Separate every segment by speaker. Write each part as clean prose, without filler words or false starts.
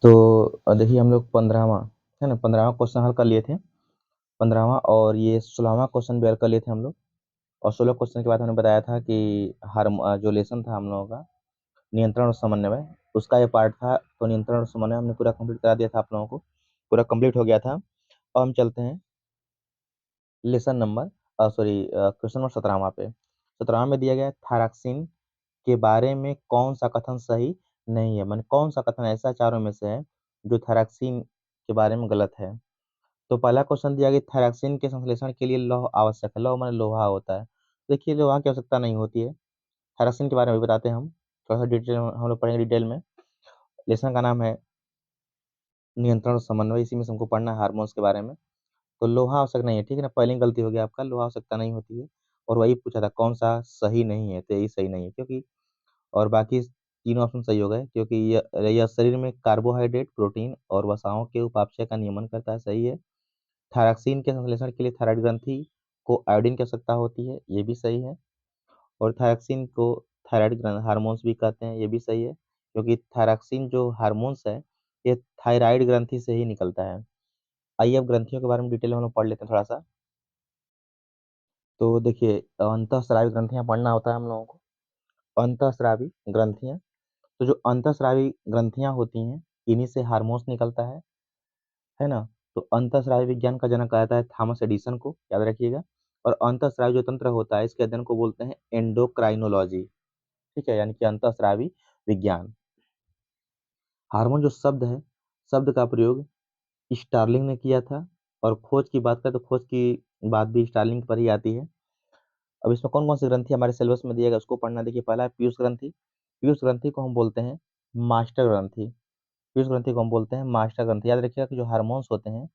Speaker 1: तो देखिए हम लोग 15वां है ना 15वां क्वेश्चन हल कर लिए थे। 15वां और ये 16वां क्वेश्चन भी हल कर लिए थे हम लोग। और 16 क्वेश्चन के बाद हमने बताया था कि जो लेसन था हम लोगों का नियंत्रण और समन्वय, उसका ये पार्ट था। तो नियंत्रण और समन्वय हमने पूरा कंप्लीट करा दिया था आप लोगों को, पूरा कंप्लीट हो गया था। और हम चलते हैं लेसन नंबर क्वेश्चन नंबर 17वां पे। 17वां में दिया गया है थायरॉक्सिन के बारे में कौन सा कथन सही नहीं है, माने कौन सा कथन ऐसा चारों में से है जो थायरॉक्सिन के बारे में गलत है। तो पहला क्वेश्चन दिया गया थायरॉक्सिन के संश्लेषण के लिए लौह आवश्यक है। लौह माने लोहा होता है। देखिए लोहा की आवश्यकता नहीं होती है। थायरॉक्सिन के बारे में भी बताते हैं हम, थोड़ा सा डिटेल हम लोग पढ़ेंगे डिटेल में। लेसन का नाम है नियंत्रण और समन्वय, इसी में से हमको पढ़ना है हार्मोन्स के बारे में। तो लोहा आवश्यक नहीं है, ठीक है ना, पहली गलती हो गया आपका, लोहा आवश्यकता नहीं होती है। और वही पूछा था कौन सा सही नहीं है, तो यही सही नहीं है क्योंकि, और बाकी तीनों ऑप्शन सही हो गए क्योंकि यह शरीर में कार्बोहाइड्रेट, प्रोटीन और वसाओं के उपापचय का नियमन करता है, सही है। थायरॉक्सिन के संश्लेषण के लिए थायराइड ग्रंथि को आयोडीन की आवश्यकता होती है, ये भी सही है। और थायरॉक्सिन को थायराइड हार्मोन्स भी कहते हैं, ये भी सही है क्योंकि थायरॉक्सिन जो हार्मोन्स है ये थायराइड ग्रंथि से ही निकलता है। आइए अब ग्रंथियों के बारे में डिटेल में हम लोग पढ़ लेते हैं थोड़ा सा। तो देखिए अंतःस्रावी ग्रंथियां पढ़ना होता है हम लोगों को। अंतःस्रावी ग्रंथियां, तो जो अंतःस्रावी ग्रंथियां होती हैं इन्हीं से हार्मोन्स निकलता है ना। तो अंतःस्रावी विज्ञान का जनक कहता है थॉमस एडिसन को, याद रखिएगा। और अंतःस्रावी जो तंत्र होता है इसके अध्ययन को बोलते हैं एंडोक्राइनोलॉजी, ठीक है, यानी कि अंतःस्रावी विज्ञान। हार्मोन जो शब्द है, शब्द का प्रयोग स्टार्लिंग ने किया था। और खोज की बात करें तो खोज की बात भी स्टार्लिंग पर ही आती है। अब इसमें कौन कौन सी ग्रंथि हमारे सिलेबस में दिया गया उसको पढ़ना। देखिए पहला है पीयूष ग्रंथि। पीयूष ग्रंथि को हम बोलते हैं मास्टर ग्रंथि। पीयूष ग्रंथि को हम बोलते हैं मास्टर ग्रंथि। याद रखिएगा कि जो हार्मोन्स होते हैं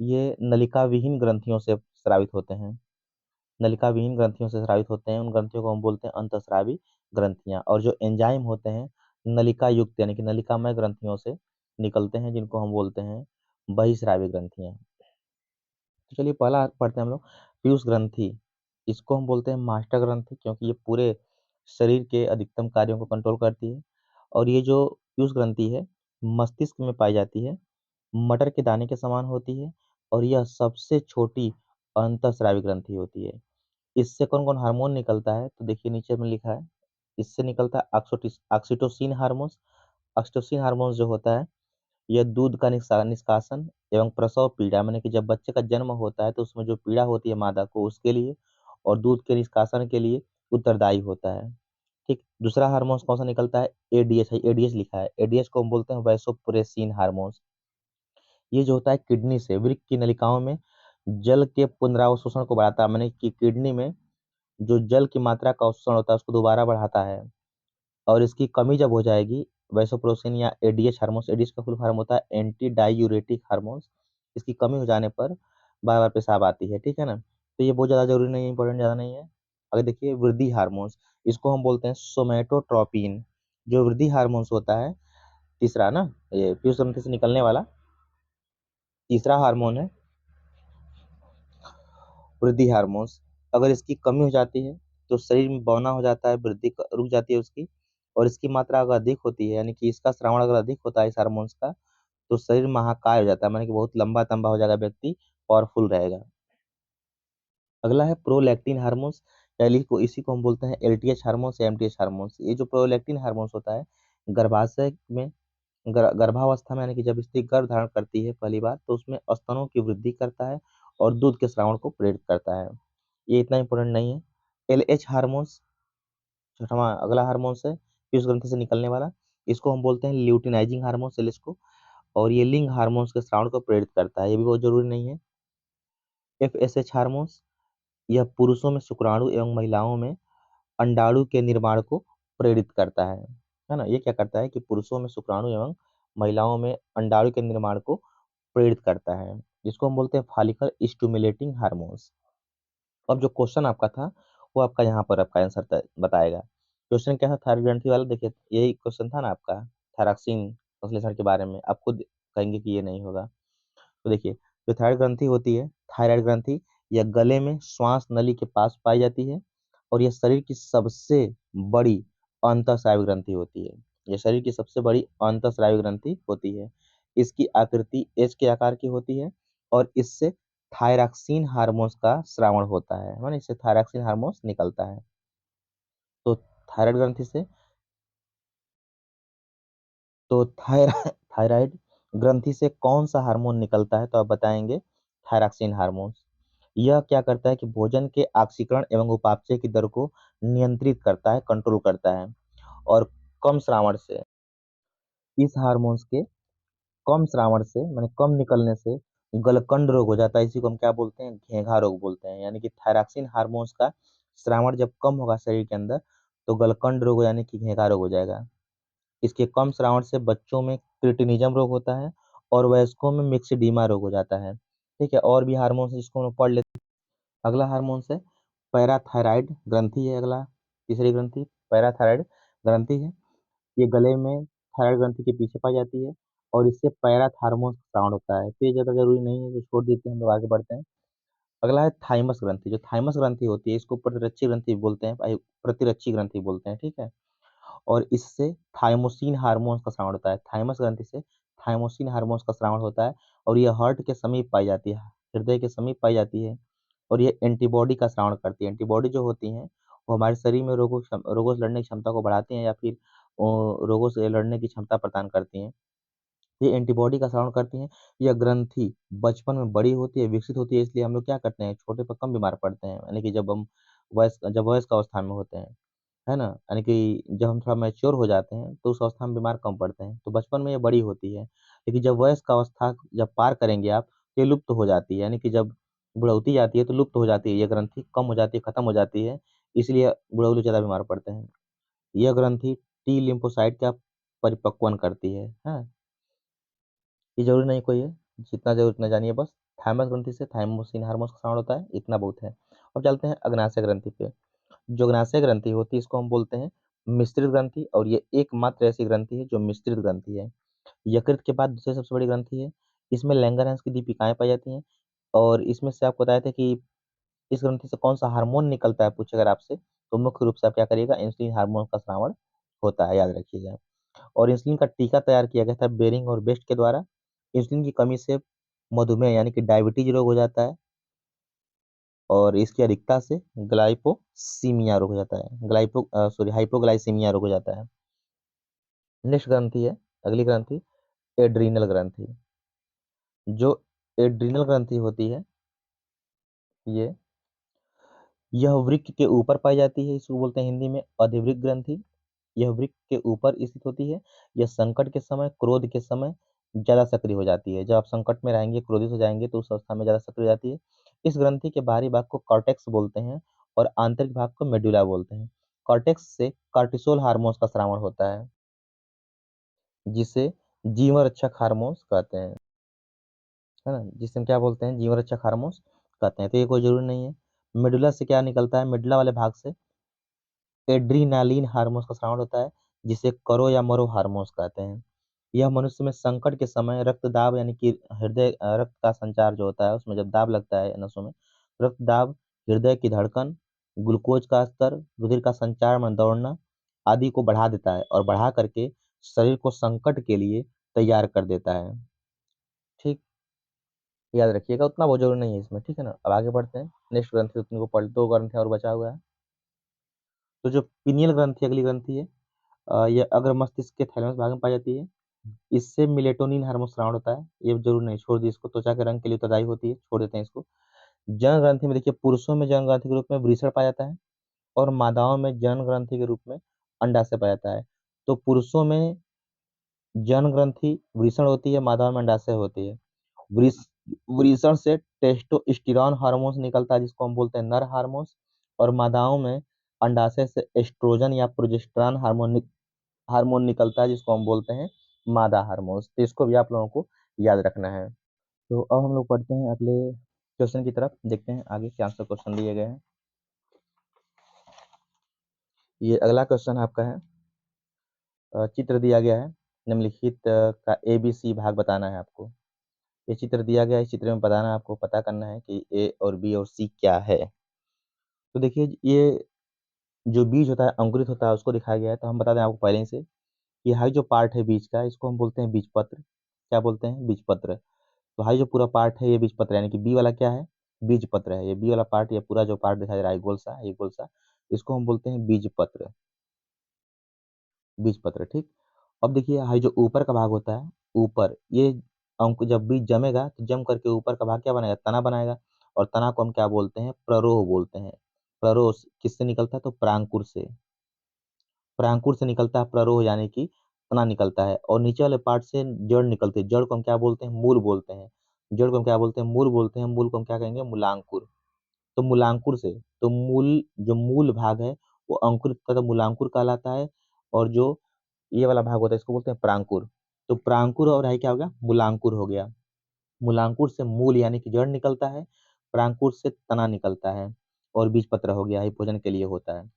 Speaker 1: ये नलिका विहीन ग्रंथियों से स्रावित होते हैं। नलिका विहीन ग्रंथियों से स्रावित होते हैं, उन ग्रंथियों को हम बोलते हैं अंतःस्रावी ग्रंथियां। और जो एंजाइम होते हैं नलिका युक्त यानी कि नलिकामय ग्रंथियों से निकलते हैं, जिनको हम बोलते हैं बहिस्रावी ग्रंथियां। तो चलिए पहला पढ़ते हैं हम लोग पीयूष ग्रंथि। इसको हम बोलते हैं मास्टर ग्रंथि क्योंकि ये पूरे शरीर के अधिकतम कार्यों को कंट्रोल करती है। और ये जो पीयूष ग्रंथि है मस्तिष्क में पाई जाती है, मटर के दाने के समान होती है। और यह सबसे छोटी अंतःस्रावी ग्रंथि होती है। इससे कौन कौन हार्मोन निकलता है तो देखिए नीचे में लिखा है। इससे निकलता है ऑक्सीटोसिन हार्मोन। ऑक्सीटोसिन हार्मोन जो होता है यह दूध का निष्कासन एवं प्रसव पीड़ा, माने कि जब बच्चे का जन्म होता है तो उसमें जो पीड़ा होती है मादा को उसके लिए, और दूध के निष्कासन के लिए उत्तरदायी होता है। ठीक, दूसरा हार्मोन कौन सा निकलता है, एडीएच है, एडीएच लिखा है। एडीएच को हम बोलते हैं वैसोप्रेसिन हार्मोन। ये जो होता है किडनी से वृक्क की नलिकाओं में जल के पुनरावशोषण को बढ़ाता है, माने कि किडनी में जो जल की मात्रा का अवशोषण होता है उसको दोबारा बढ़ाता है। और इसकी कमी जब हो जाएगी, वैसोप्रोसिन या एडीएच हार्मोन्स, एडीएच का फुल फॉर्म होता है एंटी डायूरेटिक हार्मोन्स, इसकी कमी हो जाने पर बार बार पेशाब आती है, ठीक है ना। तो ये बहुत ज़्यादा जरूरी नहीं है, इंपॉर्टेंट ज़्यादा नहीं है। अगर देखिए वृद्धि हार्मोन्स, इसको हम बोलते हैं सोमेटोट्रोपिन। जो वृद्धि हार्मोन्स होता है तीसरा ना, ये पीयूष ग्रंथि से निकलने वाला तीसरा हार्मोन है वृद्धि हार्मोन्स। अगर इसकी कमी हो जाती है तो शरीर में बौना हो जाता है, रुक जाती है उसकी। और इसकी मात्रा अगर अधिक होती है यानी कि इसका श्रावण अगर अधिक होता है इस हार्मोन्स का, तो शरीर महाकाय हो जाता है, माने कि बहुत लंबा तंबा हो जाएगा व्यक्ति, पावरफुल रहेगा। अगला है प्रोलैक्टिन हार्मोन्स, यानी को इसी को हम बोलते हैं एलटीएच हार्मोन्स या एमटीएच हार्मोन्स। ये जो प्रोलैक्टिन हार्मोन्स होता है गर्भाशय में, गर्भावस्था में, यानी कि जब स्त्री गर्भ धारण करती है पहली बार तो उसमें स्तनों की वृद्धि करता है और दूध के श्रावण को प्रेरित करता है। ये इतना इंपॉर्टेंट नहीं है। एलएच हार्मोन्स छठवां अगला हार्मोन्स है पीयूष ग्रंथि से निकलने वाला। इसको हम बोलते हैं ल्यूटिनाइजिंग हार्मोन्स, एलएच को। और ये लिंग हार्मोन्स के श्रावण को प्रेरित करता है, ये भी बहुत जरूरी नहीं है। एफएसएच हार्मोन्स, यह पुरुषों में शुक्राणु एवं महिलाओं में अंडाणु के निर्माण को प्रेरित करता है ना। ये क्या करता है कि पुरुषों में शुक्राणु एवं महिलाओं में अंडाणु के निर्माण को प्रेरित करता है, जिसको हम बोलते हैं फॉलिकल स्टिमुलेटिंग हार्मोन्स। अब जो क्वेश्चन आपका था वो आपका यहाँ पर आपका आंसर बताएगा। क्वेश्चन क्या था थायराइड ग्रंथि वाला, देखिए यही क्वेश्चन था ना आपका, थायरॉक्सिन संश्लेषण के बारे में। आप खुद कहेंगे कि ये नहीं होगा। तो देखिए जो थायराइड ग्रंथि होती है, थायराइड ग्रंथि यह गले में श्वास नली के पास पाई जाती है। और यह शरीर की सबसे बड़ी अंतःस्रावी ग्रंथि होती है। यह शरीर की सबसे बड़ी अंतःस्रावी ग्रंथि होती है। इसकी आकृति एच के आकार की होती है और इससे थायरॉक्सिन हार्मोन्स का स्रावण होता है, माने इससे थायरॉक्सिन हार्मोन्स निकलता है। तो थायराइड ग्रंथि से तो थायराइड ग्रंथि से कौन सा हार्मोन निकलता है, तो आप बताएंगे थायरॉक्सिन हार्मोन्स। यह क्या करता है कि भोजन के ऑक्सीकरण एवं उपापचय की दर को नियंत्रित करता है, कंट्रोल करता है। और कम श्रावण से इस हार्मोन्स के कम श्रावण से माने कम निकलने से गलकंड रोग हो जाता है। इसी को हम क्या बोलते हैं, घेंघा रोग बोलते हैं। यानी कि थायरॉक्सिन हार्मोन्स का श्रावण जब कम होगा शरीर के अंदर तो गलकंड रोग यानी कि घेंघा रोग हो जाएगा। इसके कम श्रावण से बच्चों में क्रिटिनिज्म रोग होता है और वयस्कों में मिक्सिडीमा रोग हो जाता है। ठीक है, और भी हार्मोन्स जिसको हम पढ़ लेते हैं। अगला हार्मोन्स है पैराथायराइड ग्रंथि है। अगला तीसरी ग्रंथि पैराथायराइड ग्रंथि है। ये गले में थायराइड ग्रंथि के पीछे पाई जाती है और इससे पैराथार्मोन साउंड होता है। तो ये ज़्यादा जरूरी नहीं है, तो छोड़ देते हैं, हम लोग आगे बढ़ते हैं। अगला है थाइमस ग्रंथि। जो थाइमस ग्रंथि होती है इसको प्रतिरक्षी ग्रंथि बोलते हैं, प्रतिरक्षी ग्रंथि बोलते हैं। ठीक है, और इससे थाइमोसिन हार्मोन्स का स्रावण होता है। थाइमस ग्रंथि से थाइमोसिन हार्मोन्स का स्रावण होता है और यह हार्ट के समीप पाई जाती है, हृदय के समीप पाई जाती है। और ये एंटीबॉडी का स्रावण करती है। एंटीबॉडी जो होती हैं वो हमारे शरीर में रोगों से लड़ने की क्षमता को बढ़ाती हैं या फिर रोगों से लड़ने की क्षमता प्रदान करती हैं। ये एंटीबॉडी का स्रावण करती हैं। यह ग्रंथि बचपन में बड़ी होती है, विकसित होती है, इसलिए हम लोग क्या करते हैं, छोटे पर कम बीमार पड़ते हैं, यानी कि जब वयस्क अवस्था में होते हैं, है ना। यानी कि जब हम थोड़ा मैच्योर हो जाते हैं तो उस अवस्था में बीमार कम पड़ते हैं। तो बचपन में ये बड़ी होती है, लेकिन जब वयस्क अवस्था जब पार करेंगे आप तो ये लुप्त हो जाती है। यानी कि जब बुढ़ौती जाती है तो लुप्त हो जाती है, ये ग्रंथि कम हो जाती है, खत्म हो जाती है। इसलिए बुढ़ऊ लोग ज्यादा बीमार पड़ते हैं। यह ग्रंथि टी लिम्फोसाइट का परिपक्वन करती है। हाँ, ये जरूरी नहीं कोई है, जितना जरूर उतना जानिए बस। थाइमस ग्रंथि से थाइमोसिन हार्मोन्स का स्राव होता है, इतना बहुत है। अब चलते हैं अग्नाशय ग्रंथि पे। जो अग्नाशय ग्रंथि होती है इसको हम बोलते हैं मिश्रित ग्रंथि, और ये एकमात्र ऐसी ग्रंथि है जो मिश्रित ग्रंथि है। यकृत के बाद दूसरी सबसे बड़ी ग्रंथि है। इसमें लैंगरहंस की दीपिकाएं पाई जाती हैं। और इसमें से आपको बताया था कि इस ग्रंथि से कौन सा हार्मोन निकलता है पूछे अगर आपसे, तो मुख्य रूप से आप क्या करिएगा, इंसुलिन हार्मोन का स्रावण होता है, याद रखिएगा। और इंसुलिन का टीका तैयार किया गया था बेरिंग और बेस्ट के द्वारा। इंसुलिन की कमी से मधुमेह यानी कि डायबिटीज रोग हो जाता है और इसकी अधिकता से ग्लाइपोसीमिया रोग हो जाता है, हाइपोग्लाइसीमिया रोग हो जाता है। नेक्स्ट ग्रंथि है, अगली ग्रंथि एड्रीनल ग्रंथि। जो एड्रीनल ग्रंथि होती है ये यह वृक्क के ऊपर पाई जाती है। इसको बोलते हैं हिंदी में अधिवृक्क ग्रंथि। यह वृक्क के ऊपर स्थित होती है। यह संकट के समय, क्रोध के समय ज्यादा सक्रिय हो जाती है। जब आप संकट में रहेंगे, क्रोधित हो जाएंगे, तो उस अवस्था में ज्यादा सक्रिय हो जाती है। इस ग्रंथि के बाहरी भाग को कॉर्टेक्स बोलते हैं और आंतरिक भाग को मेडुला बोलते हैं। कॉर्टेक्स से कार्टिसोल हार्मोन्स का स्रावण होता है, जिसे जीवन रक्षक हार्मोन्स कहते हैं, है ना, जिसे हम क्या बोलते हैं, जीवन रक्षक हार्मोन्स कहते हैं। तो ये कोई जरूरी नहीं है। मेडुला से क्या निकलता है, मेडुला वाले भाग से एड्रीनालिन हार्मोन्स का स्रावण होता है, जिसे करो या मरो हार्मोन्स कहते हैं। यह मनुष्य में संकट के समय रक्तदाब यानी कि रक्त का संचार जो होता है उसमें जब दाब लगता है नसों में, रक्तदाब, हृदय की धड़कन, ग्लूकोज का स्तर, रुधिर का संचार में दौड़ना आदि को बढ़ा देता है और बढ़ा करके शरीर को संकट के लिए तैयार कर देता है। ठीक, याद रखिएगा, उतना बहुत जरूरी नहीं है इसमें। ठीक है ना, अब आगे बढ़ते हैं। नेक्स्ट ग्रंथि उतने को पढ़, दो ग्रंथि और बचा हुआ है। तो जो पिनियल ग्रंथि अगली ग्रंथि है, यह अग्र मस्तिष्क के थैलेमस भाग में पाई जाती है। इससे मिलेटोनिन हार्मोन स्राव होता है। ये जरूर नहीं, छोड़ दी इसको, त्वचा के रंग के लिए उत्तरदायी होती है, छोड़ देते हैं इसको। जन ग्रंथि में देखिए, पुरुषों में जन ग्रंथि के रूप में वृषण पाया जाता है और मादाओं में जन ग्रंथि के रूप में अंडाशय पाया जाता है। तो पुरुषों में जन ग्रंथि वृषण होती है, मादाओं में अंडाशय होती है। वृष वृषण से टेस्टोस्टेरोन हार्मोन्स निकलता है, जिसको हम बोलते हैं नर हार्मोन्स। और मादाओं में अंडाशय से एस्ट्रोजन या प्रोजेस्टेरॉन हार्मोन निकलता है, जिसको हम बोलते हैं मादा हार्मोन्स। तो इसको भी आप लोगों को याद रखना है। तो अब हम लोग पढ़ते हैं अगले क्वेश्चन की तरफ, देखते हैं आगे क्या आंसर क्वेश्चन दिए गए हैं। ये अगला क्वेश्चन आपका है, चित्र दिया गया है, निम्नलिखित का ABC भाग बताना है आपको। ये चित्र दिया गया है, इस चित्र में बताना है आपको, पता करना है कि A और B और C क्या है। तो देखिए, ये जो बीज होता है, अंकुरित होता है, उसको दिखाया गया है। तो हम बता दें आपको पहले ही से कि हाई जो पार्ट है बीज का, इसको हम बोलते हैं बीजपत्र। क्या बोलते हैं? बीजपत्र। तो हाई जो पूरा पार्ट है ये बीजपत्र, यानी कि बी वाला क्या है? बीजपत्र है। ये बी वाला पार्ट, ये पूरा जो पार्ट दिखाई दे रहा है गोल सा, ये गोल सा, इसको हम बोलते हैं बीजपत्र। बीजपत्र, ठीक। अब देखिए हाई जो ऊपर का भाग होता है, ऊपर ये अंक जब बीज जमेगा तो जम करके ऊपर का भाग क्या बनाएगा? तना बनाएगा। और तना को हम क्या बोलते हैं? प्ररोह बोलते हैं। प्ररोह किससे निकलता है? तो प्रांकुर से। प्रांकुर से निकलता है प्ररोह, यानी कि तना निकलता है। और नीचे वाले पार्ट से जड़ निकलती है। जड़ को हम क्या बोलते हैं? मूल बोलते हैं। जड़ को हम क्या बोलते हैं? मूल बोलते हैं। मूल को हम क्या कहेंगे? मूलांकुर। तो मूलांकुर से, तो मूल जो मूल भाग है वो अंकुरित तथा मूलांकुर कहलाता है। और जो ये वाला भाग होता है इसको बोलते हैं प्रांकुर। तो प्रांकुर और है क्या हो गया? मूलांकुर हो गया। मूलांकुर से मूल यानी कि जड़ निकलता है, प्रांकुर से तना निकलता है, और बीज पत्र हो गया, ये भोजन के लिए होता है।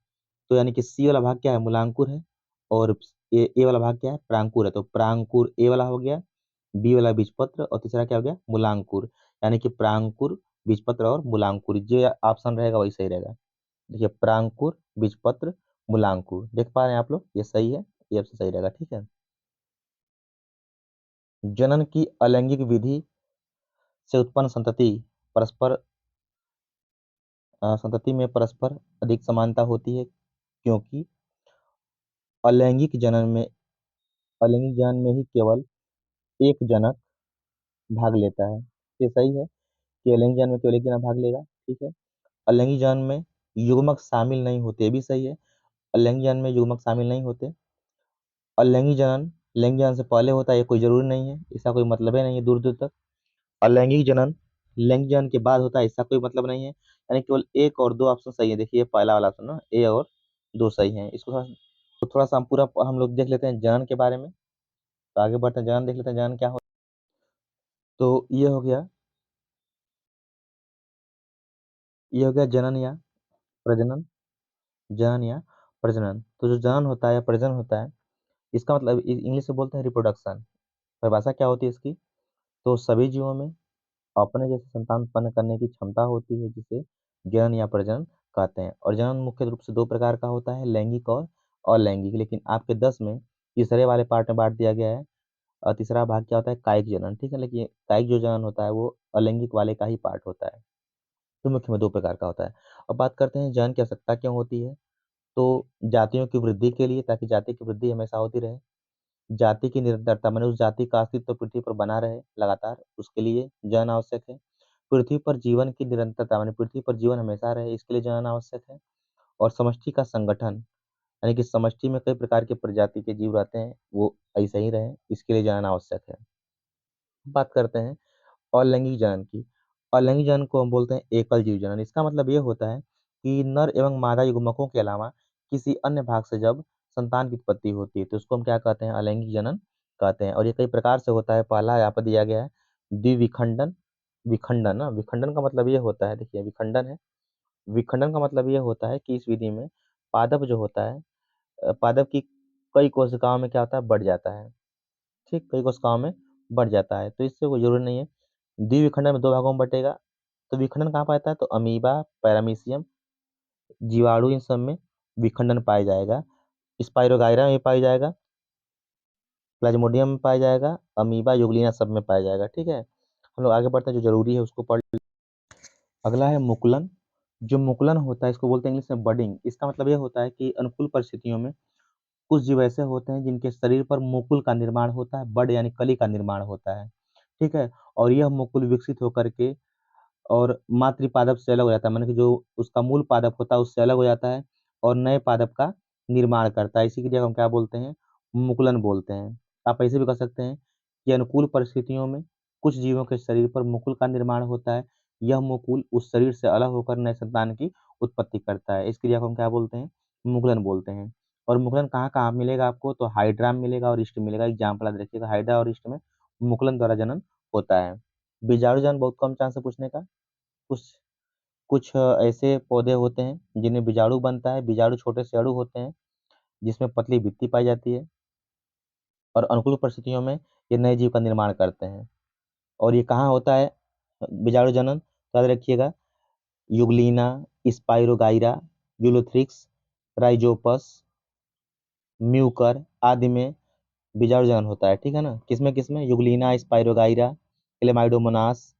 Speaker 1: तो यानी कि सी वाला भाग क्या है? मूलांकुर है। और ए वाला भाग क्या है? प्रांकुर है। तो प्रांकुर ए वाला हो गया, बी वाला बीजपत्र, और तीसरा क्या हो गया? मूलांकुर। यानी कि प्रांकुर, बीजपत्र और मूलांकुर, जो ऑप्शन रहेगा वही सही रहेगा। देखिए प्रांकुर, बीजपत्र, मूलांकुर, देख पा रहे हैं आप लोग? ये सही है, ये आपसे सही रहेगा, ठीक है। जनन की अलैंगिक विधि से उत्पन्न संतति परस्पर संतति में परस्पर अधिक समानता होती है, क्योंकि अलैंगिक जनन में अलैंगिक जनन में ही केवल एक जनक भाग लेता है। ये सही है कि अलैंगिक जनन में केवल एक जनक भाग लेगा, ठीक है। अलैंगिक जनन में युग्मक शामिल नहीं होते, ये भी सही है। अलैंगिक जनन में युग्मक शामिल नहीं होते। अलैंगिक जनन लैंगिक जनन से पहले होता है, ये कोई जरूरी नहीं है, इसका कोई मतलब ही नहीं है दूर दूर तक। अलैंगिक जनन लैंगिक जनन के बाद होता है, इसका कोई मतलब नहीं है। यानी केवल एक और दो ऑप्शन सही है। देखिए पहला वाला ऑप्शन ना, ए और दो सही है। इसको थोड़ा सा हम पूरा हम लोग देख लेते हैं जनन के बारे में। तो आगे बढ़ते हैं, जनन देख लेते हैं, जनन क्या हो। तो ये हो गया जनन या प्रजनन। जनन या प्रजनन। तो जो जनन होता है या प्रजनन होता है, इसका मतलब इंग्लिश में बोलते हैं रिप्रोडक्शन। परिभाषा क्या होती है इसकी? तो सभी जीवों में अपने जैसे संतान उत्पन्न करने की क्षमता होती है, जिसे जनन या प्रजनन कहते हैं। और जनन मुख्य रूप से दो प्रकार का होता है, लैंगिक और अलैंगिक। लेकिन आपके 10 में तीसरे वाले पार्ट में बांट दिया गया है। और तीसरा भाग क्या होता है? कायिक जनन, ठीक है। लेकिन कायिक जो जनन होता है वो अलैंगिक वाले का ही पार्ट होता है। तो मुख्य में दो प्रकार का होता है। अब बात करते हैं जनन की आवश्यकता क्यों होती है। तो जातियों की वृद्धि के लिए, ताकि जाति की वृद्धि हमेशा होती रहे। जाति की निरंतरता, माने उस जाति का अस्तित्व पृथ्वी पर बना रहे लगातार, उसके लिए जनन आवश्यक है। पृथ्वी पर जीवन की निरंतरता, माने पृथ्वी पर जीवन हमेशा रहे, इसके लिए जनन आवश्यक है। और समष्टि का संगठन, यानी कि समष्टि में कई प्रकार के प्रजाति के जीव रहते हैं, वो ऐसे ही रहे, इसके लिए जनन आवश्यक है। बात करते हैं अलैंगिक जनन की। अलैंगिक जनन को हम बोलते हैं एकल जीव जनन। इसका मतलब ये होता है कि नर एवं मादा युग्मकों के अलावा किसी अन्य भाग से जब संतान की उत्पत्ति होती है तो उसको हम क्या कहते हैं? अलैंगिक जनन कहते हैं। और ये कई प्रकार से होता है। पहला यहाँ पर दिया गया है द्विविखंडन। विखंडन ना, विखंडन का मतलब ये होता है, देखिए विखंडन है। विखंडन का मतलब ये होता है कि इस विधि में पादप जो होता है, पादप की कई कोशिकाओं में क्या होता है? बढ़ जाता है, ठीक, कई कोशिकाओं में बढ़ जाता है। तो इससे कोई जरूरी नहीं है। द्विविखंडन में दो भागों में बटेगा। तो विखंडन कहाँ पाता है? तो अमीबा, पैरामीशियम, जीवाणु, इन सब में विखंडन पाया जाएगा। स्पाइरोगाइरा में पाया जाएगा, प्लाज्मोडियम में पाया जाएगा, अमीबा, यूग्लिना सब में पाया जाएगा, ठीक है। हम लोग आगे बढ़ते हैं, जो जरूरी है उसको पढ़। अगला है मुकुलन। जो मुकुलन होता है इसको बोलते हैं इंग्लिश में बडिंग। इसका मतलब ये होता है कि अनुकूल परिस्थितियों में कुछ जीव ऐसे होते हैं जिनके शरीर पर मुकुल का निर्माण होता है, बड यानी कली का निर्माण होता है, ठीक है। और यह मुकुल विकसित होकर के और मातृ पादप से अलग हो जाता है, माने कि जो उसका मूल पादप होता है उससे अलग हो जाता है और नए पादप का निर्माण करता है। इसी के लिए हम क्या बोलते हैं? मुकुलन बोलते हैं। आप ऐसे भी कह सकते हैं कि अनुकूल परिस्थितियों में कुछ जीवों के शरीर पर मुकुल का निर्माण होता है। यह मुकुल उस शरीर से अलग होकर नए संतान की उत्पत्ति करता है। इस क्रिया को हम क्या बोलते हैं? मुकुलन बोलते हैं। और मुकुलन कहाँ कहाँ मिलेगा आपको? तो हाइड्रा में मिलेगा और ईस्ट में मिलेगा। एग्जाम्पल याद रखिएगा, हाइड्रा और ईस्ट में मुकुलन द्वारा जनन होता है। बीजाणु जनन बहुत कम चांस है पूछने का। कुछ कुछ ऐसे पौधे होते हैं जिनमें बीजाणु बनता है। बीजाणु छोटे से अणु होते हैं जिसमें पतली भित्ति पाई जाती है, और अनुकूल परिस्थितियों में ये नए जीव का निर्माण करते हैं। और ये कहाँ होता है बीजाणु जनन? तो याद रखिएगा, Euglena, spirogyra, Ulothrix, Rhizopus, Mucor आदि में बीजाणु जनन होता है, ठीक है ना। किसमें किसमें? Euglena, spirogyra, Chlamydomonas,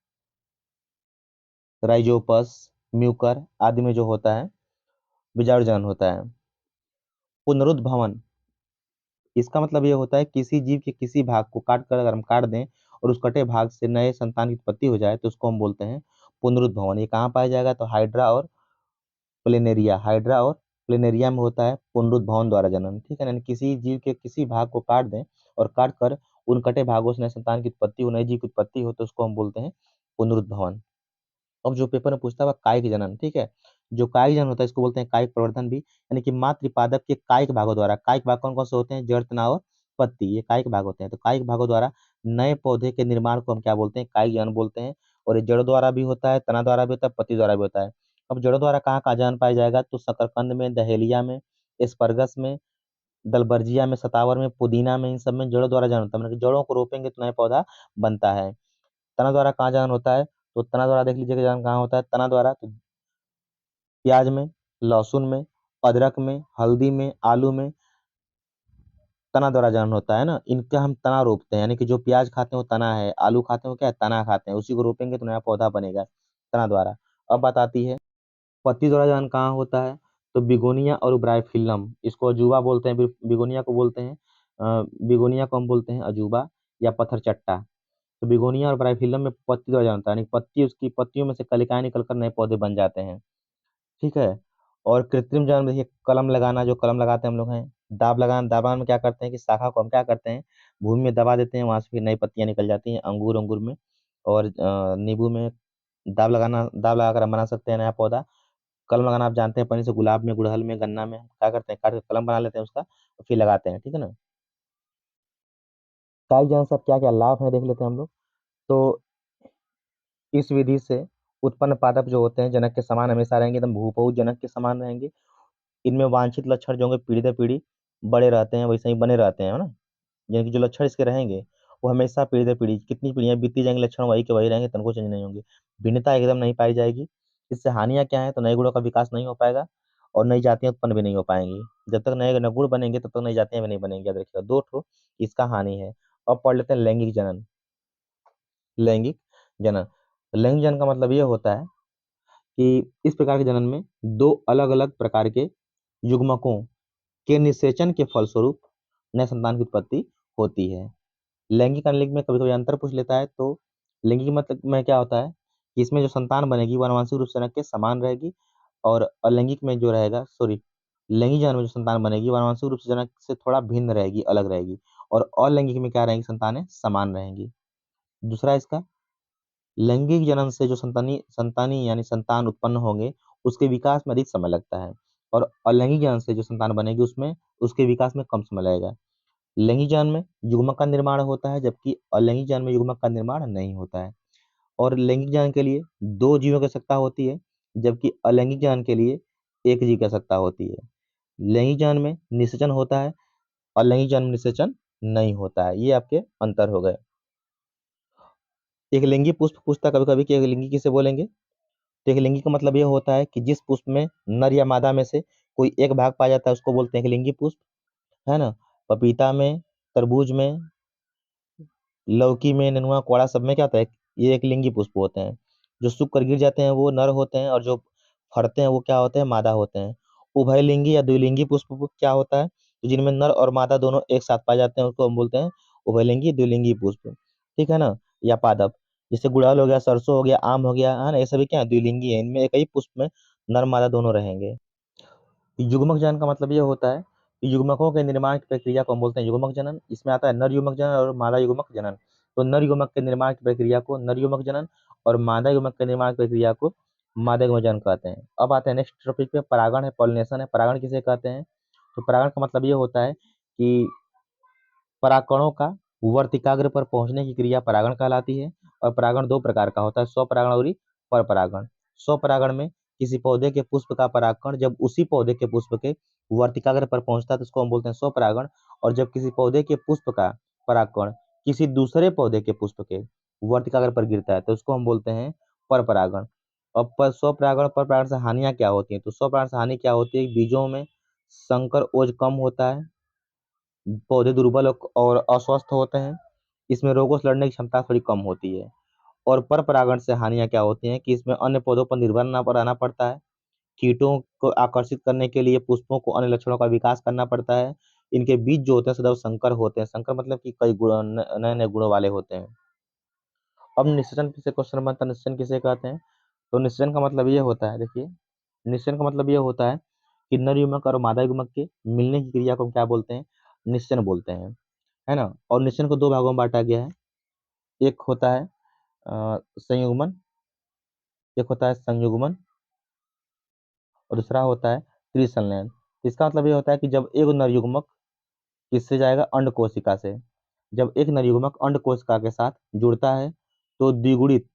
Speaker 1: Rhizopus, Mucor आदि में जो होता है बीजाणु जनन होता है। पुनरुद्भवन, इसका मतलब ये होता है किसी जीव के किसी भाग को काट कर अगर हम काट दें और उस कटे भाग से नए संतान की उत्पत्ति हो जाए तो उसको हम बोलते हैं पुनरुद्भवन। ये कहाँ पाया जाएगा? तो हाइड्रा और प्लेनेरिया में होता है पुनरुद्भवन द्वारा जनन, ठीक है ना। यानी किसी जीव के किसी भाग को काट दें और काट कर उन कटे भागों से नए संतान की उत्पत्ति हो, नए जीव की उत्पत्ति हो, तो उसको हम बोलते हैं पुनरुद्भवन। अब जो पेपर में पूछता है कायिक जनन, ठीक है। जो कायिक जनन होता है इसको बोलते हैं कायिक प्रवर्धन भी, यानी कि मातृ पादप के कायिक भागों द्वारा, कायिक भाग कौन कौन से होते हैं? जड़, तना और पत्ती, ये कायिक भाग होते हैं। तो कायिक भागों द्वारा नए पौधे के निर्माण को हम क्या बोलते हैं? कायिक जनन बोलते हैं। और ये जड़ द्वारा भी होता है, तना द्वारा भी होता है, पत्ती द्वारा भी होता है। अब जड़ द्वारा कहाँ कहाँ जनन पाया जाएगा? तो शकरकंद में, दहेलिया में, एस्परगस में, दलबर्जिया में, सतावर में, पुदीना में, इन सब में जड़ों द्वारा जनन होता है। मतलब कि जड़ों को रोपेंगे तो नया पौधा बनता है। तना द्वारा कहाँ जनन होता है? तो तना द्वारा देख लीजिएगा जनन कहाँ होता है तना द्वारा? तो प्याज में, लहसुन में, अदरक में, हल्दी में, आलू में तना द्वारा जनन होता है ना। इनका हम तना रोपते हैं, यानी कि जो प्याज खाते हैं वो तना है, आलू खाते हैं वो क्या है? तना खाते हैं। उसी को रोपेंगे तो नया पौधा बनेगा तना द्वारा। अब बात आती है पत्ती द्वारा जनन कहाँ होता है? तो बिगोनिया और ब्रायोफिल्लम, इसको अजूबा बोलते हैं, बिगोनिया को बोलते हैं बिगोनिया को हम बोलते हैं अजूबा या पत्थर चट्टा। तो बिगोनिया और ब्रायोफिल्लम में पत्ती द्वारा जनन होता है, यानी पत्ती, उसकी पत्तियों में से कलिकाएं निकलकर नए पौधे बन जाते हैं, ठीक है। और कृत्रिम जन्म देखिए, कलम लगाना, जो कलम लगाते हैं हम लोग हैं, दाब लगाना, दाबान में क्या करते हैं कि शाखा को हम क्या करते हैं? भूमि में दबा देते हैं, वहां से फिर नई पत्तियां निकल जाती हैं। अंगूर अंगूर में और नींबू में दाब लगाकर हम बना सकते हैं नया पौधा। कलम लगाना आप जानते हैं, पहले से गुलाब में, गुड़हल में, गन्ना में क्या करते हैं? काट के कलम बना लेते हैं उसका और फिर लगाते हैं, ठीक है ना। काई जन सब क्या क्या लाभ है देख लेते हैं हम लोग। तो इस विधि से उत्पन्न पादप जो होते हैं जनक के समान हमेशा रहेंगे, एकदम भूपहू जनक के समान रहेंगे। इनमें वांछित लक्षण जो होंगे पीढ़ी दर पीढ़ी बड़े रहते हैं, वैसे ही बने रहते हैं, है ना। यानी कि जो लक्षण इसके रहेंगे वो हमेशा पीढ़ी दर पीढ़ी, कितनी पीढ़ियां बीती जाएंगी, लक्षण वही के वही रहेंगे, तनको चेंज नहीं होंगे। भिन्नता एकदम नहीं पाई जाएगी। इससे हानियां क्या है? तो नए गुणों का विकास नहीं हो पाएगा और नई जातियां उत्पन्न भी नहीं हो पाएंगी। जब तक नए गुण बनेंगे तब तक नई जातियां भी नहीं बनेंगी, याद रखिएगा। दो ठो इसका हानि है। अब पढ़ लेते हैं लैंगिक जनन। लैंगिक जनन, लैंगिक जनन का मतलब ये होता है कि इस प्रकार के जनन में दो अलग अलग प्रकार के युग्मकों के निषेचन के फलस्वरूप नए संतान की उत्पत्ति होती है। लैंगिक अनलिंग में कभी कभी अंतर पूछ लेता है। तो लैंगिक मतलब में क्या होता है कि इसमें जो संतान बनेगी वो आनुवंशिक रूप से जनक के समान रहेगी, और अलैंगिक में जो रहेगा, सॉरी, लैंगिक जनन में जो संतान बनेगी वो आनुवंशिक रूप से जनक से थोड़ा भिन्न रहेगी, अलग रहेगी। और अलैंगिक में क्या रहेंगी? संतानें समान रहेंगी। दूसरा इसका, लैंगिक जनन से जो संतानी संतानी यानी संतान उत्पन्न होंगे उसके विकास में अधिक समय लगता है, और अलैंगिक जनन से जो संतान बनेगी उसमें उसके विकास में कम समय लगेगा। लैंगिक जनन में युग्मक का निर्माण होता है, जबकि अलैंगिक जनन में युग्मक का निर्माण नहीं होता है। और लैंगिक जनन के लिए दो जीवों की आवश्यकता होती है, जबकि अलैंगिक जनन के लिए एक जीव की आवश्यकता होती है। लैंगिक जनन में निषेचन होता है, अलैंगिक जनन में निषेचन नहीं होता है। ये आपके अंतर हो गए। एक लिंगी पुष्प पूछता कभी कभी कि एक लिंगी किसे बोलेंगे? तो एक लिंगी का मतलब यह होता है कि जिस पुष्प में नर या मादा में से कोई एक भाग पाया जाता है उसको बोलते हैं एक लिंगी पुष्प, है ना। पपीता में, तरबूज में, लौकी में, नेनुआ, कोड़ा सब में क्या होता है? ये एक लिंगी पुष्प होते हैं। जो सूख कर गिर जाते हैं वो नर होते हैं, और जो फरते हैं वो क्या होते हैं? मादा होते हैं। उभयलिंगी या द्विलिंगी पुष्प क्या होता है? तो जिनमें नर और मादा दोनों एक साथ पाए जाते हैं उसको हम बोलते हैं उभयलिंगी, द्विलिंगी पुष्प, ठीक है ना। या पादप, जैसे गुड़हल हो गया, सरसों हो गया, आम हो गया, है ना, ये सभी क्या है? द्विलिंगी है। इनमें एक ही पुष्प में नर मादा दोनों रहेंगे। युग्मक जनन का मतलब ये होता है कि युग्मकों के निर्माण की प्रक्रिया को हम बोलते हैं युग्मक जनन। इसमें आता है नर युग्मक जनन और मादा युग्मक जनन। तो नर युग्मक के निर्माण की प्रक्रिया को नर युग्मक जनन, और मादा युग्मक के निर्माण की प्रक्रिया को मादा युग्मक जनन कहते हैं। अब आते हैं नेक्स्ट टॉपिक पे, परागण है, पॉलिनेशन है। परागण किसे कहते हैं? तो परागण का मतलब ये होता है कि परागकणों का वर्तिकाग्र पर पहुंचने की क्रिया परागण कहलाती है। और परागण दो प्रकार का होता है, स्वपरागण और परपरागण। स्वपरागण में किसी पौधे के पुष्प का परागकण जब उसी पौधे के पुष्प के वर्तिकाग्र पर पहुंचता है तो उसको हम बोलते हैं स्वपरागण। और जब किसी पौधे के पुष्प का परागकण किसी दूसरे पौधे के पुष्प के वर्तिकाग्र पर गिरता है तो उसको हम बोलते हैं परपरागण। अब स्वपरागण परपरागण से हानियां क्या होती हैं? तो स्वपरागण से हानि क्या होती है? बीजों में संकर ओज कम होता है, पौधे दुर्बल और अस्वस्थ होते हैं। इसमें रोगों से लड़ने की क्षमता थोड़ी कम होती है। और पर परागण से हानियां क्या होती हैं कि इसमें अन्य पौधों पर निर्भर ना रहना पड़ता है। कीटों को आकर्षित करने के लिए पुष्पों को अन्य लक्षणों का विकास करना पड़ता है। इनके बीज जो होते हैं सदैव संकर होते हैं। संकर मतलब कि कई नए नए गुणों वाले होते हैं। अब निषेचन से क्वेश्चन बनता है, निषेचन किसे कहते हैं? तो निषेचन का मतलब ये होता है, देखिए, निषेचन का मतलब ये होता है कि नर युग्मक और मादा युग्मक के मिलने की क्रिया को हम क्या बोलते हैं? निषेचन बोलते हैं, है ना। और निषेचन को दो भागों में बांटा गया है। एक होता है संयुग्मन, एक होता है संयुग्मन, और दूसरा होता है त्रिसंलयन। इसका मतलब ये होता है कि जब एक नर युग्मक किससे जाएगा? अंड कोशिका से। जब एक नर युग्मक अंड कोशिका के साथ जुड़ता है तो द्विगुणित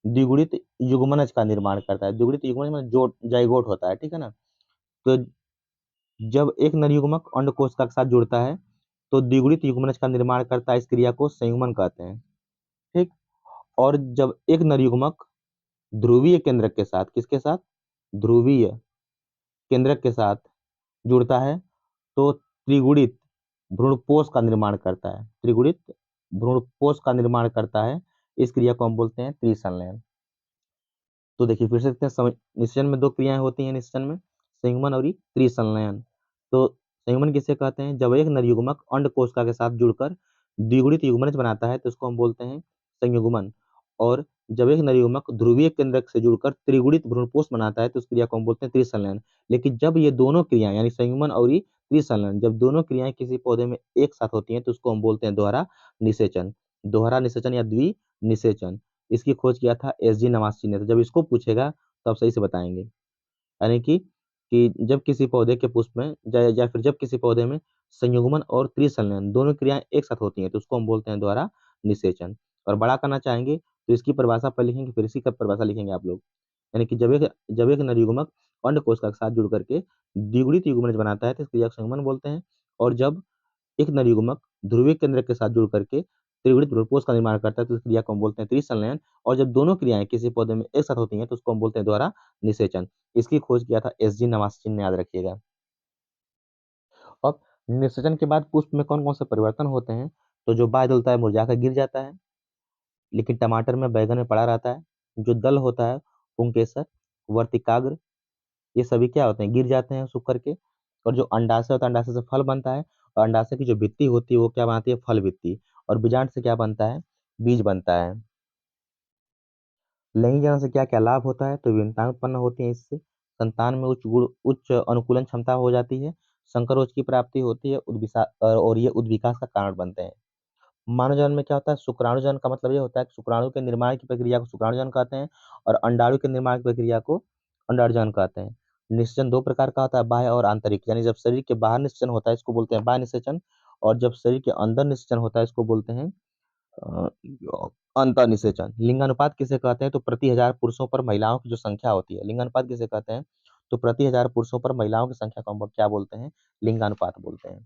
Speaker 1: द्विगुणित युग्मनज का निर्माण करता है। द्विगुणित युग्मनज मतलब जोट जाइगोट होता है, ठीक है ना। तो जब एक नर युग्मक अंड कोशिका के साथ जुड़ता है तो द्विगुणित युग्मनज का निर्माण करता है। इस क्रिया को संयुग्मन कहते हैं, ठीक। और जब एक नर युग्मक ध्रुवीय केंद्रक के साथ, किसके साथ? ध्रुवीय केंद्रक के साथ जुड़ता है तो त्रिगुणित भ्रूणपोष का निर्माण करता है। त्रिगुणित भ्रूणपोष का निर्माण करता है। इस क्रिया को हम बोलते हैं त्रिसंलयन। तो देखिए फिर से देखते हैं, निषेचन में दो क्रियाएं होती हैं निषेचन में, संयुग्मन और त्रिसंलयन। तो संयुग्मन किसे कहते हैं? जब एक नर युग्मक अंड कोशिका के साथ जुड़कर द्विगुणित युग्मनज बनाता है तो उसको हम बोलते हैं संयुग्मन। और जब एक नर युग्मक ध्रुवीय केंद्रक से जुड़कर त्रिगुणित भ्रूणपोष बनाता है तो उस क्रिया को हम बोलते हैं त्रिसंलयन। लेकिन जब ये दोनों क्रियाएं यानी संयुग्मन और त्रिसंलयन, जब दोनों क्रियाएं किसी पौधे में एक साथ होती हैं तो उसको हम बोलते हैं दोहरा निषेचन। दोहरा निषेचन या द्विनिषेचन। इसकी खोज किया था एस जी नवासी ने। तो जब इसको पूछेगा तो आप सही से बताएंगे। यानी कि जब किसी पौधे के पुष्प में या फिर जब किसी पौधे में संयुग्मन और त्रिसंलयन दोनों क्रियाएं एक साथ होती हैं तो उसको हम बोलते हैं द्वारा निषेचन। और बड़ा करना चाहेंगे तो इसकी परिभाषा पर लिखेंगे, फिर इसी का परिभाषा लिखेंगे आप लोग। यानी कि जब एक नर युग्मक अंड कोशिका के साथ जुड़ करके द्विगुणित युग्मनज बनाता है तो इस क्रिया को संयुग्मन बोलते हैं। और जब एक नर युग्मक ध्रुवीय केंद्रक के साथ जुड़ करके त्रिगुणित भ्रूणपोष का निर्माण करता है तो इस क्रिया को हम बोलते हैं त्रिसंलयन। और जब दोनों क्रियाएं किसी पौधे में एक साथ होती हैं तो उसको हम बोलते हैं द्वारा निषेचन। इसकी खोज किया था एस जी नवासी ने, याद रखिएगा। अब निषेचन के बाद पुष्प में कौन कौन से परिवर्तन होते हैं? तो जो बाह्य होता है मुरझाकर गिर जाता है, लेकिन टमाटर में बैगन में पड़ा रहता है। जो दल होता है पुंकेसर, वर्तिकाग्र, ये सभी क्या होते हैं? गिर जाते हैं सूख करके। और जो अंडाशय होता है, अंडाशय से फल बनता है। और अंडाशय की जो भित्ति होती है वो क्या बनाती है? फल भित्ति। और बीजांड से क्या बनता है? बीज बनता है। लैंगिक जनन से क्या क्या लाभ होता है? तो विभिन्नताएं उत्पन्न होती हैं इससे। संतान में उच्च अनुकूलन क्षमता हो जाती है। संकरोच की प्राप्ति होती है। और ये उद्विकास का कारण बनते हैं। मानव जन्म में क्या होता है? शुक्राणु जन्म का मतलब ये होता है कि शुक्राणु के निर्माण की प्रक्रिया को शुक्राणु जन्म कहते हैं। और अंडाणु के निर्माण की प्रक्रिया को अंडाणु जन्म कहते हैं। निषेचन दो प्रकार का होता है, बाह्य और आंतरिक। यानी जब शरीर के बाहर निषेचन होता है इसको बोलते हैं बाह्य निषेचन। और जब शरीर के अंदर निषेचन होता है इसको बोलते हैं अ, अंतः निषेचन। लिंगानुपात किसे कहते हैं? तो प्रति हजार पुरुषों पर महिलाओं की जो संख्या होती है, लिंगानुपात किसे कहते हैं? तो प्रति हजार पुरुषों पर महिलाओं की संख्या को हम क्या बोलते हैं? लिंगानुपात बोलते हैं,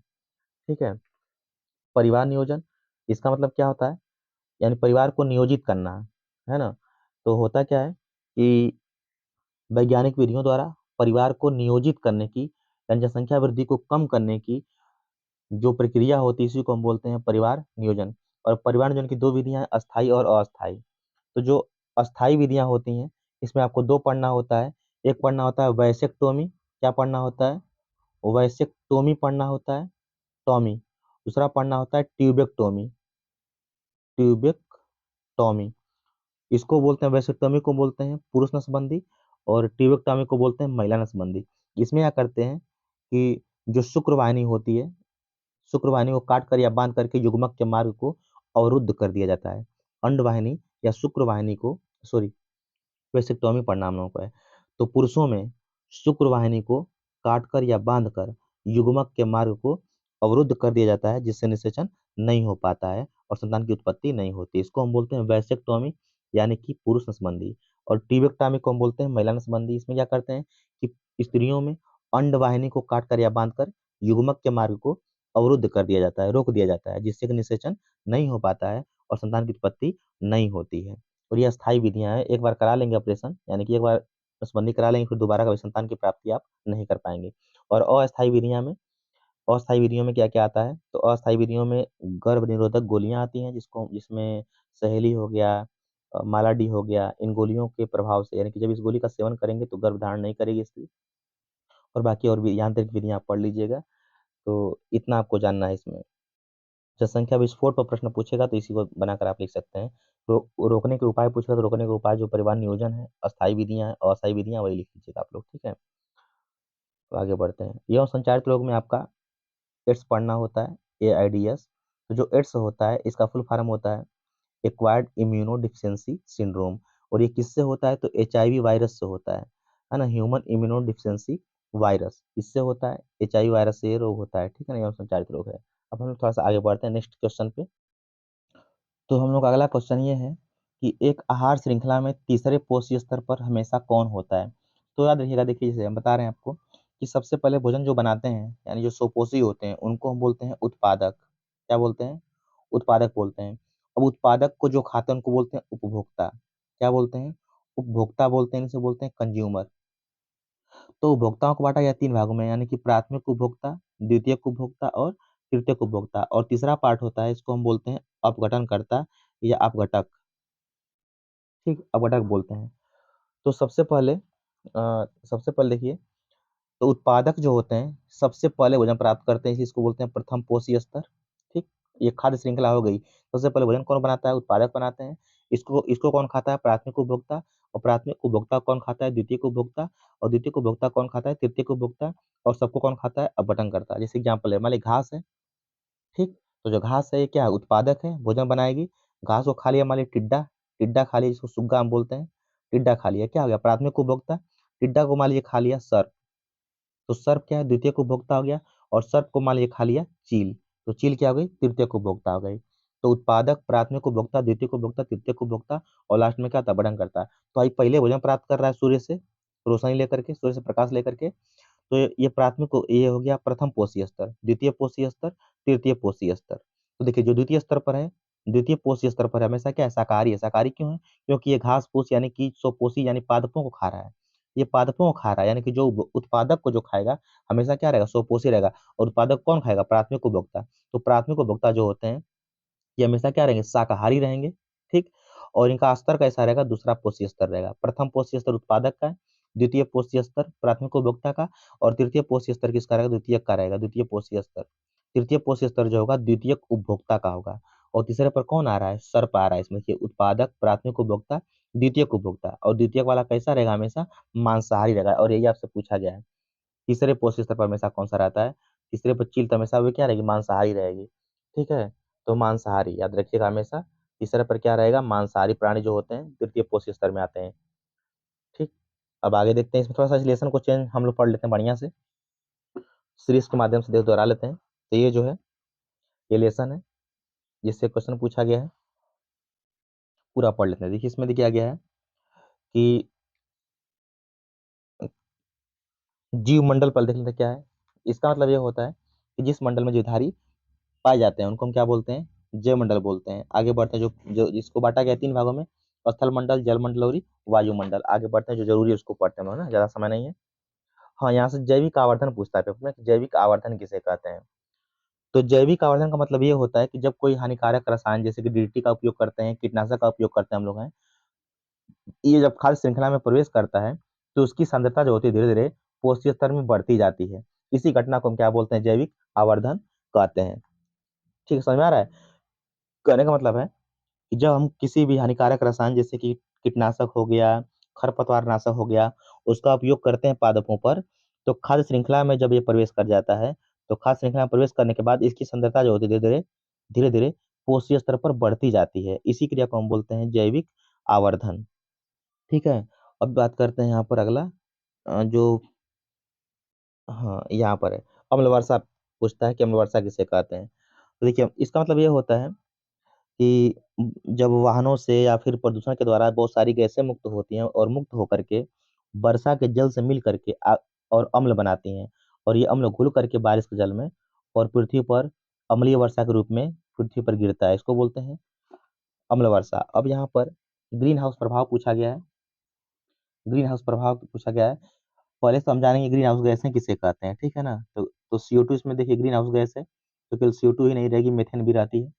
Speaker 1: ठीक है। परिवार नियोजन, इसका मतलब क्या होता है? यानी परिवार को नियोजित करना, है ना। तो होता क्या है कि वैज्ञानिक विधियों द्वारा परिवार को नियोजित करने की, जनसंख्या वृद्धि को कम करने की जो प्रक्रिया होती है इसी को हम बोलते हैं परिवार नियोजन। और परिवार नियोजन की दो विधियां हैं, अस्थाई और अस्थाई। तो जो अस्थाई विधियां होती हैं इसमें आपको दो पढ़ना होता है। एक पढ़ना होता है वैसेक्टोमी। क्या पढ़ना होता है? वैसेक्टोमी पढ़ना होता है, टॉमी। दूसरा पढ़ना होता है ट्यूबेक्टोमी। ट्यूबेक्टोमी, इसको बोलते हैं, वैसेक्टोमी को बोलते हैं पुरुष नसबंदी। और ट्यूबेक्टोमी को बोलते हैं महिला नसबंदी। इसमें क्या करते हैं कि जो शुक्रवाहिनी होती है, शुक्रवाहिनी को काट कर या बांध करके युग्मक के मार्ग को अवरुद्ध कर दिया जाता है। अंडवाहिनी या शुक्रवाहिनी को, सॉरी, वेसेक्टोमी पढ़ना हम लोगों को है। तो पुरुषों में शुक्रवाहिनी को काटकर या बांधकर युग्मक के मार्ग को अवरुद्ध कर दिया जाता है जिससे निषेचन नहीं हो पाता है और संतान की उत्पत्ति नहीं होती। इसको हम बोलते हैं वैसेक्टोमी यानी कि पुरुष नसबंदी। और टीबेक्टोमी को हम बोलते हैं महिला नसबंदी। इसमें क्या करते हैं कि स्त्रियों में अंडवाहिनी को काटकर या बांधकर युग्मक के मार्ग को अवरुद्ध कर दिया जाता है, रोक दिया जाता है, जिससे कि निषेचन नहीं हो पाता है और संतान की उत्पत्ति नहीं होती है। और ये अस्थाई विधियां हैं, एक बार करा लेंगे ऑपरेशन, यानी कि एक बार नसबंदी करा लेंगे फिर दोबारा कभी संतान की प्राप्ति आप नहीं कर पाएंगे। और अस्थाई विधियां में अस्थायी विधियों में क्या क्या आता है? तो अस्थायी विधियों में गर्भ निरोधक गोलियां आती हैं, जिसमें सहेली हो गया, माला डी हो गया। इन गोलियों के प्रभाव से, यानी कि जब इस गोली का सेवन करेंगे तो गर्भ धारण नहीं करेगी स्त्री। और बाकी और भी यांत्रिक विधियां आप पढ़ लीजिएगा। तो इतना आपको जानना है इसमें। जनसंख्या विस्फोट पर प्रश्न पूछेगा तो इसी को बनाकर आप लिख सकते हैं। रोकने के उपाय पूछेगा तो रोकने के उपाय जो परिवहन नियोजन है, अस्थायी विधियां हैं, अस्थायी विधियां, वही लिख लीजिएगा आप लोग। ठीक है, तो आगे बढ़ते हैं। यौन संचारित रोग में आपका एड्स पढ़ना होता है, एआईडीएस। तो जो एड्स होता है इसका फुल फॉर्म होता है एक्वायर्ड इम्यूनो डिफिशियंसी सिंड्रोम। और ये किससे होता है? तो एचआईवी वायरस से होता है ना, ह्यूमन इम्यूनो डिफिशियंसी वायरस, इससे होता है। एचआईवी वायरस से ये रोग होता है। ठीक है ना, यौन संचारित रोग है। अब हम लोग थोड़ा सा आगे बढ़ते हैं नेक्स्ट क्वेश्चन पे। तो हम लोग अगला क्वेश्चन ये है कि एक आहार श्रृंखला में तीसरे पोषी स्तर पर हमेशा कौन होता है? तो याद रखिएगा, देखिए जैसे हम बता रहे हैं आपको कि सबसे पहले भोजन जो बनाते हैं, यानी जो सुपोषी होते हैं, उनको हम बोलते हैं उत्पादक। क्या बोलते हैं? उत्पादक बोलते हैं। अब उत्पादक को जो खाते हैं उनको बोलते हैं उपभोक्ता। क्या बोलते हैं? उपभोक्ता बोलते हैं, इसे बोलते हैं कंज्यूमर। तो उपभोक्ताओं को बांटा गया तीन भागों में, यानी कि प्राथमिक उपभोक्ता, द्वितीयक उपभोक्ता और तृतीयक उपभोक्ता। और तीसरा पार्ट होता है, इसको हम बोलते हैं अपघटनकर्ता या अपघटक। ठीक, अपघटक बोलते हैं। तो सबसे पहले देखिए, तो उत्पादक जो होते हैं सबसे पहले भोजन प्राप्त करते हैं, इसको बोलते हैं प्रथम पोषी स्तर। ठीक, ये खाद्य श्रृंखला हो गई। सबसे पहले भोजन कौन बनाता है? उत्पादक बनाते हैं। इसको इसको कौन खाता है? प्राथमिक उपभोक्ता। और प्राथमिक उपभोक्ता कौन खाता है? द्वितीयक उपभोक्ता। और द्वितीयक उपभोक्ता कौन खाता है? तृतीयक उपभोक्ता। और सबको कौन खाता है? अपघटन करता है। जैसे एग्जाम्पल है, मान ली घास है। ठीक, तो जो घास है ये क्या है? उत्पादक है, भोजन बनाएगी। घास को खा लिया मान ली टिड्डा, टिड्डा खा लिया, जिसको सुग्गा हम बोलते हैं, टिड्डा खा लिया, क्या हो गया? प्राथमिक उपभोक्ता। टिड्डा को मान लीजिए खा लिया सर्प, तो सर्प क्या है? द्वितीयक उपभोक्ता हो गया। और सर्प को मान लीजिए खा लिया चील, तो चील क्या हो गई? तृतीयक उपभोक्ता हो गई। तो उत्पादक, प्राथमिक उपभोक्ता, द्वितीयक उपभोक्ता, तृतीयक उपभोक्ता, और लास्ट में क्या था? अपघटन करता है। तो आई पहले भोजन प्राप्त कर रहा है सूर्य से, रोशनी लेकर के, सूर्य से प्रकाश लेकर के। तो ये प्राथमिक ये हो गया प्रथम पोषी स्तर, द्वितीय पोषी स्तर, तृतीय पोषी स्तर। तो देखिए जो द्वितीय स्तर पर है, द्वितीय पोषी स्तर पर हमेशा क्या है? शाकाहारी है। शाकाहारी क्यों है? क्योंकि ये घास फूस यानी कि स्वपोषी यानी पादपों को खा रहा है। ये पादपों को खा रहा है, यानी कि जो उत्पादक को जो खाएगा हमेशा क्या रहेगा? स्वपोषी रहेगा। और उत्पादक कौन खाएगा? प्राथमिक उपभोक्ता। तो प्राथमिक उपभोक्ता जो होते हैं ये हमेशा क्या रहेंगे? शाकाहारी रहेंगे। ठीक, और इनका स्तर कैसा रहेगा? दूसरा पोषी स्तर रहेगा। प्रथम पोषी स्तर उत्पादक का है, द्वितीय पोषी स्तर प्राथमिक उपभोक्ता का, और तृतीय पोषी स्तर किसका रहेगा? द्वितीयक का रहेगा, द्वितीय पोषी स्तर। तृतीय पोषी स्तर जो होगा द्वितीयक उपभोक्ता का होगा। और तीसरे पर कौन आ रहा है? सर्प आ रहा है इसमें, देखिए उत्पादक, प्राथमिक उपभोक्ता, द्वितीयक उपभोक्ता। और द्वितीयक वाला कैसा रहेगा? हमेशा मांसाहारी रहेगा। और यही आपसे पूछा गया है, तीसरे पोषक स्तर पर हमेशा कौन सा रहता है? तीसरे पर चील, तो हमेशा वो क्या रहेगी? मांसाहारी रहेगी। ठीक है, तो मांसाहारी याद रखिएगा हमेशा। तीसरे पर क्या रहेगा? मांसाहारी प्राणी जो होते हैं तृतीय पोषक स्तर में आते हैं। ठीक, अब आगे देखते हैं, इसमें थोड़ा सा लेसन को चेंज हम लोग पढ़ लेते हैं बढ़िया से, सीरीज के माध्यम से देख दोहरा लेते हैं। तो ये जो है ये लेसन है जिससे क्वेश्चन पूछा गया है, पूरा पढ़ लेते हैं। देखिए इसमें दिया गया है कि जीव मंडल पर देख लेते हैं क्या है। इसका मतलब ये होता है कि जिस मंडल में जीवधारी पाए जाते हैं उनको हम क्या बोलते हैं? जैव मंडल बोलते हैं। आगे बढ़ते हैं, जो जो जिसको बांटा गया तीन भागों में, स्थल मंडल, जल मंडल और वायुमंडल। आगे बढ़ते हैं, जो जरूरी है उसको पढ़ते हैं हम लोग ना, ज्यादा समय नहीं है। हाँ, यहाँ से जैविक आवर्धन पूछता है पेपर में कि जैविक आवर्धन किसे कहते हैं। तो जैविक आवर्धन का मतलब ये होता है कि जब कोई हानिकारक रसायन जैसे कि डीडीटी का उपयोग करते हैं, कीटनाशक का उपयोग करते हैं हम लोग हैं, ये जब खाद्य श्रृंखला में प्रवेश करता है तो उसकी सांद्रता जो होती है धीरे धीरे पोषक स्तर में बढ़ती जाती है। इसी घटना को हम क्या बोलते हैं? जैविक आवर्धन कहते हैं। ठीक है, समझ में आ रहा है? कहने का मतलब है कि जब हम किसी भी हानिकारक रसायन जैसे कि कीटनाशक हो गया, खरपतवार नाशक हो गया, उसका उपयोग करते हैं पादपों पर, तो खाद्य श्रृंखला में जब ये प्रवेश कर जाता है, तो खाद्य श्रृंखला में प्रवेश करने के बाद इसकी सांद्रता जो होती है धीरे धीरे पोषक स्तर पर बढ़ती जाती है। इसी क्रिया को हम बोलते हैं जैविक आवर्धन। ठीक है, अब बात करते हैं यहाँ पर अगला, जो हाँ यहाँ पर है अम्ल वर्षा। पूछता है कि अम्ल वर्षा किसे कहते हैं। तो देखिए इसका मतलब ये होता है कि जब वाहनों से या फिर प्रदूषण के द्वारा बहुत सारी गैसें मुक्त होती हैं और मुक्त होकर के वर्षा के जल से मिल करके और अम्ल बनाती हैं। और ये अम्ल घुल करके बारिश के जल में और पृथ्वी पर अम्लीय वर्षा के रूप में पृथ्वी पर गिरता है, इसको बोलते हैं अम्ल वर्षा। अब यहाँ पर ग्रीन हाउस प्रभाव पूछा गया है। ग्रीन हाउस प्रभाव पूछा गया है। पहले तो हम जानेंगे ग्रीन हाउस गैसें किसे कहते हैं। ठीक है ना, तो तो CO2 इसमें देखिए ग्रीन हाउस गैस है, तो केवल CO2 ही नहीं रहेगी, मीथेन भी रहती है।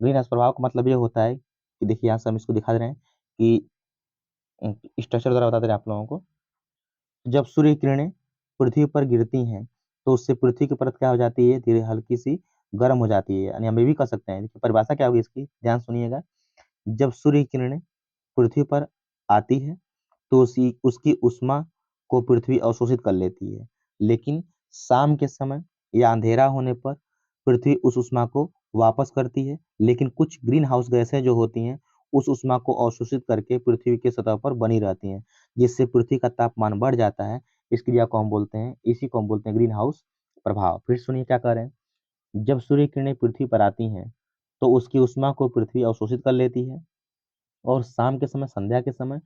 Speaker 1: ग्रीन हाउस प्रभाव का मतलब ये होता है कि देखिए यहाँ से हम इसको दिखा दे रहे हैं कि स्ट्रक्चर द्वारा बता दे रहे हैं आप लोगों को। जब सूर्य किरणें पृथ्वी पर गिरती हैं तो उससे पृथ्वी की परत क्या हो जाती है, धीरे हल्की सी गर्म हो जाती है, यानी हम ये भी कह सकते हैं। देखिए परिभाषा क्या होगी इसकी, ध्यान सुनिएगा। जब सूर्य किरणें पृथ्वी पर आती है तो उसी उसकी उष्मा को पृथ्वी अवशोषित कर लेती है, लेकिन शाम के समय या अंधेरा होने पर पृथ्वी उस उष्मा को वापस करती है, लेकिन कुछ ग्रीन हाउस गैसें जो होती हैं उस उष्मा को अवशोषित करके पृथ्वी की सतह पर बनी रहती हैं, जिससे पृथ्वी का तापमान बढ़ जाता है। इस क्रिया को हम बोलते हैं, इसी को हम बोलते हैं ग्रीन हाउस प्रभाव। फिर सुनिए क्या कह रहे हैं। जब सूर्य किरणें पृथ्वी पर आती हैं तो उसकी उष्मा को पृथ्वी अवशोषित कर लेती है, और शाम के समय, संध्या के समय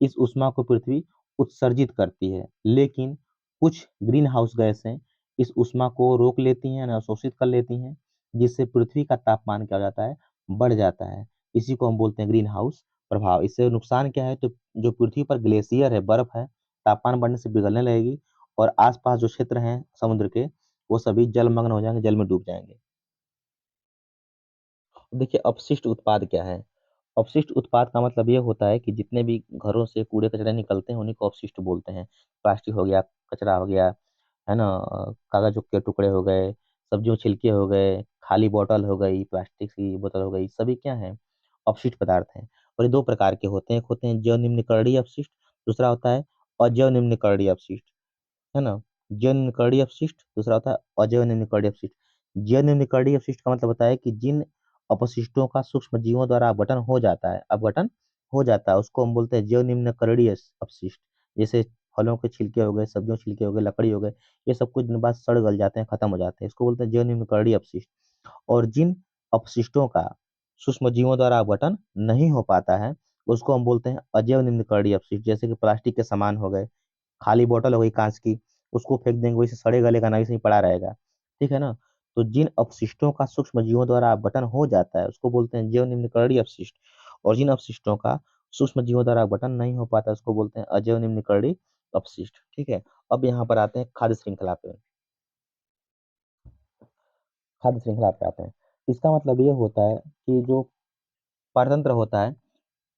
Speaker 1: इस ऊष्मा को पृथ्वी उत्सर्जित करती है, लेकिन कुछ ग्रीन हाउस गैसें इस ऊष्मा को रोक लेती हैं, अवशोषित कर लेती हैं, जिससे पृथ्वी का तापमान क्या हो जाता है, बढ़ जाता है। इसी को हम बोलते हैं ग्रीन हाउस प्रभाव। इससे नुकसान क्या है, तो जो पृथ्वी पर ग्लेशियर है, बर्फ है, तापमान बढ़ने से पिघलने लगेगी, और आसपास जो क्षेत्र हैं समुद्र के, वो सभी जलमग्न हो जाएंगे, जल में डूब जाएंगे। देखिए अपशिष्ट उत्पाद क्या है। अपशिष्ट उत्पाद का मतलब ये होता है कि जितने भी घरों से कूड़े कचरे निकलते हैं उन्हीं को अपशिष्ट बोलते हैं। प्लास्टिक हो गया, कचरा हो गया, है ना, कागज के टुकड़े हो गए, सब्जियों छिलके हो गए, खाली बोतल हो गई, प्लास्टिक की बोतल हो गई, सभी क्या हैं, अपशिष्ट पदार्थ हैं। और ये दो प्रकार के होते हैं, एक होते हैं जैव निम्नकरणीय अपशिष्ट, दूसरा होता है अजैव निम्नकरणीय अपशिष्ट, है ना। जैव निम्नकरणीय अपशिष्ट, दूसरा होता है अजैव निम्नकरणीय अपशिष्ट। जैव निम्नकरणीय अपशिष्ट का मतलब होता है कि जिन अपशिष्टों का सूक्ष्म जीवों द्वारा अपघटन हो जाता है, उसको हम बोलते हैं जैव निम्नकरणीय अपशिष्ट। जैसे फलों के छिलके हो गए, सब्जियों के छिलके हो गए, लकड़ी हो गए, ये सब कुछ दिन बाद सड़ गल जाते हैं, खत्म हो जाते हैं, इसको बोलते हैं जैव निम्नकरणीय अपशिष्ट। और जिन अपशिष्टों का सूक्ष्म जीवों द्वारा अपघटन नहीं हो पाता है, उसको हम बोलते हैं अजैव निम्नकरणीय अपशिष्ट। जैसे कि प्लास्टिक के सामान हो गए, खाली बोतल हो गई कांच की, उसको फेंक देंगे, वैसे सड़े गलेगा ना, वैसे ही पड़ा रहेगा, ठीक है ना। तो जिन अपशिष्टों का सूक्ष्म जीवों द्वारा अपघटन हो जाता है उसको बोलते हैं जैव निम्नकरणीय अपशिष्ट, और जिन अपशिष्टों का सूक्ष्म जीवों द्वारा अपघटन नहीं हो पाता उसको बोलते हैं अजैव निम्नकरणीय अपशिष्ट, ठीक है। अब यहाँ पर आते हैं खाद्य श्रृंखला पे। खाद्य श्रृंखला पे आते हैं। इसका मतलब ये होता है कि जो परतंत्र होता है,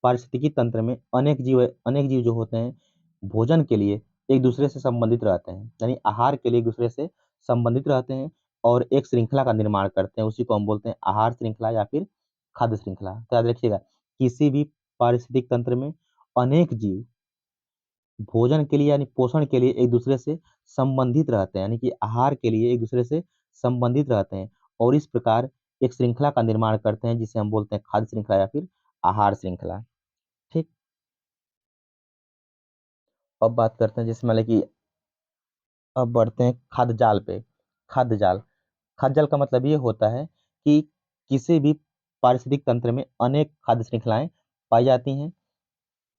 Speaker 1: पारिस्थितिकी तंत्र में अनेक जीव जो होते हैं भोजन के लिए एक दूसरे से संबंधित रहते हैं, यानी आहार के लिए एक दूसरे से संबंधित रहते हैं और एक श्रृंखला का निर्माण करते हैं। उसी को हम बोलते हैं आहार श्रृंखला या फिर खाद्य श्रृंखला। तो याद रखिएगा, किसी भी पारिस्थितिक तंत्र में अनेक जीव भोजन के लिए यानी पोषण के लिए एक दूसरे से संबंधित रहते हैं, यानी कि आहार के लिए एक दूसरे से संबंधित रहते हैं, और इस प्रकार एक श्रृंखला का निर्माण करते हैं जिसे हम बोलते हैं खाद्य श्रृंखला या फिर आहार श्रृंखला। ठीक। अब बात करते हैं, जैसे मान लें कि अब बढ़ते हैं खाद्य जाल पे। खाद्य जाल, खाद्य जाल का मतलब ये होता है कि किसी भी पारिस्थितिक तंत्र में अनेक खाद्य श्रृंखलाएं पाई जाती हैं,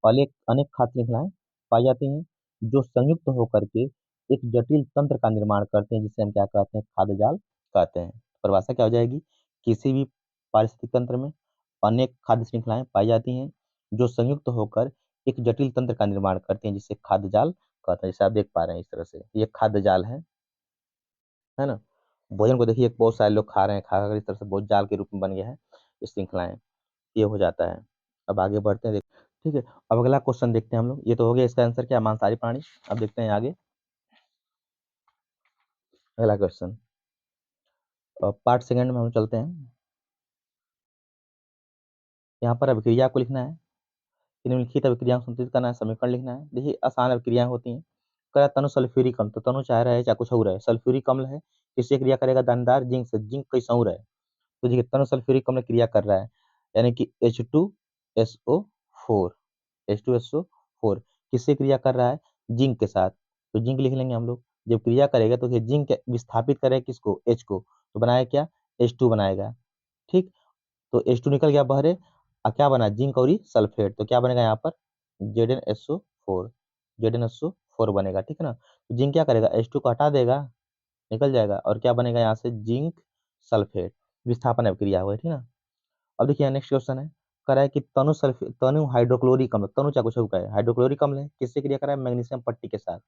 Speaker 1: अनेक अनेक खाद्य श्रृंखलाएं पाई जाती हैं जो संयुक्त होकर के एक जटिल तंत्र का निर्माण करते हैं, जिसे हम क्या कहते हैं, खाद्य जाल कहते हैं। परिभाषा क्या हो जाएगी, किसी भी पारिस्थितिक तंत्र में अनेक खाद्य श्रृंखलाएं पाई जाती हैं जो संयुक्त होकर एक जटिल तंत्र का निर्माण करते हैं, जिसे खाद्य जाल कहते हैं। जैसे आप देख पा रहे हैं इस तरह से ये खाद्य जाल है ना। भोजन को देखिए बहुत सारे लोग खा रहे हैं, खा कर इस तरह से बहुत जाल के रूप में बन गया है ये श्रृंखलाएं, ये हो जाता है। अब आगे बढ़ते हैं, ठीक है। अब अगला क्वेश्चन देखते हैं हम लोग, ये तो हो गया इसका आंसर क्या, मांसाहारी प्राणी। अब देखते हैं आगे अगला क्वेश्चन। पार्ट सेकंड में हम चलते हैं। यहाँ पर अभिक्रिया को लिखना है, निम्नलिखित अभिक्रिया को संतुलित करना है, समीकरण लिखना है। देखिए आसान अभिक्रियाएं होती हैं। कह तनु सल्फ्यूरिक अम्ल, तो तनु चाह रहा है चाहे कुछ और है, सल्फ्यूरिक अम्ल है, किससे क्रिया करेगा, दानेदार जिंक से, जिंक कहीं और है। तो देखिए तनु सल्फ्यूरिक अम्ल क्रिया कर रहा है, यानी कि H2SO4, H2SO4 किससे क्रिया कर रहा है, जिंक के साथ, तो जिंक लिख लेंगे हम लोग। जब क्रिया करेगा तो जिंक विस्थापित करेगा किसको, H को, तो बनाया क्या, H2 बनाएगा। ठीक। तो H2 निकल गया बहरे, क्या बना, जिंक और सल्फेट, तो क्या बनेगा यहाँ पर, ZnSO4, ZnSO4 बनेगा, ठीक है ना। तो जिंक क्या करेगा, H2 को हटा देगा, निकल जाएगा, और क्या बनेगा यहाँ से, जिंक सल्फेट, विस्थापन अभिक्रिया हुआ है, ठीक है ना। अब देखिए नेक्स्ट क्वेश्चन है, कह रहा है कि तनु हाइड्रोक्लोरिक अम्ल, तनु चाहे कुछ का है, हाइड्रोक्लोरिक अम्ल है, किससे क्रिया कर रहा है, मैग्नीशियम पट्टी के साथ।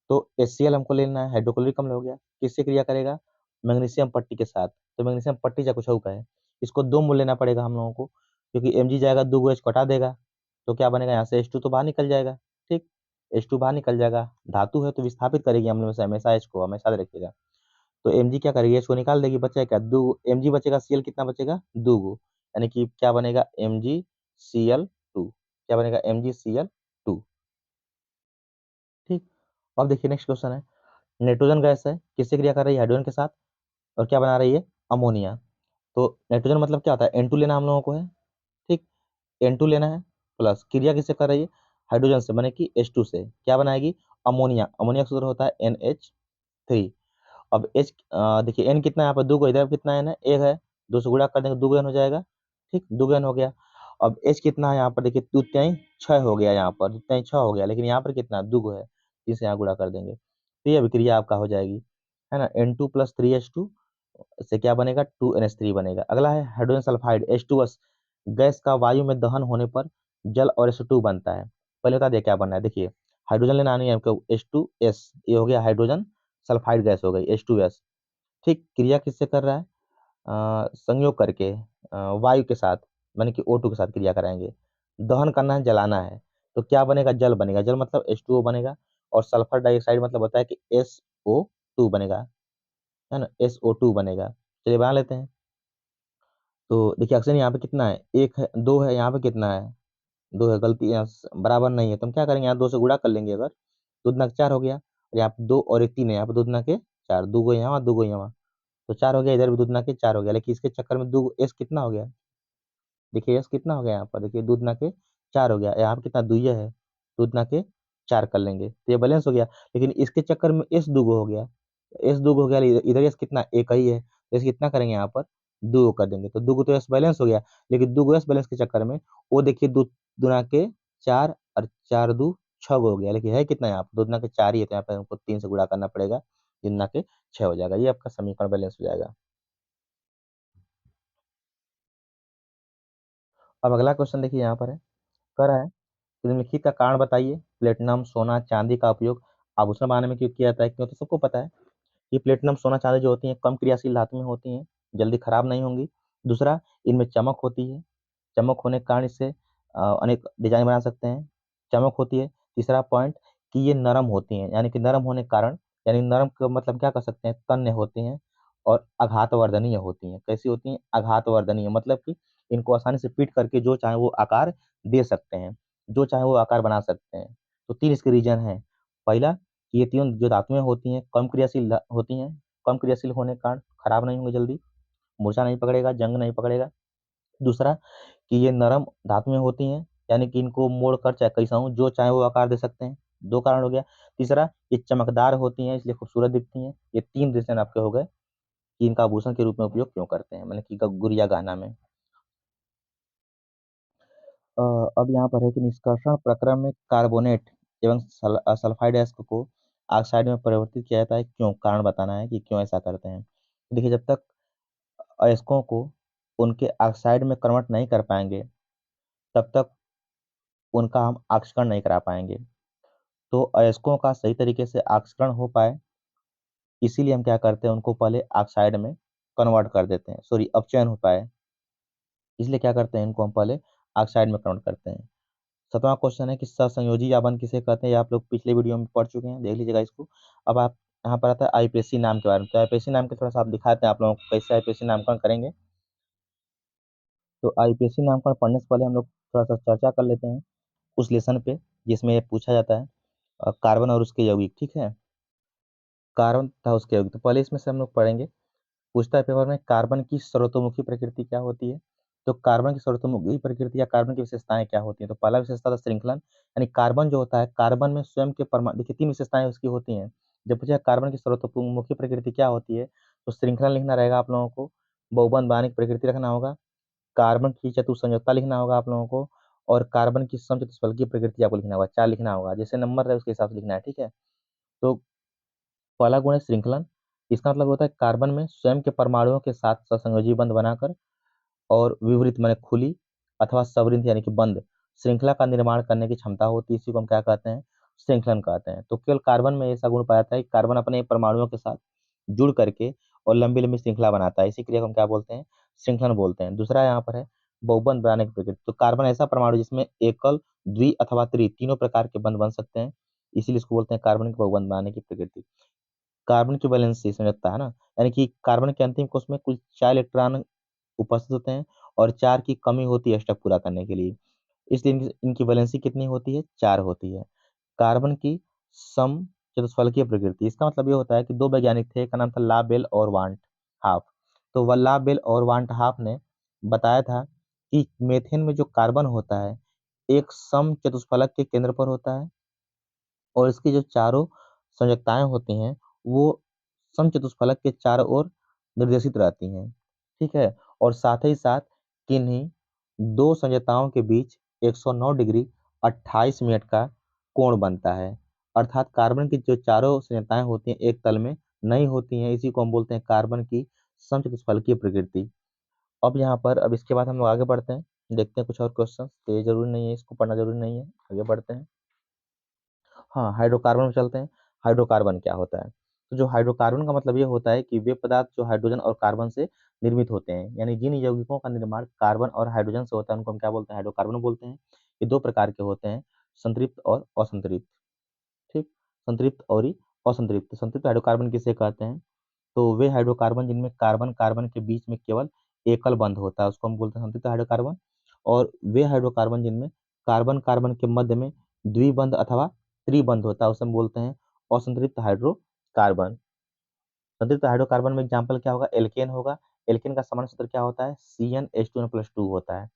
Speaker 1: तो HCl हमको लेना है, हाइड्रोक्लोरिक अम्ल हो गया, किससे क्रिया करेगा? मैग्नीशियम पट्टी के साथ। तो मैग्नीशियम पट्टी चाहे कुछ का है, इसको 2 मोल लेना पड़ेगा हम लोगों को, क्योंकि Mg जाएगा 2 H घटा देगा, तो क्या बनेगा यहाँ से H2 तो बाहर निकल जाएगा। ठीक, H2 बाहर निकल जाएगा, धातु है तो विस्थापित करेगी अम्ल में से हमेशा H को, हमेशा याद रखिएगा। तो Mg क्या करेगी, H को निकाल देगी, बचेगा क्या? 2 Mg बचेगा, Cl कितना बचेगा? 2 गो, यानी कि क्या बनेगा? MgCl2। क्या बनेगा? MgCl2। ठीक, अब देखिए नेक्स्ट क्वेश्चन है, नाइट्रोजन गैस है, किससे क्रिया कर रही है? हाइड्रोजन के साथ, और क्या बना रही है? अमोनिया। तो नाइट्रोजन मतलब क्या होता है? N2 लेना हम लोगों को है। ठीक, N2 लेना है, प्लस क्रिया किससे कर रही है? हाइड्रोजन से, माने कि H2 से, क्या बनाएगी? अमोनिया। अमोनिया का सूत्र होता है NH3। अब H देखिए N कितना है यहाँ पर? 2 को, इधर कितना N है? 1 है, 2 से गुणा कर देंगे 2 N हो जाएगा। ठीक, 2 N हो गया। अब H कितना है यहाँ पर? देखिए 2 तिहाई 6 हो गया, यहाँ पर 2 तिहाई 6 हो गया, लेकिन यहाँ पर कितना? 2 है, जिसे यहाँ गुणा कर देंगे, तो ये अभिक्रिया आपका हो जाएगी, है ना। N2 प्लस 3H2 से क्या बनेगा? 2NH3 बनेगा। अगला है हाइड्रोजन सल्फाइड H2S गैस का वायु में दहन होने पर जल और H2 बनता है। पहले बता दिया क्या बनना है, देखिए हाइड्रोजन लेना नहीं है हमको, H2S, ये हो गया हाइड्रोजन सल्फाइड गैस हो गई H2S। ठीक, क्रिया किससे कर रहा है? संयोग करके वायु के साथ, माने कि O2 के साथ क्रिया कराएंगे। दहन करना है, जलाना है, तो क्या बनेगा? जल बनेगा। जल मतलब H2O बनेगा, और सल्फर डाइऑक्साइड मतलब होता है कि SO2 बनेगा, है ना, SO2 बनेगा। चलिए बना लेते हैं। तो देखिए ऑक्सीजन यहाँ पे कितना है? 1 है, 2 है, यहाँ पे कितना है? 2 है, गलती यहाँ बराबर नहीं है, तो हम क्या करेंगे? यहाँ 2 से गुणा कर लेंगे, अगर 2 दूना 4 हो गया, और यहाँ पे 2 और 1 3 है, यहाँ पे 2 दूना के 4, 2 गो यहाँ, 2 गो यहाँ, तो 4 हो गया, इधर भी 2 दूना के 4 हो गया, लेकिन इसके चक्कर में 2 एस कितना हो गया? देखिए एस कितना हो गया यहाँ पर? देखिए 2 दूना के 4 हो गया, यहाँ पे कितना? 2 है, 2 दूना के 4 कर लेंगे, तो ये बैलेंस हो गया। लेकिन इसके चक्कर में एस 2 हो गया, एस 2 हो गया, इधर एस कितना? एक ही है, एस कितना करेंगे यहाँ पर? 2 कर देंगे, तो 2 तो एस बैलेंस हो गया। लेकिन 2 एस बैलेंस के चक्कर में वो देखिए 2 दूना के 4, और 4 2 6 हो गया, लेकिन है कितना यहाँ पर? 2 दूना के 4 ही है, तो यहाँ पे हमको 3 से गुणा करना पड़ेगा, 3 दूना के 6 हो जाएगा, ये आपका समीकरण बैलेंस हो जाएगा। अब अगला क्वेश्चन देखिए यहाँ पर है, कह रहा है कि निम्नलिखित का कारण बताइए, प्लेटिनम सोना चांदी का उपयोग आभूषण बनाने में क्यों किया जाता है? क्यों, तो सबको पता है कि प्लेटिनम सोना चांदी जो होती हैं कम क्रियाशील धातु में होती हैं, जल्दी खराब नहीं होंगी। दूसरा, इनमें चमक होती है, चमक होने के कारण इससे अनेक डिजाइन बना सकते हैं, चमक होती है। तीसरा पॉइंट, कि ये नरम होती हैं, यानी कि नरम होने के कारण, यानी नरम का मतलब क्या कर सकते हैं? तन्य होती हैं, और आघातवर्धनीय होती हैं। कैसी होती हैं? आघातवर्धनीय, मतलब कि इनको आसानी से पीट करके जो चाहे वो आकार दे सकते हैं, जो चाहे वो आकार बना सकते हैं। तो 3 इसके रीजन हैं। पहला, कि ये तीनों जो धातुएं होती हैं कम क्रियाशील होती हैं, कम क्रियाशील होने के कारण खराब नहीं होंगे जल्दी, मूर्छा नहीं पकड़ेगा, जंग नहीं पकड़ेगा। दूसरा, कि ये नरम धातुएं होती हैं, यानी कि इनको मोड़ कर चाहे कैसा हूँ जो चाहे वो आकार दे सकते हैं, 2 कारण हो गया। तीसरा, ये चमकदार होती हैं, इसलिए खूबसूरत दिखती हैं। ये 3 रीजन आपके हो गए कि इनका आभूषण के रूप में उपयोग क्यों करते हैं, मतलब कि गुड़िया गहना में। अ, अब यहाँ पर है कि निष्कर्षण प्रक्रम में कार्बोनेट एवं सल्फाइड अयस्क को ऑक्साइड में परिवर्तित किया जाता है, क्यों? कारण बताना है कि क्यों ऐसा करते हैं। देखिए जब तक अयस्कों को उनके ऑक्साइड में कन्वर्ट नहीं कर पाएंगे, तब तक उनका हम ऑक्सीकरण नहीं करा पाएंगे। तो अयस्कों का सही तरीके से ऑक्सीकरण हो पाए, इसीलिए हम क्या करते हैं? उनको पहले ऑक्साइड में कन्वर्ट कर देते हैं, सॉरी अपचयन हो पाए, इसलिए क्या करते हैं? इनको हम पहले ऑक्साइड में कन्वर्ट करते हैं। 7वां क्वेश्चन है कि सहसंयोजी याबन किसे कहते हैं? ये आप लोग पिछले वीडियो में पढ़ चुके हैं, देख लीजिएगा इसको। अब आप यहाँ पर आता है आईपीएससी नाम के बारे में, तो आईपीएससी नाम के थोड़ा सा आप दिखाते हैं आप लोगों को कैसे आईपीएससी नामकरण करेंगे। तो आईपीएससी नामकरण पढ़ने से पहले हम लोग थोड़ा सा चर्चा कर लेते हैं उस लेसन पे जिसमें ये पूछा जाता है कार्बन और उसके यौगिक। ठीक है, कार्बन तथा उसके यौगिक, तो पहले इसमें से हम लोग पढ़ेंगे। पूछता है पेपर में, कार्बन की सर्वतोमुखी प्रकृति क्या होती है? तो कार्बन की सर्वतोमुखी प्रकृति या कार्बन की विशेषताएं क्या होती हैं? तो पहला विशेषता था श्रृंखलन, यानी कार्बन जो होता है, कार्बन में स्वयं के परमाणु, देखिए 3 विशेषताएं उसकी होती हैं। जब पूछा कार्बन की सर्वतोमुखी प्रकृति क्या होती है, तो श्रृंखलन लिखना रहेगा आप लोगों को, बहुबंध बानिक प्रकृति रखना होगा, कार्बन की चतुसंयोजकता लिखना होगा आप लोगों को, और कार्बन की समचतुष्फलकीय प्रकृति आपको लिखना होगा, 4 लिखना होगा, जैसे नंबर रहे उसके हिसाब से लिखना है। ठीक है, तो पहला गुण है श्रृंखलन, इसका मतलब होता है कार्बन में स्वयं के परमाणुओं के साथ ससंयोजी बंध बनाकर और विपरीत माने खुली अथवा सवृंत यानी कि बंद श्रृंखला का निर्माण करने की क्षमता होती है, इसी को हम क्या कहते हैं? श्रृंखलन कहते हैं। तो केवल कार्बन में ऐसा गुण पाया जाता है कि कार्बन अपने परमाणुओं के साथ जुड़ करके और लंबी लंबी श्रृंखला बनाता है, इसी क्रिया को हम क्या बोलते हैं, श्रृंखलन बोलते हैं। दूसरा यहाँ पर है बहुबंध बनाने की प्रकृति। तो कार्बन ऐसा परमाणु जिसमें एकल, द्वि अथवा त्रि तीनों प्रकार के बंध बन सकते हैं, इसीलिए इसको बोलते हैं कार्बन की बहुबंध बनाने की प्रकृति। कार्बन की वैलेंसी संयोजकता है ना, यानी कि कार्बन के अंतिम कोश में कुल 4 इलेक्ट्रॉन उपस्थित होते हैं और 4 की कमी होती है स्टेप पूरा करने के लिए, इसलिए इनकी वैलेंसी कितनी होती है, 4 होती है। कार्बन की सम चतुष्फलकीय प्रकृति, इसका मतलब ये होता है कि दो वैज्ञानिक थे, एक का नाम था लाबेल और वांट हाफ। तो वह लाबेल और वांट हाफ ने बताया था कि मेथेन में जो कार्बन होता है एक सम चतुष्फलक के केंद्र पर होता है और इसकी जो चारों संयोजकताएं होती हैं वो समचतुष्फलक के चारों ओर निर्देशित रहती हैं, ठीक है। और साथ ही साथ किन्हीं दो संयोजकताओं के बीच 109 डिग्री 28 मिनट का कोण बनता है, अर्थात कार्बन की जो चारों संयोजकताएं होती हैं एक तल में नहीं होती हैं, इसी को हम बोलते हैं कार्बन की समचतुष्फलकीय प्रकृति। अब इसके बाद हम लोग आगे बढ़ते हैं, देखते हैं कुछ और क्वेश्चन। तो ये जरूरी नहीं है, इसको पढ़ना जरूरी नहीं है, आगे बढ़ते हैं। हाँ, हाइड्रोकार्बन में चलते हैं। हाइड्रोकार्बन क्या होता है? तो जो हाइड्रोकार्बन का मतलब ये होता है कि वे पदार्थ जो हाइड्रोजन और कार्बन से निर्मित होते हैं, यानी जिन यौगिकों का निर्माण कार्बन और हाइड्रोजन से होता है उनको हम क्या बोलते हैं, हाइड्रोकार्बन बोलते हैं। ये दो प्रकार के होते हैं, संतृप्त और असंतृप्त। ठीक, संतृप्त और ही असंतृप्त। संतृप्त हाइड्रोकार्बन किसे कहते हैं? तो वे हाइड्रोकार्बन जिनमें कार्बन कार्बन के बीच में केवल एकल बंध होता है उसको हम बोलते हैं संतृप्त हाइड्रोकार्बन। और वे हाइड्रोकार्बन जिनमें कार्बन कार्बन के मध्य में द्विबंध अथवा त्रिबंध होता है उसे हम बोलते हैं असंतृप्त हाइड्रोकार्बन। संतृप्त हाइड्रोकार्बन में एग्जाम्पल क्या होगा, एल्केन होगा। एल्केन का समान सूत्र क्या होता है, CnH2n+2 होता है।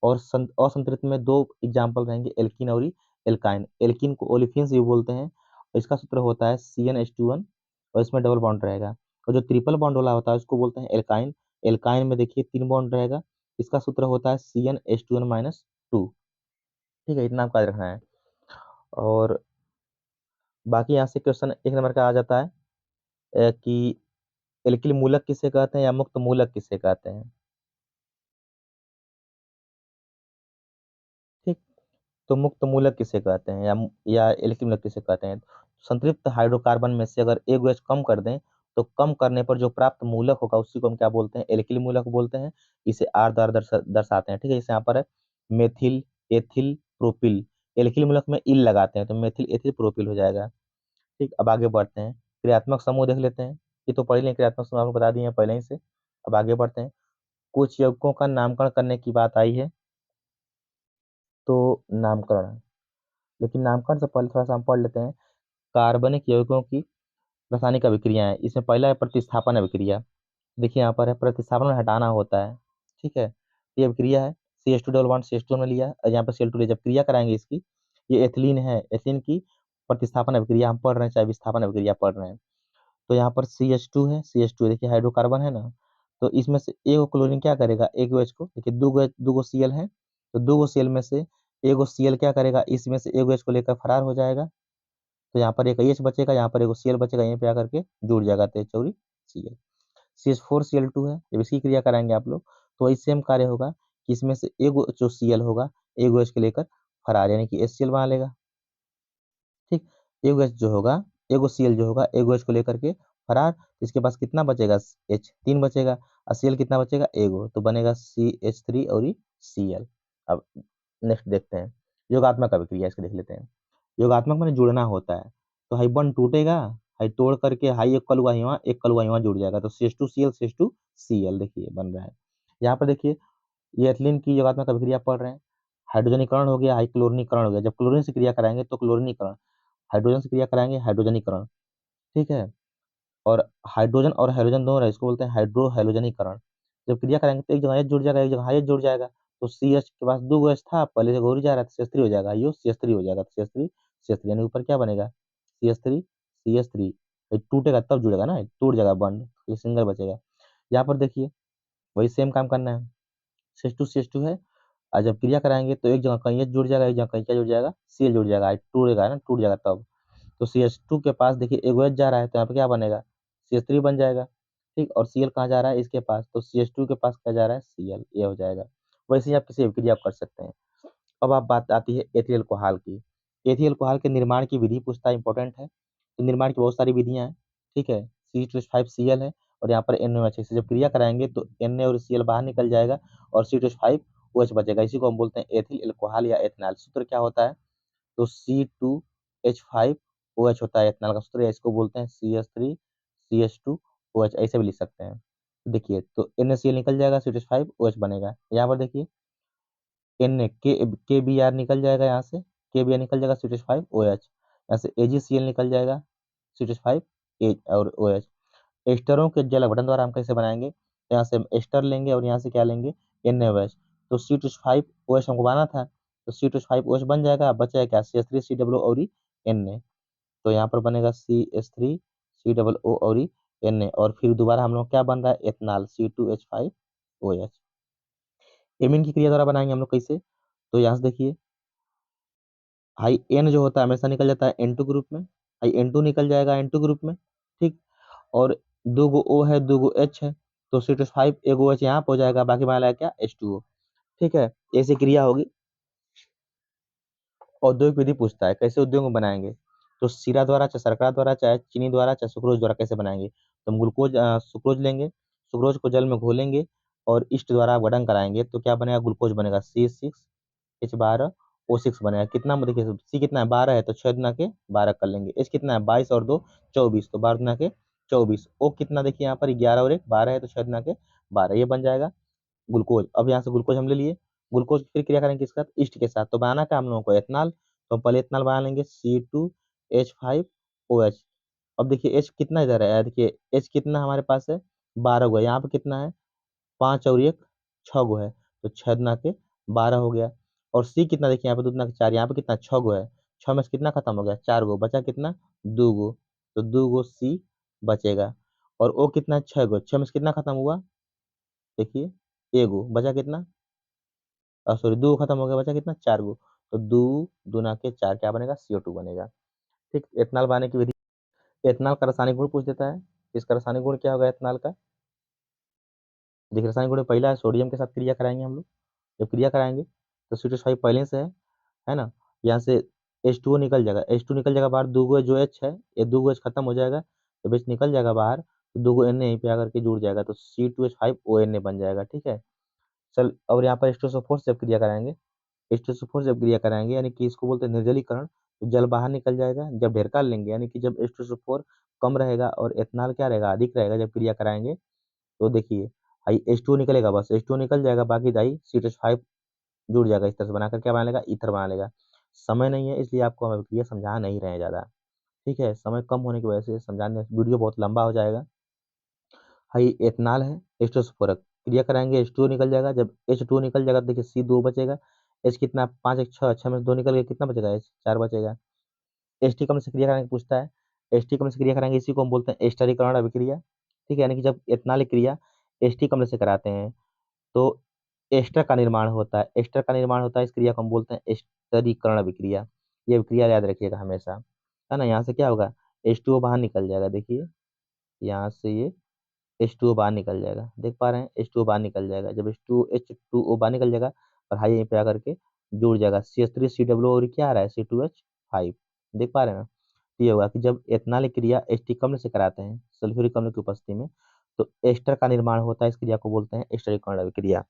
Speaker 1: और असंतृप्त में दो एग्जाम्पल रहेंगे, एल्कीन और एल्काइन। एल्कीन को ओलिफिन्स भी बोलते हैं, इसका सूत्र होता है CnH2n और इसमें डबल बॉन्ड रहेगा। और जो ट्रिपल बॉन्ड वाला होता है उसको बोलते हैं एल्काइन। एल्काइन में देखिए 3 बॉन्ड रहेगा, इसका सूत्र होता है CnH2n-2। ठीक है, इतना आपको याद रखना है। और बाकी यहाँ से क्वेश्चन 1 नंबर का आ जाता है कि एल्किल मूलक किसे कहते हैं या मुक्त मूलक किसे कहते हैं। ठीक, तो मुक्त मूलक किसे कहते हैं या एल्किल मूलक किसे कहते हैं? संतृप्त हाइड्रोकार्बन में से अगर एक गैस कम कर दें तो कम करने पर जो प्राप्त मूलक होगा उसी को हम क्या बोलते हैं, एल्किल मूलक बोलते हैं। इसे आर द्वारा दर्शाते हैं। ठीक है, जैसे यहाँ पर है मेथिल एथिल प्रोपिल, एल्किल मूलक में इल लगाते हैं तो मेथिल एथिल प्रोपिल हो जाएगा। ठीक, अब आगे बढ़ते हैं, क्रियात्मक समूह देख लेते हैं। ये तो पढ़ लें, क्रियात्मक समूह आपको बता दिए हैं पहले ही से। अब आगे बढ़ते हैं, कुछ यौगिकों का नामकरण करने की बात आई है, तो नामकरण, लेकिन नामकरण से पहले थोड़ा सा हम पढ़ लेते हैं कार्बनिक यौगिकों की रासायनिक अभिक्रियाएं। इसमें पहला है प्रतिस्थापन अभिक्रिया। देखिए यहाँ पर है प्रतिस्थापन में हटाना होता है। ठीक है, ये अभिक्रिया है, CH2 डबल बॉन्ड CH2 में लिया और यहाँ पर Cl2 लिया, जब क्रिया कराएंगे इसकी, ये एथिलीन है, एथिलीन की प्रतिस्थापन अभिक्रिया हम पढ़ रहे हैं, चाहे विस्थापन अभिक्रिया पढ़ रहे हैं। तो यहाँ पर CH2 है, CH2 देखिए हाइड्रोकार्बन है ना, तो इसमें से एक क्लोरीन क्या करेगा, एक OH को, देखिए दो Cl है, तो दो Cl में से एक Cl क्या करेगा, इसमें से एक OH को लेकर फरार हो जाएगा। तो यहाँ पर एक H बचेगा, यहाँ पर एक Cl बचेगा, यहीं पे आकर के जुड़ जाएगा, तो चौरी Cl। CH4Cl2 है, जब इसकी क्रिया कराएंगे आप लोग तो वही सेम कार्य होगा कि इसमें से एक जो Cl होगा एक OH को लेकर फरार, यानी कि HCl बना लेगा। ठीक, एक OH जो होगा, एगो Cl जो होगा एक OH को लेकर के फरार, तो इसके पास कितना बचेगा, H 3 बचेगा, और Cl कितना बचेगा, एगो, तो बनेगा CH3 और ये Cl। अब नेक्स्ट देखते हैं योगात्मक अभिक्रिया, इसको देख लेते हैं। योगात्मक में जुड़ना होता है, तो हाई बॉन्ड टूटेगा, हाई तोड़ करके हाई एक कलुआ यहाँ एक कलुआ यहाँ जुड़ जाएगा, तो CH2Cl CH2Cl देखिए बन रहा है। यहाँ पर देखिए ये एथिलीन की योगात्मक अभिक्रिया पढ़ रहे हैं, हाइड्रोजनीकरण हो गया, हाई क्लोरीनीकरण हो गया, जब क्लोरीन से क्रिया कराएंगे तो क्लोरीनीकरण, हाइड्रोजन से क्रिया कराएंगे हाइड्रोजनीकरण। ठीक है, और हाइड्रोजन और हाइड्रोजन दोनों रहे, इसको बोलते हैं हाइड्रो हाइड्रोजनीकरण। जब क्रिया कराएंगे तो एक जगह H जुड़ जाएगा, एक जगह H जुड़ जाएगा, तो CH के पास दो H था, पहले से घूर जा रहा था, CH3 हो जाएगा, यो CH3 हो जाएगा, तो CH3 यानी ऊपर क्या बनेगा, CH3 ये टूटेगा तब जुड़ेगा ना, टूट जाएगा बंड, ये सिंगल बचेगा। यहाँ पर देखिए वही सेम काम करना है, CH2 है, और जब क्रिया कराएंगे तो एक जगह कहीं H जुड़ जाएगा, एक जगह कहीं क्या जुड़ जाएगा, Cl जुड़ जाएगा, टूटेगा ना, टूट जाएगा तब। तो CH2 के पास देखिए एक OH जा रहा है, तो यहाँ पे क्या बनेगा, CH3 बन जाएगा। ठीक, और Cl कहाँ जा रहा है, इसके पास, तो CH2 के पास क्या जा रहा है, Cl, ये हो जाएगा। वैसे ही आप किसी अभिक्रिया आप कर सकते हैं। अब आप बात आती है एथिल अल्कोहल की। एथिल अल्कोहल के निर्माण की विधि पूछता है, इंपॉर्टेंट है। तो निर्माण की बहुत सारी विधियां हैं, ठीक है। C2H5Cl है और यहाँ पर NaOH से जब क्रिया कराएंगे तो Na और Cl बाहर निकल जाएगा और C2H5OH बचेगा। इसी को हम बोलते हैं एथिल अल्कोहल या एथनॉल। सूत्र क्या होता है? तो C2H5OH होता है एथनॉल का सूत्र, इसको बोलते हैं CH3CH2OH, ऐसे भी लिख सकते हैं। देखिए तो NaCl निकल जाएगा, C2H5OH बनेगा। यहाँ पर देखिए KBr निकल जाएगा, यहाँ से KBr निकल जाएगा, C2H5OH। यहाँ से AgCl निकल जाएगा, C2H5 और OH। एस्टरों के जल अपघटन द्वारा हम कैसे बनाएंगे? तो यहाँ से हम एस्टर लेंगे और यहाँ से क्या लेंगे? NaOH। तो C2H5OH हमको बनाना था, तो C2H5OH बन जाएगा, बचा है क्या? CH3COO और Na। तो यहाँ पर बनेगा CH3COO और Na, और फिर दोबारा हम लोग क्या बन रहा है? Ethanol, C2H5OH। एमीन की क्रिया द्वारा बनाएंगे हम लोग कैसे? तो यहाँ से देखिए, हाई N जो होता है हमेशा निकल जाता है N2 ग्रुप में, हाई N2 निकल जाएगा N2 ग्रुप में, ठीक। और दो गो O है, दो गो H है, तो C2H5 एगो H यहाँ पे हो जाएगा, बाकी बना क्या? H2O, ठीक है। ऐसी क्रिया होगी। औद्योगिक विधि पूछता है कैसे उद्योग में बनाएंगे? तो सीरा द्वारा, चाहे शर्करा द्वारा, चाहे चीनी द्वारा, चाहे सुक्रोज द्वारा कैसे बनाएंगे? तो हम ग्लूकोज सुक्रोज लेंगे, सुक्रोज को जल में घोलेंगे और ईस्ट द्वारा गठन कराएंगे, तो क्या बनेगा? ग्लूकोज बनेगा, C6H12O6 बनेगा। कितना देखिए, सी कितना है? 12 है, तो 6 गुना के 12 कर लेंगे। एच कितना है? 22 और 2 24, तो 12 गुना के 24। ओ कितना देखिए यहाँ पर 11 और 1 12 है, तो 6 गुना के 12, ये बन जाएगा ग्लूकोज। अब यहाँ से ग्लूकोज हम ले लिए, ग्लूकोज की फिर क्रिया करेंगे किसके साथ? ईस्ट के साथ। तो बनाना क्या हम लोगों को? एथनॉल। तो हम पहले एथनॉल बना लेंगे, C2H5OH। अब देखिए एच कितना इधर है, देखिए एच कितना हमारे पास है? 12 गो है। यहाँ पे कितना है? 5 और 1 6 गो है, तो 6 गुना के 12 हो गया। और सी कितना देखिए यहाँ पे? 2 गुना के 4, यहाँ पे कितना? 6 गो है, 6 में से कितना खत्म हो गया? 4 गो, बचा कितना? 2 गो, तो 2 गो सी बचेगा। और ओ कितना है? 6 गो, 6 में से कितना खत्म हुआ? देखिए एगो, बचा कितना? सॉरी, दो खत्म हो गया, बचा कितना? 4 गो, तो 2 दूना के 4 क्या बनेगा? CO2 बनेगा, ठीक। एथनॉल बनाने की विधि, एथनॉल का रासायनिक गुण पूछ देता है। इसका रासायनिक गुण क्या होगा एथनॉल का? देखिए रासायनिक गुण पहला है, सोडियम के साथ क्रिया कराएंगे हम लोग। जब क्रिया कराएंगे तो C2H5 पहले से है ना, यहाँ से H2O निकल जाएगा, H2 निकल जाएगा बाहर, दो गो जो H है, ये दो गो H खत्म हो जाएगा, जब H निकल जाएगा बाहर तो दो गो Na यहीं पे आकर के जुड़ जाएगा, तो C2H5ONa बन जाएगा, ठीक है। चल, और यहाँ पर H2SO4 से जब क्रिया कराएंगे, H2SO4 जब क्रिया कराएंगे यानी कि इसको बोलते हैं निर्जलीकरण, तो जल बाहर निकल जाएगा। जब ढेरका लेंगे यानी कि जब H2SO4 कम रहेगा और एथनॉल क्या रहेगा? अधिक रहेगा, जब क्रिया कराएंगे तो देखिए आई H2O निकलेगा, बस H2O निकल जाएगा, बाकी दाई C2H5 जुड़ जाएगा, इस तरह से बनाकर क्या बना लेगा? ईथर बना लेगा। समय नहीं है इसलिए आपको हम अभिक्रिया समझा नहीं रहे हैं ज़्यादा, ठीक है। समय कम होने की वजह से समझाने वीडियो बहुत लंबा हो जाएगा। हाई एथनॉल है, H2SO4 क्रिया कराएंगे, H2O निकल जाएगा। जब H2O निकल जाएगा तो देखिए C2O बचेगा, H कितना? 5 1 6, 6 में से 2 निकल गया, कितना बचेगा? H 4 बचेगा। एस्टी कम से क्रिया कराएंगे पूछता है, एस्टी कम से क्रिया कराएंगे, इसी को हम बोलते हैं एस्टरीकरण अभिक्रिया, ठीक है। यानी कि जब एथनॉल क्रिया एस्टी कम से कराते हैं तो एस्टर का निर्माण होता है, एस्टर का निर्माण होता है, इस क्रिया को हम बोलते हैं एस्टरीकरण अभिक्रिया। ये अभिक्रिया याद रखिएगा हमेशा, है ना। यहाँ से क्या होगा? H2O बाहर निकल जाएगा, देखिए यहाँ से ये H2O बाहर निकल जाएगा, देख पा रहे हैं? H2O बाहर निकल जाएगा, जब H2O बाहर निकल जाएगा और हाई यहीं पे आकर के जुड़ जाएगा, CH3COO और क्या आ रहा है? C2H5, देख पा रहे हैं ना। तो ये होगा कि जब एथनॉल क्रिया एस्टिक अम्ल से कराते हैं, सल्फ्यूरिक अम्ल की उपस्थिति में, तो एस्टर का निर्माण होता है, इस क्रिया को बोलते हैं एस्टरीकरण अभिक्रिया।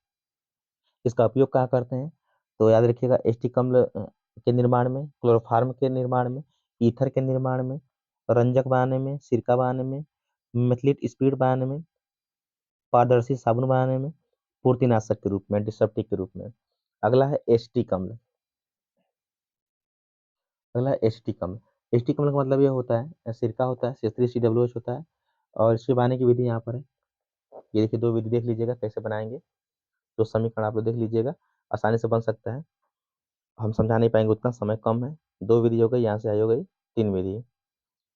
Speaker 1: इसका उपयोग कहाँ करते हैं? तो याद रखिएगा, एस्टिक अम्ल के निर्माण में, क्लोरोफार्म के निर्माण में, ईथर के निर्माण में, रंजक बनाने में, सिरका बनाने में, मेथिलेट स्पीड बनाने में, पारदर्शी साबुन बनाने में, पूर्तिनाशक के रूप में, एंटीसेप्टिक के रूप में। अगला है एस्टिक अम्ल, अगला है एस्टिक अम्ल। एस्टिक अम्ल का मतलब ये होता है, सिरका होता है, CH3COOH होता है, और इसके बनाने की विधि यहाँ पर है। ये देखिए, दो विधि देख लीजिएगा कैसे बनाएंगे, दो समीकरण आप लोग देख लीजिएगा, आसानी से बन सकता है। हम समझा नहीं पाएंगे, उतना समय कम है। दो विधि हो गई, यहाँ से आई हो गई तीन विधि,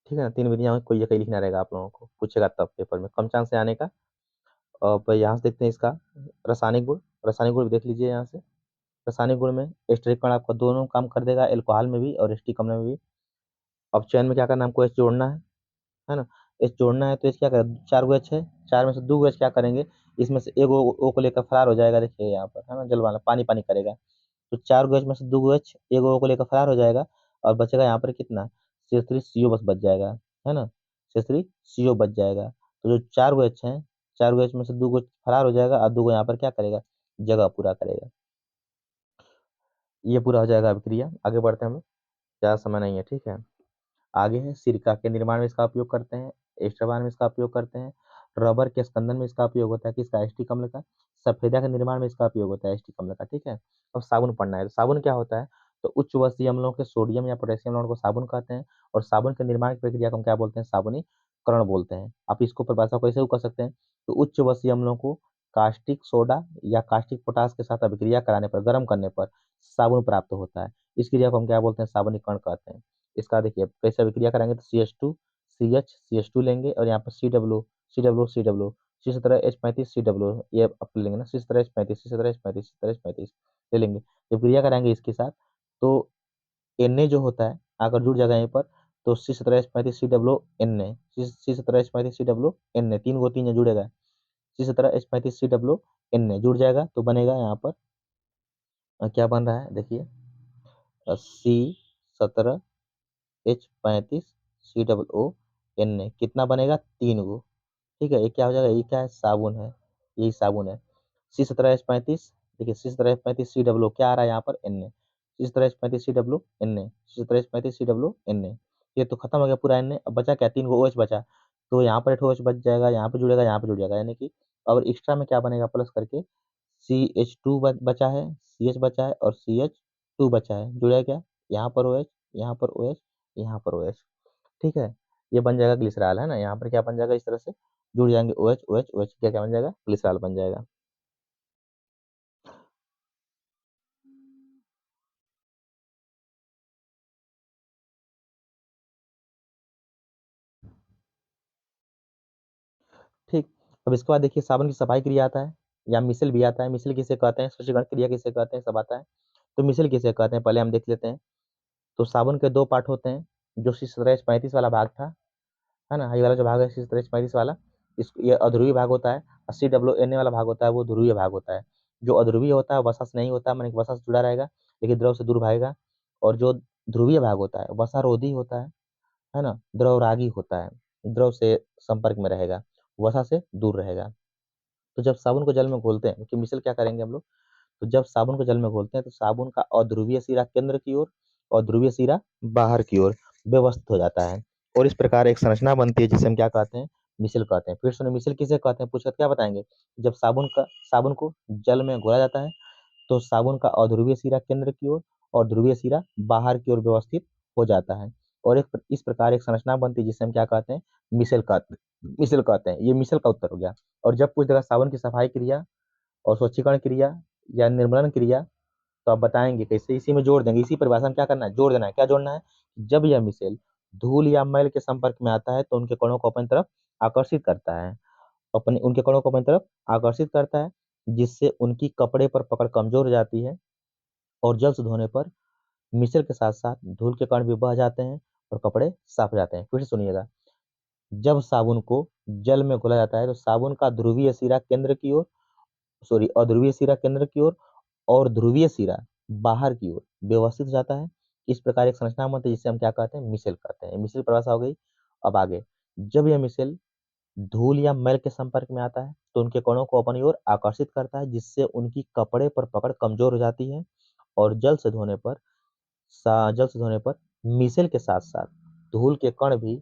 Speaker 1: ठीक है ना। तीन विधियाँ कोई एक ही लिखना रहेगा, आप लोगों को पूछेगा तब पेपर में, कम चांस है आने का। अब यहाँ से देखते हैं इसका रासायनिक गुण, रासायनिक गुण भी देख लीजिए यहाँ से। रासायनिक गुण में एस्टरिक कण आपका दोनों काम कर देगा, एल्कोहल में भी और एस्टिक अम्ल में भी। अब चयन में क्या करना है? हमको एच जोड़ना है ना। एच जोड़ना है तो एच क्या करें? चार गो एच है, चार में से दो गो एच क्या करेंगे? इसमें से एक ओ को लेकर फरार हो जाएगा, देखिए यहाँ पर है ना, जल वाला पानी पानी करेगा। तो चार गो एच में से दो गो एच एक ओ को लेकर फरार हो जाएगा, और बचेगा यहाँ पर कितना, CH3CO बस बच जाएगा, है ना, CH3CO बच जाएगा। तो जो 4 OH हैं, 4 OH में से 2 फरार हो जाएगा और 2 यहाँ पर क्या करेगा, जगह पूरा करेगा। ये पूरा हो जाएगा अभिक्रिया। आगे बढ़ते हैं हम लोग, ज़्यादा समय नहीं है, ठीक है। आगे है सिरका के निर्माण में इसका उपयोग करते हैं, एस्ट्राबान में इसका उपयोग करते हैं, रबर के स्कंदन में इसका उपयोग होता है, किसका, एस्टिक अम्ल का। सफेदा के निर्माण में इसका उपयोग होता है, एस्टिक अम्ल का, ठीक है। अब साबुन पढ़ना है, तो साबुन क्या होता है, तो उच्च वसीय अम्लों के सोडियम या पोटेशियम अम्लों को साबुन कहते हैं, और साबुन के निर्माण की प्रक्रिया को हम क्या बोलते हैं, साबुनीकरण बोलते हैं। आप इसको परिभाषा कैसे भी कर सकते हैं, तो उच्च वसीय अम्लों को कास्टिक सोडा या कास्टिक पोटास के साथ अभिक्रिया कराने पर, गर्म करने पर साबुन प्राप्त होता है। इस क्रिया को हम क्या बोलते हैं, साबुनीकरण कहते हैं। इसका देखिए कैसे अभिक्रिया करेंगे, तो CH2 लेंगे और यहाँ पर CW इसी तरह H35 CW, ये आप लेंगे ना, इसी तरह H35 ले लेंगे। जब क्रिया कराएंगे इसके साथ, तो Na जो होता है आकर जुड़ जाएगा यहीं पर, तो C17H35CWNA, C17H35CWNA, 3 जुड़ेगा, C17H35CWNA जुड़ जाएगा, तो बनेगा यहाँ पर क्या बन रहा है देखिए, C17H35COO कितना बनेगा, 3 ठीक है। ये क्या हो जाएगा, ये क्या है, साबुन है, यही साबुन है। C17H35, देखिए C17H35COO क्या आ रहा है यहाँ पर, Na, C17H35COO, ये तो खत्म हो गया पूरा Na। अब बचा क्या, 3 OH बचा, तो यहाँ पर 1 OH बच जाएगा, यहाँ पे जुड़ेगा, यहाँ पे जुड़ जाएगा, यानी कि और एक्स्ट्रा में क्या बनेगा, प्लस करके CH2 बचा है, CH बचा है और CH2 बचा है, जुड़ा क्या, यहाँ पर OH, यहाँ पर OH, यहाँ पर OH, ठीक है। ये बन जाएगा ग्लिसरॉल, है ना, यहाँ पर क्या बन जाएगा, इस तरह से जुड़ जाएंगे OH OH OH, क्या क्या बन जाएगा, ग्लिसरॉल बन जाएगा। ठीक। अब इसके बाद देखिए साबुन की सफाई क्रिया आता है, या मिसल भी आता है। मिसल किसे कहते हैं, स्वच्छीकरण क्रिया किसे कहते हैं, सब आता है। तो मिसल किसे कहते हैं, पहले हम देख लेते हैं। तो साबुन के 2 पार्ट होते हैं, जो C17H35 वाला भाग था, है ना, ये वाला जो भाग है C17H35 वाला, इस ये अध्रुवीय भाग होता है, और CWNA वाला भाग होता है, वो ध्रुवीय भाग होता है। जो अध्रुवीय होता है वसा से नहीं होता है, मैंने वसा से जुड़ा रहेगा, लेकिन द्रव से दूर भागेगा। और जो ध्रुवीय भाग होता है वसारोधी होता है ना, द्रवरागी होता है, द्रव से संपर्क में रहेगा, वसा से दूर रहेगा। तो जब साबुन को जल में घोलते हैं, कि मिसल क्या करेंगे हम लोग, तो जब साबुन को जल में घोलते हैं, तो साबुन का अध्रुवीय सिरा केंद्र की ओर और ध्रुवीय सिरा बाहर की ओर व्यवस्थित हो जाता है, और इस प्रकार एक संरचना बनती है, जिसे हम क्या कहते हैं, मिसल कहते हैं। फिर सुनिए मिसल किसे कहते हैं, पूछकर क्या बताएंगे। जब साबुन को जल में घोला जाता है, तो साबुन का अध्रुवीय सिरा केंद्र की ओर और ध्रुवीय सिरा बाहर की ओर व्यवस्थित हो जाता है, और इस प्रकार एक संरचना बनती है, जिसे हम क्या कहते हैं, मिसल कहते हैं। ये मिसल का उत्तर हो गया। और जब पूछ देगा साबुन की सफाई क्रिया और स्वच्छीकरण क्रिया या निर्मलन क्रिया, तो आप बताएंगे कैसे, इसी में जोड़ देंगे, इसी परिभाषा में क्या करना है, जोड़ देना है। क्या जोड़ना है, जब यह मिसेल धूल या मैल के संपर्क में आता है, तो उनके कणों को अपनी तरफ आकर्षित करता है, अपने उनके कणों को अपनी तरफ आकर्षित करता है, जिससे उनकी कपड़े पर पकड़ कमजोर हो जाती है, और जल से धोने पर मिसल के साथ साथ धूल के कण भी बह जाते हैं और कपड़े साफ हो जाते हैं। फिर से सुनिएगा, जब साबुन को जल में घोला जाता है, तो साबुन का ध्रुवीय सिरा केंद्र की ओर, सॉरी, अध्रुवीय सिरा केंद्र की ओर और ध्रुवीय सिरा बाहर की ओर व्यवस्थित हो जाता है। इस प्रकार एक संरचना बनती है, जिसे हम क्या कहते हैं, मिसेल कहते हैं। मिसेल परिभाषा हो गई। अब आगे, जब यह मिसेल धूल या मैल के संपर्क में आता है, तो उनके कणों को अपनी ओर आकर्षित करता है, जिससे उनकी कपड़े पर पकड़ कमजोर हो जाती है, और जल से धोने पर मिसेल के साथ साथ धूल के कण भी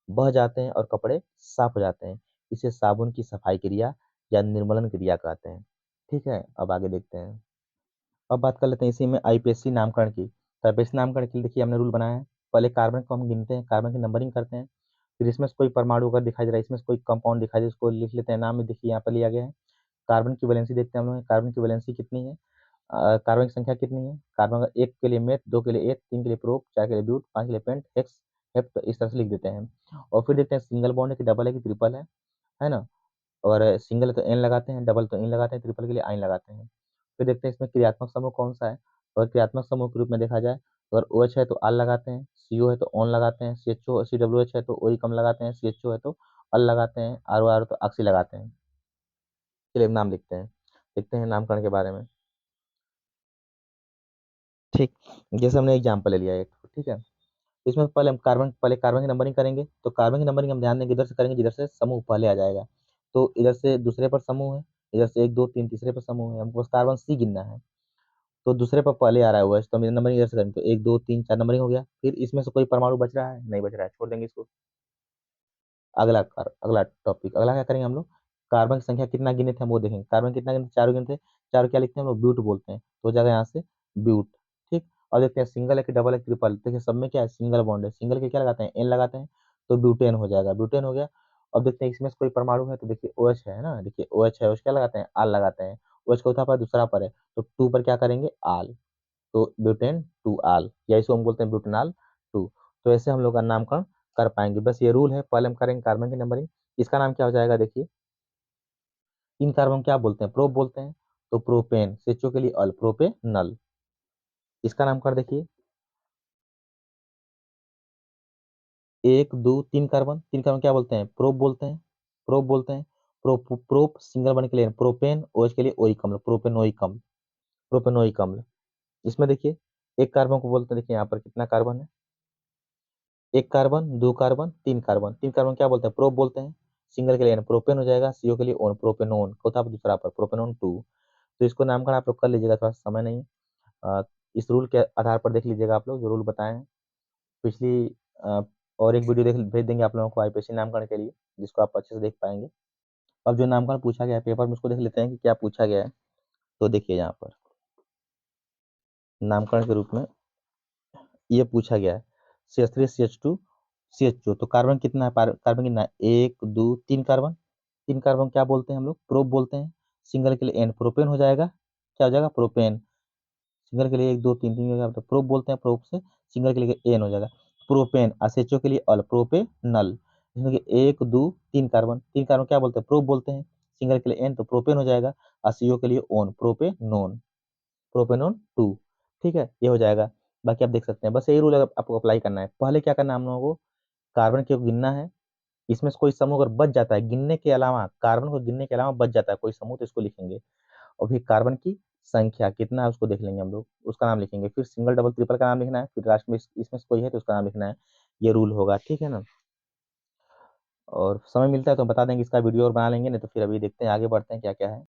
Speaker 1: बह जाते हैं और कपड़े साफ हो जाते हैं। इसे साबुन की सफाई क्रिया या निर्मलन क्रिया कहते हैं। ठीक है, अब आगे देखते हैं। अब बात कर लेते हैं इसी में आईपीएससी नामकरण की। तो आईपीएससी नामकरण के लिए देखिए हमने रूल बनाया है। पहले कार्बन को हम गिनते हैं, कार्बन की नंबरिंग करते हैं। फिर इसमें से कोई परमाणु अगर दिखाई दे रहा है, इसमें से कोई कंपाउंड दिखाई दे, उसको लिख लेते हैं नाम में। देखिए यहाँ पर लिया गया है। कार्बन की वैलेंसी देखते हैं हम लोग, कार्बन की वैलेंसी कितनी है, कार्बन की संख्या कितनी है। कार्बन का 1 के लिए मेथ, 2 के लिए एथ, 3 के लिए प्रोप, 4 के लिए ब्यूट, 5 के लिए पेंट, हेक्स, हेप्ट, तो इस तरह से लिख देते हैं। और फिर देखते हैं सिंगल बॉन्ड है कि डबल है कि ट्रिपल है ना। और सिंगल है तो एन लगाते हैं, डबल तो इन लगाते हैं, ट्रिपल के लिए आइन लगाते हैं। फिर देखते हैं इसमें क्रियात्मक समूह कौन सा है। और क्रियात्मक समूह के रूप में देखा जाए, अगर ओ एच है तो आल लगाते हैं, सी ओ है तो ऑन लगाते हैं, C H O C W H है तो ओ ई कम लगाते हैं, सी एच ओ है तो अल लगाते हैं, आर ओ आर तो ऑक्सी लगाते हैं। चलिए अब नाम लिखते हैं, देखते हैं नामकरण के बारे में। ठीक, जैसे हमने एग्जाम्पल ले लिया एक, ठीक है। इसमें पहले कार्बन की नंबरिंग करेंगे, तो कार्बन की नंबरिंग हम ध्यान देंगे इधर से करेंगे जिधर से समूह पहले आ जाएगा। तो इधर से दूसरे पर समूह है, इधर से 1 2 3 तीसरे पर समूह है, हमको बस कार्बन सी गिनना है। तो दूसरे पर पहले आ रहा है OH, तो हम नंबरिंग इधर से करेंगे, तो 1 2 3 4 नंबरिंग हो गया। फिर इसमें से कोई परमाणु बच रहा है? नहीं बच रहा है, छोड़ देंगे इसको। अगला टॉपिक, अगला क्या करेंगे हम लोग? कार्बन की संख्या कितना गिने थे हम वो देखेंगे। कार्बन कितना गिने थे? 4 गिने थे। 4 क्या लिखते हैं हम लोग? ब्यूट बोलते हैं, तो हो जाएगा यहाँ से ब्यूट। ठीक। और देखते हैं सिंगल है कि डबल है ट्रिपल। देखिए सब में क्या है? सिंगल बॉन्ड है। सिंगल के क्या लगाते हैं? एन लगाते हैं, तो ब्यूटेन हो जाएगा। ब्यूटेन हो गया। अब देखते हैं इसमें से कोई परमाणु है, तो देखिए OH है ना, देखिए OH है, OH क्या लगाते हैं? आल लगाते हैं। OH चौथा पर दूसरा पर है, तो 2 पर क्या करेंगे? आल। तो ब्यूटेन 2 आल, या इसको हम बोलते हैं ब्यूटेनॉल 2। तो ऐसे हम लोग का नामकरण कर पाएंगे। बस ये रूल है। पहले हम करेंगे कार्बन की नंबरिंग। इसका नाम क्या हो जाएगा? देखिए इन कार्बन क्या बोलते हैं? प्रोप बोलते हैं, तो प्रोपेन। सेचो के लिए अल, प्रोपेनल। इसका नाम कर देखिए, 1 2 3 कार्बन, 3 कार्बन क्या बोलते हैं? प्रोप बोलते हैं, प्रोप बोलते हैं। प्रोप सिंगल बन के लिए प्रोपेन, OH के लिए ओइक अम्ल, प्रोपेनोइक अम्ल, प्रोपेनोइक अम्ल। इसमें देखिए एक कार्बन को बोलते हैं, देखिए यहाँ पर कितना कार्बन है? 1 कार्बन, 2 कार्बन, 3 कार्बन। 3 कार्बन क्या बोलते हैं? प्रोप बोलते हैं। सिंगल के लिए प्रोपेन हो जाएगा, CO के लिए ओन, प्रोपेनोन। चौथा पर दूसरा पर प्रोपेनोन 2। तो इसको नामकरण आप लोग कर लीजिएगा, थोड़ा सा समय नहीं। अ, इस रूल के आधार पर देख लीजिएगा आप लोग जो रूल बताए हैं पिछली। अ, और एक वीडियो देख भेज देंगे आप लोगों को IPSC नामकरण के लिए, जिसको आप अच्छे से देख पाएंगे। अब जो नामकरण पूछा गया है पेपर में, उसको देख लेते हैं कि क्या पूछा गया है। तो देखिए यहाँ पर नामकरण के रूप में ये पूछा गया है CH3 CH2 CH2। तो कार्बन कितना है? कार्बन कितना है? 1 2 3 कार्बन। 3 कार्बन क्या बोलते हैं हम लोग? प्रोप बोलते हैं। सिंगल के लिए एन, प्रोपेन हो जाएगा। क्या हो जाएगा? प्रोपेन। सिंगल के लिए 1 2 3 3 हो जाएगा, तो प्रोप बोलते हैं। प्रोप से सिंगल के लिए एन हो जाएगा, प्रोपेन। असेचो के लिए अल, प्रोपेनल। इसमें कि 1 2 3 कार्बन, 3 कार्बन क्या बोलते हैं? प्रोप बोलते हैं। सिंगल के लिए एन, तो प्रोपेन हो जाएगा। असीओ के लिए ओन, प्रोपेनोन, प्रोपेनोन 2। ठीक है, ये हो जाएगा। बाकी आप देख सकते हैं, बस यही रूल आपको अप्लाई करना है। पहले क्या करना है हम लोगों को? कार्बन को गिनना है। इसमें से कोई समूह अगर बच जाता है, गिनने के अलावा, कार्बन को गिनने के अलावा बच जाता है कोई समूह, तो इसको लिखेंगे। और फिर कार्बन की संख्या कितना है उसको देख लेंगे हम लोग, उसका नाम लिखेंगे। फिर सिंगल डबल ट्रिपल का नाम लिखना है। फिर लास्ट में इसमें से कोई है तो उसका नाम लिखना है। ये रूल होगा, ठीक है ना। और समय मिलता है तो हम बता देंगे, इसका वीडियो और बना लेंगे, नहीं तो फिर अभी देखते हैं, आगे बढ़ते हैं क्या क्या है।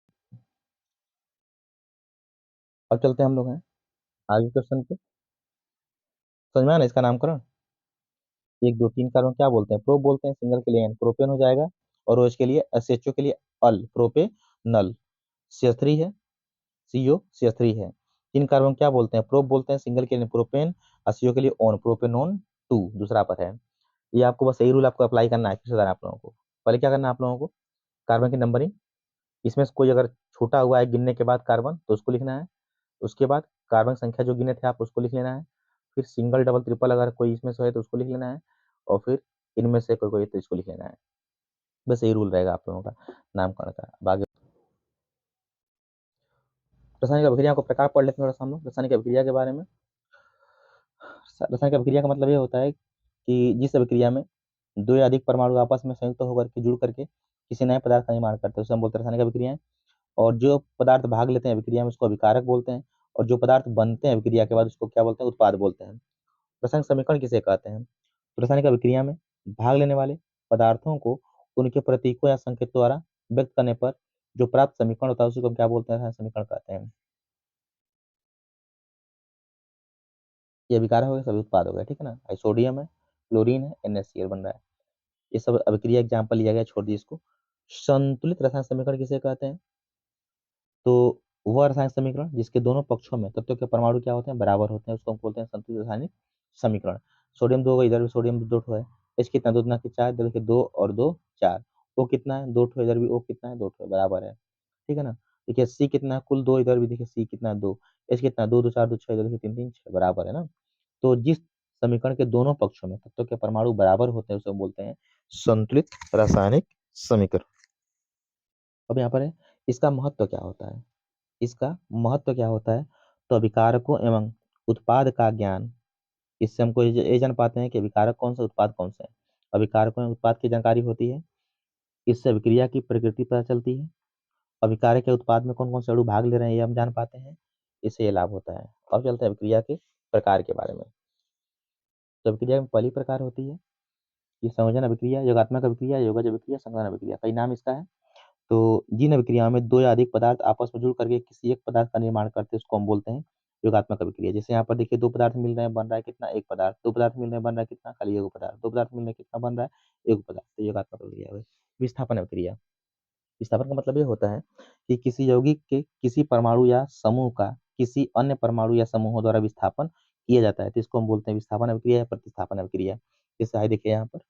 Speaker 1: अब चलते हैं हम लोग हैं आगे क्वेश्चन पे। समझ में आया ना इसका नामकरण? 1 2 3 कार्बन क्या बोलते हैं? प्रोप बोलते हैं। सिंगल के लिए एन, प्रोपेन हो जाएगा। और OH के लिए SHO के लिए अल, प्रोपेनल। CH3 है, CO CH3 है। 3 कार्बन क्या बोलते हैं? प्रोप बोलते हैं। सिंगल के लिए प्रोपेन, CO के लिए ओन, प्रोपेनोन 2 दूसरा पर है। ये आपको बस यही रूल आपको अप्लाई करना है, फिर से आप लोगों को। पहले क्या करना है आप लोगों को? कार्बन की नंबरिंग। इसमें से कोई अगर छूटा हुआ है गिनने के बाद कार्बन, तो उसको लिखना है। उसके बाद कार्बन संख्या जो गिने थे आप, उसको लिख लेना है। फिर सिंगल डबल ट्रिपल अगर कोई इसमें से है तो उसको लिख लेना है। और फिर इनमें से कोई कोई तो इसको लिख लेना है। बस यही रूल रहेगा आप लोगों का नामकरण का। अब आगे रासायनिक अभिक्रिया को प्रकार पढ़ लेते हैं थोड़ा सा हम लोग, रासायनिक अभिक्रिया के बारे में। रासायनिक अभिक्रिया का मतलब ये होता है कि जिस अभिक्रिया में दो या अधिक परमाणु आपस में संयुक्त होकर के जुड़ करके किसी नए पदार्थ का निर्माण करते हैं, उसे हम बोलते हैं रासायनिक अभिक्रिया। और जो पदार्थ भाग लेते हैं अभिक्रिया में, उसको अभिकारक बोलते हैं। और जो पदार्थ बनते हैं अभिक्रिया के बाद, उसको क्या बोलते हैं? उत्पाद बोलते हैं। रासायनिक समीकरण किसे कहते हैं? तो रासायनिक अभिक्रिया में भाग लेने वाले पदार्थों को उनके प्रतीकों या संकेत द्वारा व्यक्त करने पर जो प्राप्त समीकरण होता है, उसी को हम क्या बोलते हैं? रासायनिक समीकरण कहते हैं। ये अभिकारक हो गए, सभी उत्पाद हो गए, ठीक है ना। सोडियम है, क्लोरीन है, NaCl बन रहा है। ये सब अभिक्रिया एग्जाम्पल लिया गया, छोड़ दिए इसको। संतुलित रासायनिक समीकरण किसे कहते हैं? तो वह रासायनिक समीकरण जिसके दोनों पक्षों में तत्वों के परमाणु क्या होते हैं? बराबर होते हैं, उसको हम बोलते हैं संतुलित रासायनिक समीकरण। सोडियम 2 इधर भी सोडियम 2 है। H कितना? 2 की 4, देखिए 2 और 2 4। O कितना है? 2 इधर भी O कितना है? 2 बराबर है, ठीक है ना। देखिए C कितना है? कुल 2 इधर भी, देखिए C कितना है? 2। H कितना? 2 2 4 2 6, इधर देखिए 3 3 6 बराबर है ना। तो जिस समीकरण के दोनों पक्षों में तत्वों के परमाणु बराबर होते हैं, उसे हम बोलते हैं संतुलित रासायनिक समीकरण। अब यहाँ पर है, इसका महत्व क्या होता है? इसका महत्व क्या होता है? तो अभिकारकों एवं उत्पाद का ज्ञान। इससे हमको ये जान पाते हैं कि अभिकारक कौन सा, उत्पाद कौन सा है। अभिकारकों एवं उत्पाद की जानकारी होती है। इससे अभिक्रिया की प्रकृति पता चलती है। अभिकारक के उत्पाद में कौन कौन से अणु भाग ले रहे हैं, ये हम जान पाते हैं। इससे ये लाभ होता है। अब चलते हैं अभिक्रिया के प्रकार के बारे में। तो अभिक्रिया में पहली प्रकार होती है ये संयोजन अभिक्रिया, योगात्मक अभिक्रिया, योगज अभिक्रिया, संकरण अभिक्रिया, कई नाम इसका है। तो जिन अभिक्रियाओं में दो या अधिक पदार्थ आपस में जुड़ करके किसी एक पदार्थ का निर्माण करते हैं उसको हम बोलते हैं योगात्मक अभिक्रिया। जैसे यहाँ पर देखिए दो पदार्थ मिल रहे हैं, बन रहा है कितना, एक पदार्थ। दो पदार्थ मिल रहे हैं, बन रहा है कितना, खाली एक पदार्थ। दो पदार्थ मिल रहे हैं, कितना बन रहा है, एक पदार्थ। तो योगात्मक अभिक्रिया है। विस्थापन अभिक्रिया, विस्थापन का मतलब ये होता है कि किसी यौगिक के किसी परमाणु या समूह का किसी अन्य परमाणु या समूहों द्वारा विस्थापन किया जाता है, तो इसको हम बोलते हैं विस्थापन अभिक्रिया या प्रतिस्थापन अभिक्रिया। जैसे आइए देखिए यहाँ पर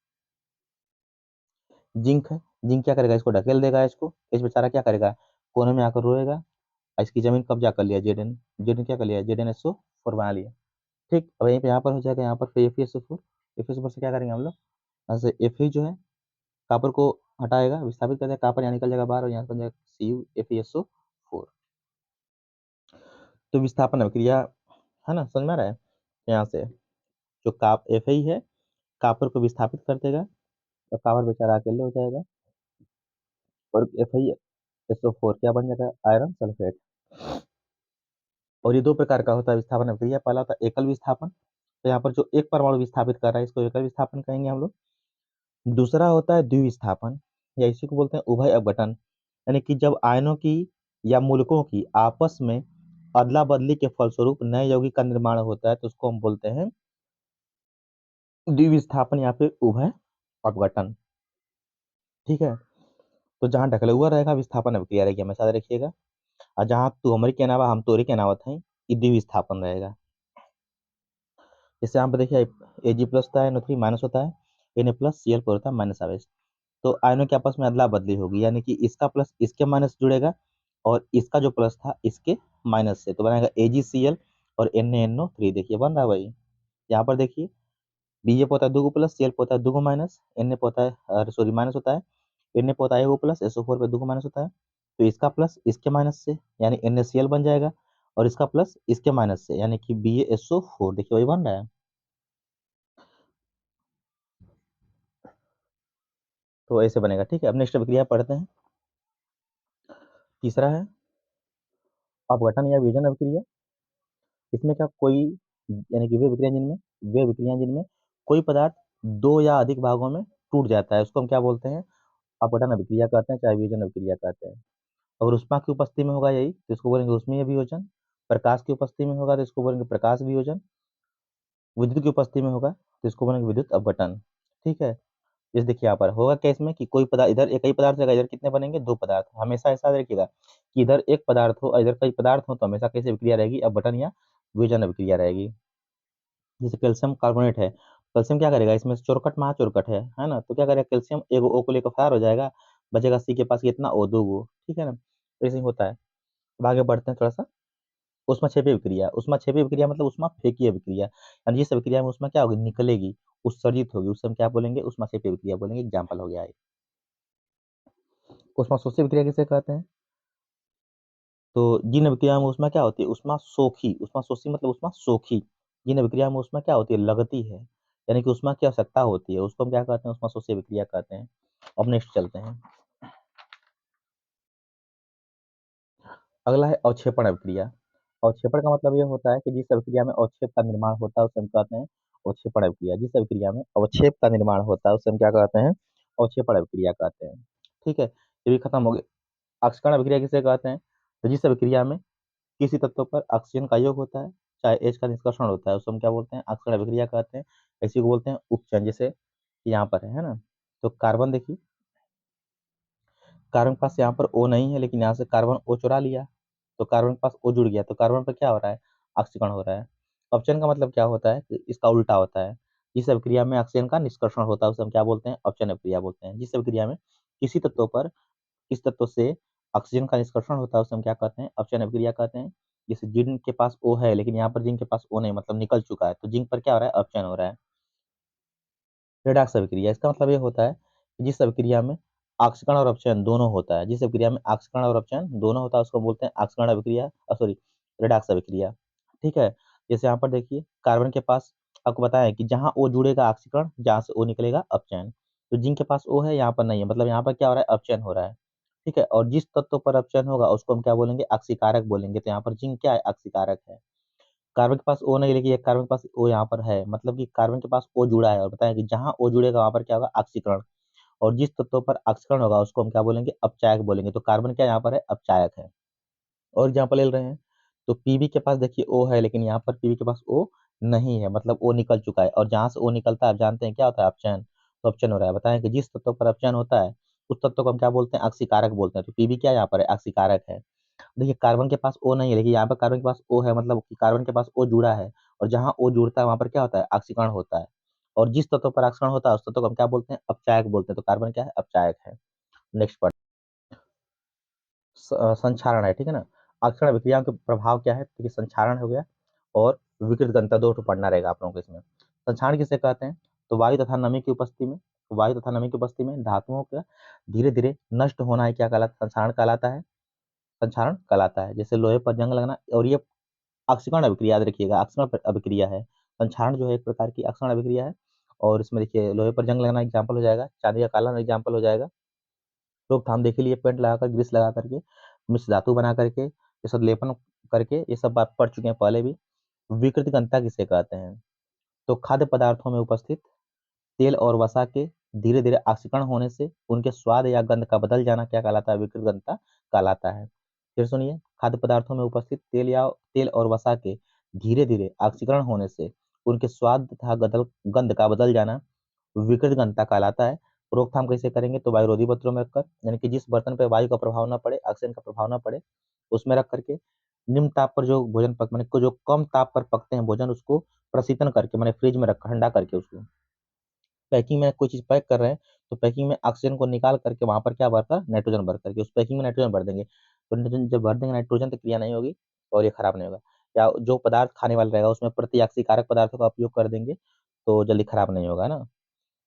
Speaker 1: जिंक है, जिंक क्या करेगा, इसको ढकेल देगा, इसको, इस बेचारा क्या करेगा, कोने में आकर रोएगा और इसकी जमीन कब्जा कर लिया, जेडन, जेडन क्या कर लिया, जेडन SO4 बना लिया। ठीक, अब यहीं पे यहाँ पर हो जाएगा, यहाँ पर फिर FeSO4, FeSO4 से क्या करेंगे हम लोग, यहाँ से Fe जो है कॉपर को हटाएगा, विस्थापित कर देगा, कॉपर यहाँ निकल जाएगा बाहर और यहाँ बन जाएगा CuFeSO4। तो विस्थापन अभिक्रिया है ना, समझ में आ रहा है। यहाँ से जो Fe है कॉपर को विस्थापित कर देगा और कॉपर बेचारा अकेले हो जाएगा और FeSO4 क्या बन जाएगा, आयरन सल्फेट। और ये दो प्रकार का होता है विस्थापन अभिक्रिया। पहला होता है एकल विस्थापन, तो यहाँ पर जो एक परमाणु विस्थापित कर रहा है इसको एकल विस्थापन कहेंगे हम लोग। दूसरा होता है द्विविस्थापन, या इसी को बोलते हैं उभय अपघटन, यानी कि जब आयनों की या मूलकों की आपस में अदला बदली के फलस्वरूप नए यौगिक का निर्माण होता है तो उसको हम बोलते हैं द्विविस्थापन या फिर उभय अपघटन। ठीक है, तो जहाँ ढकला हुआ रहेगा विस्थापन अभिक्रिया रहेगी, हमेशा याद रखिएगा। और जहाँ तू हमारी के अलावा हम तोरी के अलावा थे, ये द्विविस्थापन रहेगा। जैसे यहाँ पर देखिए Ag+ होता है, NO3 माइनस होता है, Na+Cl होता है माइनस आवेश। तो आयनों के आपस में अदला बदली होगी, यानी कि इसका प्लस इसके माइनस जुड़ेगा और इसका जो प्लस था इसके माइनस से, तो बनाएगा AgCl और NaNO3। देखिए बन रहा है भाई। यहाँ पर देखिए Ba पे होता है 2 प्लस, Cl पे होता है 2 माइनस, Na पे होता है सॉरी माइनस होता है, Na पे होता है 1 प्लस, SO4 पे 2 माइनस होता है। तो इसका प्लस इसके माइनस से यानी NaCl बन जाएगा और इसका प्लस इसके माइनस से यानी कि BaSO4। देखिए वही बन रहा है। तो ऐसे बनेगा। ठीक है, अब नेक्स्ट प्रक्रिया पढ़ते हैं। तीसरा है अपघटन या विभजन अभिक्रिया। इसमें क्या कोई यानी कि वे विक्रिया जिनमें कोई पदार्थ दो या अधिक भागों में टूट जाता है उसको हम क्या बोलते हैं, अपघटन अभिक्रिया कहते हैं, चाहे विभजन अभिक्रिया कहते हैं। अगर ऊष्मा की उपस्थिति में होगा यही तो इसको बोलेंगे ऊष्मीय वियोजन, प्रकाश की उपस्थिति में होगा तो इसको बोलेंगे प्रकाश वियोजन, विद्युत की उपस्थिति में होगा तो इसको बोलेंगे विद्युत अपघटन। ठीक है, जैसे देखिए यहाँ पर होगा क्या, इसमें कि कोई पदार्थ इधर एक ही पदार्थ रहेगा, इधर कितने बनेंगे, दो पदार्थ। हमेशा ऐसा रखिएगा कि इधर एक पदार्थ हो और इधर कई पदार्थ हो तो हमेशा कैसे विक्रिया रहेगी, अपघटन या वियोजन अभिक्रिया रहेगी। जैसे कैल्शियम कार्बोनेट है, कैल्शियम क्या करेगा, इसमें से चौरकट महाचौरकट है ना, तो क्या करेगा कैल्शियम एक O को लेकर फरार हो जाएगा, बचेगा C के पास कितना O, 2 गो। ठीक है ना, तो ऐसे ही होता है। अब आगे बढ़ते हैं थोड़ा सा। ऊष्माक्षेपीय विक्रिया, ऊष्माक्षेपीय विक्रिया मतलब ऊष्मा फेंकीय विक्रिया, यानी जिस विक्रिया में ऊष्मा क्या होगी, निकलेगी, उत्सर्जित होगी, उसे हम क्या बोलेंगे, ऊष्माक्षेपीय विक्रिया बोलेंगे। एग्जाम्पल हो गया है। ऊष्मा शोषी विक्रिया किसे कहते हैं, तो जिन विक्रिया में ऊष्मा क्या होती है, ऊष्मा सोखी, ऊष्मा शोषी मतलब ऊष्मा सोखी। जिन विक्रिया में ऊष्मा क्या होती है, लगती है, यानी कि ऊष्मा की आवश्यकता होती है, उसको हम क्या कहते हैं, ऊष्मा शोषी विक्रिया कहते हैं। अब नेक्स्ट चलते हैं। अगला है अवक्षेपण अभिक्रिया। अवक्षेपण का मतलब यह होता है कि जिस अभिक्रिया में अवक्षेप का निर्माण होता है उसे हम कहते हैं अवक्षेपण अभिक्रिया। जिस अभिक्रिया में अवक्षेप का निर्माण होता है उसे हम क्या कहते हैं, अवक्षेपण अभिक्रिया कहते हैं। ठीक है, ये भी खत्म हो गया। अक्सकरण अभिक्रिया किसे कहते हैं, तो जिस अभिक्रिया में किसी तत्व पर ऑक्सीजन का योग होता है, चाहे H का निष्कर्षण होता है, उसे हम क्या बोलते हैं, अक्सकरण अभिक्रिया कहते हैं। इसी को बोलते हैं उपचयन। जैसे यहाँ पर है ना, तो कार्बन देखिए, कार्बन के पास यहाँ पर O नहीं है लेकिन यहाँ से कार्बन O चुरा लिया, तो कार्बन के पास O जुड़ गया, तो कार्बन पर क्या हो रहा है, ऑक्सीकरण हो रहा है। अपचयन का मतलब क्या होता है, इसका उल्टा होता है। जिस अभिक्रिया में ऑक्सीजन का निष्कर्षण होता है उसे हम क्या बोलते हैं, अपचयन अभिक्रिया बोलते हैं। जिस अभिक्रिया में किसी तत्व पर किस तत्व से ऑक्सीजन का निष्कर्षण होता है उसे हम क्या कहते हैं, अपचयन अभिक्रिया कहते हैं। जैसे जिंक के पास O है लेकिन यहाँ पर जिंक के पास O नहीं, मतलब निकल चुका है, तो जिंक पर क्या हो रहा है, अपचयन हो रहा है। रेडॉक्स अभिक्रिया, इसका मतलब ये होता है कि जिस अभिक्रिया में ऑक्सीकरण और अपचयन दोनों होता है, जिस अभिक्रिया में ऑक्सीकरण और अपचयन दोनों होता है उसको बोलते हैं ऑक्सीकरण अभिक्रिया, सॉरी रेडॉक्स अभिक्रिया। ठीक है, जैसे यहाँ पर देखिए कार्बन के पास आपको बताया कि जहाँ O जुड़ेगा ऑक्सीकरण, जहाँ से O निकलेगा अपचयन, तो जिंक के पास O है यहाँ पर नहीं है, मतलब यहाँ पर क्या हो रहा है, अपचयन हो रहा है। ठीक है, और जिस तत्व पर अपचयन होगा उसको हम क्या बोलेंगे, ऑक्सीकारक बोलेंगे, तो यहाँ पर जिंक क्या है, ऑक्सीकारक है। कार्बन के पास ओ नहीं, लेकिन एक कार्बन के पास ओ यहाँ पर है, मतलब कि कार्बन के पास ओ जुड़ा है, और बताएं कि जहां ओ जुड़ेगा वहां पर क्या होगा, ऑक्सीकरण। और जिस तत्व पर ऑक्सीकरण होगा उसको हम क्या बोलेंगे, अपचायक बोलेंगे। तो कार्बन क्या यहाँ पर है, अपचायक है। और एग्जाम्पल ले रहे हैं, तो पीबी के पास देखिए ओ है, लेकिन यहाँ पर पीबी के पास ओ नहीं है, मतलब ओ निकल चुका है। और जहां से ओ निकलता है आप जानते हैं क्या होता है, अपचयन। तो अपचयन हो रहा है। बताएं कि जिस तत्व पर अपचयन होता है उस तत्व को हम क्या बोलते हैं, ऑक्सीकारक बोलते हैं। तो पीबी क्या यहाँ पर है, ऑक्सीकारक है। देखिए कार्बन के पास ओ नहीं है, लेकिन यहाँ पर कार्बन के पास ओ है, मतलब कि कार्बन के पास ओ जुड़ा है। और जहां ओ जुड़ता है वहां पर क्या होता है, ऑक्सीकरण होता है। और जिस तत्व पर ऑक्सीकरण होता है उस तत्व को हम क्या बोलते हैं, अपचायक बोलते हैं। तो कार्बन क्या है, अपचायक है। नेक्स्ट संक्षारण है, ठीक है ना। अक्षरण अभिक्रियाओं के प्रभाव क्या है, देखिए संक्षारण हो गया और विकृत गंतव्य, दो ठो पढ़ना रहेगा आप लोगों को इसमें। संक्षारण किसे कहते हैं, तो वायु तथा नमी की उपस्थिति में, धातुओं का धीरे धीरे नष्ट होना है, क्या कहलाता है, संक्षारण कहलाता है। संक्षारण कहलाता है। जैसे लोहे पर जंग लगना, और ये ऑक्सीकरण अभिक्रिया, याद रखिएगा ऑक्सीकरण अभिक्रिया है। संक्षारण जो है एक प्रकार की ऑक्सीकरण अभिक्रिया है। और इसमें देखिए लोहे पर जंग लगना एग्जाम्पल हो जाएगा, चांदी का काला एग्जाम्पल हो जाएगा। रोकथाम देखे लिए पेंट लगाकर, ग्रीस लगा करके, मिश्र धातु बना करके, ये सब लेपन करके, ये सब बात पढ़ चुके हैं पहले भी। विकृतिकंता किसे कहते हैं, तो खाद्य पदार्थों में उपस्थित तेल और वसा के धीरे धीरे ऑक्सीकरण होने से उनके स्वाद या गंध का बदल जाना क्या कहलाता है, विकृतिकंता कहलाता है। फिर सुनिए, खाद्य पदार्थों में उपस्थित तेल और वसा के धीरे धीरे ऑक्सीकरण होने से उनके स्वाद तथा गंध का बदल जाना विकृत घनता कहलाता है। रोकथाम कैसे करेंगे, तो वायुरोधी बर्तनों में रखकर, यानी कि जिस बर्तन पर वायु का प्रभाव ना पड़े, ऑक्सीजन का प्रभाव ना पड़े, उसमें रख करके निम्न ताप पर जो भोजन पक मैंने को जो कम ताप पर पकते हैं भोजन, उसको प्रशीतन करके मैंने फ्रिज में रख ठंडा करके, उसको पैकिंग में कोई चीज पैक कर रहे हैं तो पैकिंग में ऑक्सीजन को निकाल करके वहां पर क्या भरकर, नाइट्रोजन भर करके उस पैकिंग में नाइट्रोजन भर देंगे। तो नाइट्रोजन जब भर देंगे, नाइट्रोजन तो क्रिया नहीं होगी और ये खराब नहीं होगा। या जो पदार्थ खाने वाला रहेगा उसमें प्रतिऑक्सीकारक पदार्थों का उपयोग कर देंगे तो जल्दी खराब नहीं होगा ना।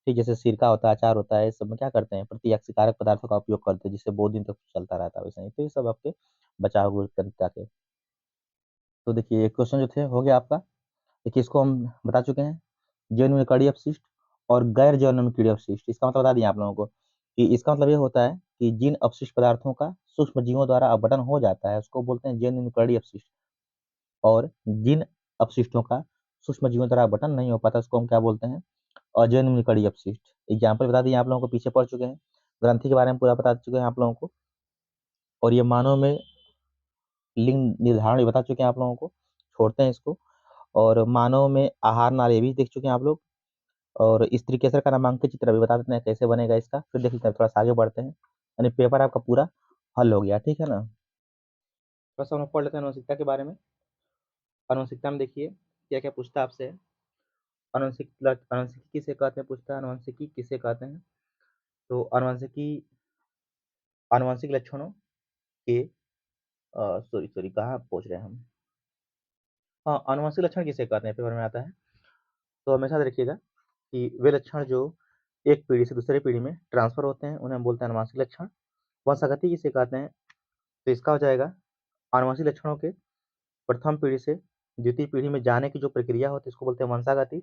Speaker 1: ठीक, जैसे सिरका होता है, अचार होता है, इस सब में क्या करते हैं, प्रतिऑक्सीकारक पदार्थों का उपयोग करते हैं, जिससे बहुत दिन तक चलता रहता है। वैसे ही तो ये सब आपके बचाव गुणवत्ता के। तो देखिए ये क्वेश्चन जो थे हो गया आपका। देखिए इसको हम बता चुके हैं, जैव कड़ी अपशिष्ट और गैर जैव कीड़े अपशिष्ट। इसका मतलब बता दिया आप लोगों को कि इसका मतलब ये होता है कि जिन अपशिष्ट पदार्थों का सूक्ष्म जीवों द्वारा अपघटन हो जाता है उसको बोलते हैं जैव कड़ी अपशिष्ट। और जिन अपशिष्टों का सूक्ष्म जीवों द्वारा अपघटन नहीं हो पाता उसको हम क्या बोलते हैं, अजैव कड़ी अपशिष्ट। एग्जाम्पल बता दिए आप लोगों को, पीछे पढ़ चुके हैं। ग्रंथि के बारे में पूरा बता चुके हैं आप लोगों को। और ये मानव में लिंग निर्धारण भी बता चुके हैं आप लोगों को, छोड़ते हैं इसको। और मानव में आहार नाली भी देख चुके हैं आप लोग। और स्त्री केसर का नामांकित चित्र भी बता देते हैं कैसे बनेगा इसका, फिर देख लेते हैं, थोड़ा सा आगे बढ़ते हैं। यानी पेपर आपका पूरा हल हो गया, ठीक है ना। बस हम लोग पढ़ लेते हैं अनुवंशिकता के बारे में। अनुवंशिकता में देखिए क्या क्या पूछता है आपसे। अनुवंशिकी किसे कहते हैं, पूछता है अनुवंशिकी किसे कहते हैं। तो अनुवंशिकी आनुवंशिक लक्षणों के, सॉरी सॉरी कहाँ पहुंच रहे हैं हम। हाँ, आनुवंशिक लक्षण किसे कहते हैं पेपर में आता है। तो हमेशा रखिएगा कि वे लक्षण जो एक पीढ़ी से दूसरे पीढ़ी में ट्रांसफर होते हैं उन्हें हम बोलते हैं आनुवंशिक लक्षण। वंशागति किसे कहते हैं, तो इसका हो जाएगा आनुवंशिक लक्षणों के प्रथम पीढ़ी से द्वितीय पीढ़ी में जाने की जो प्रक्रिया होती है इसको बोलते हैं वंशागति।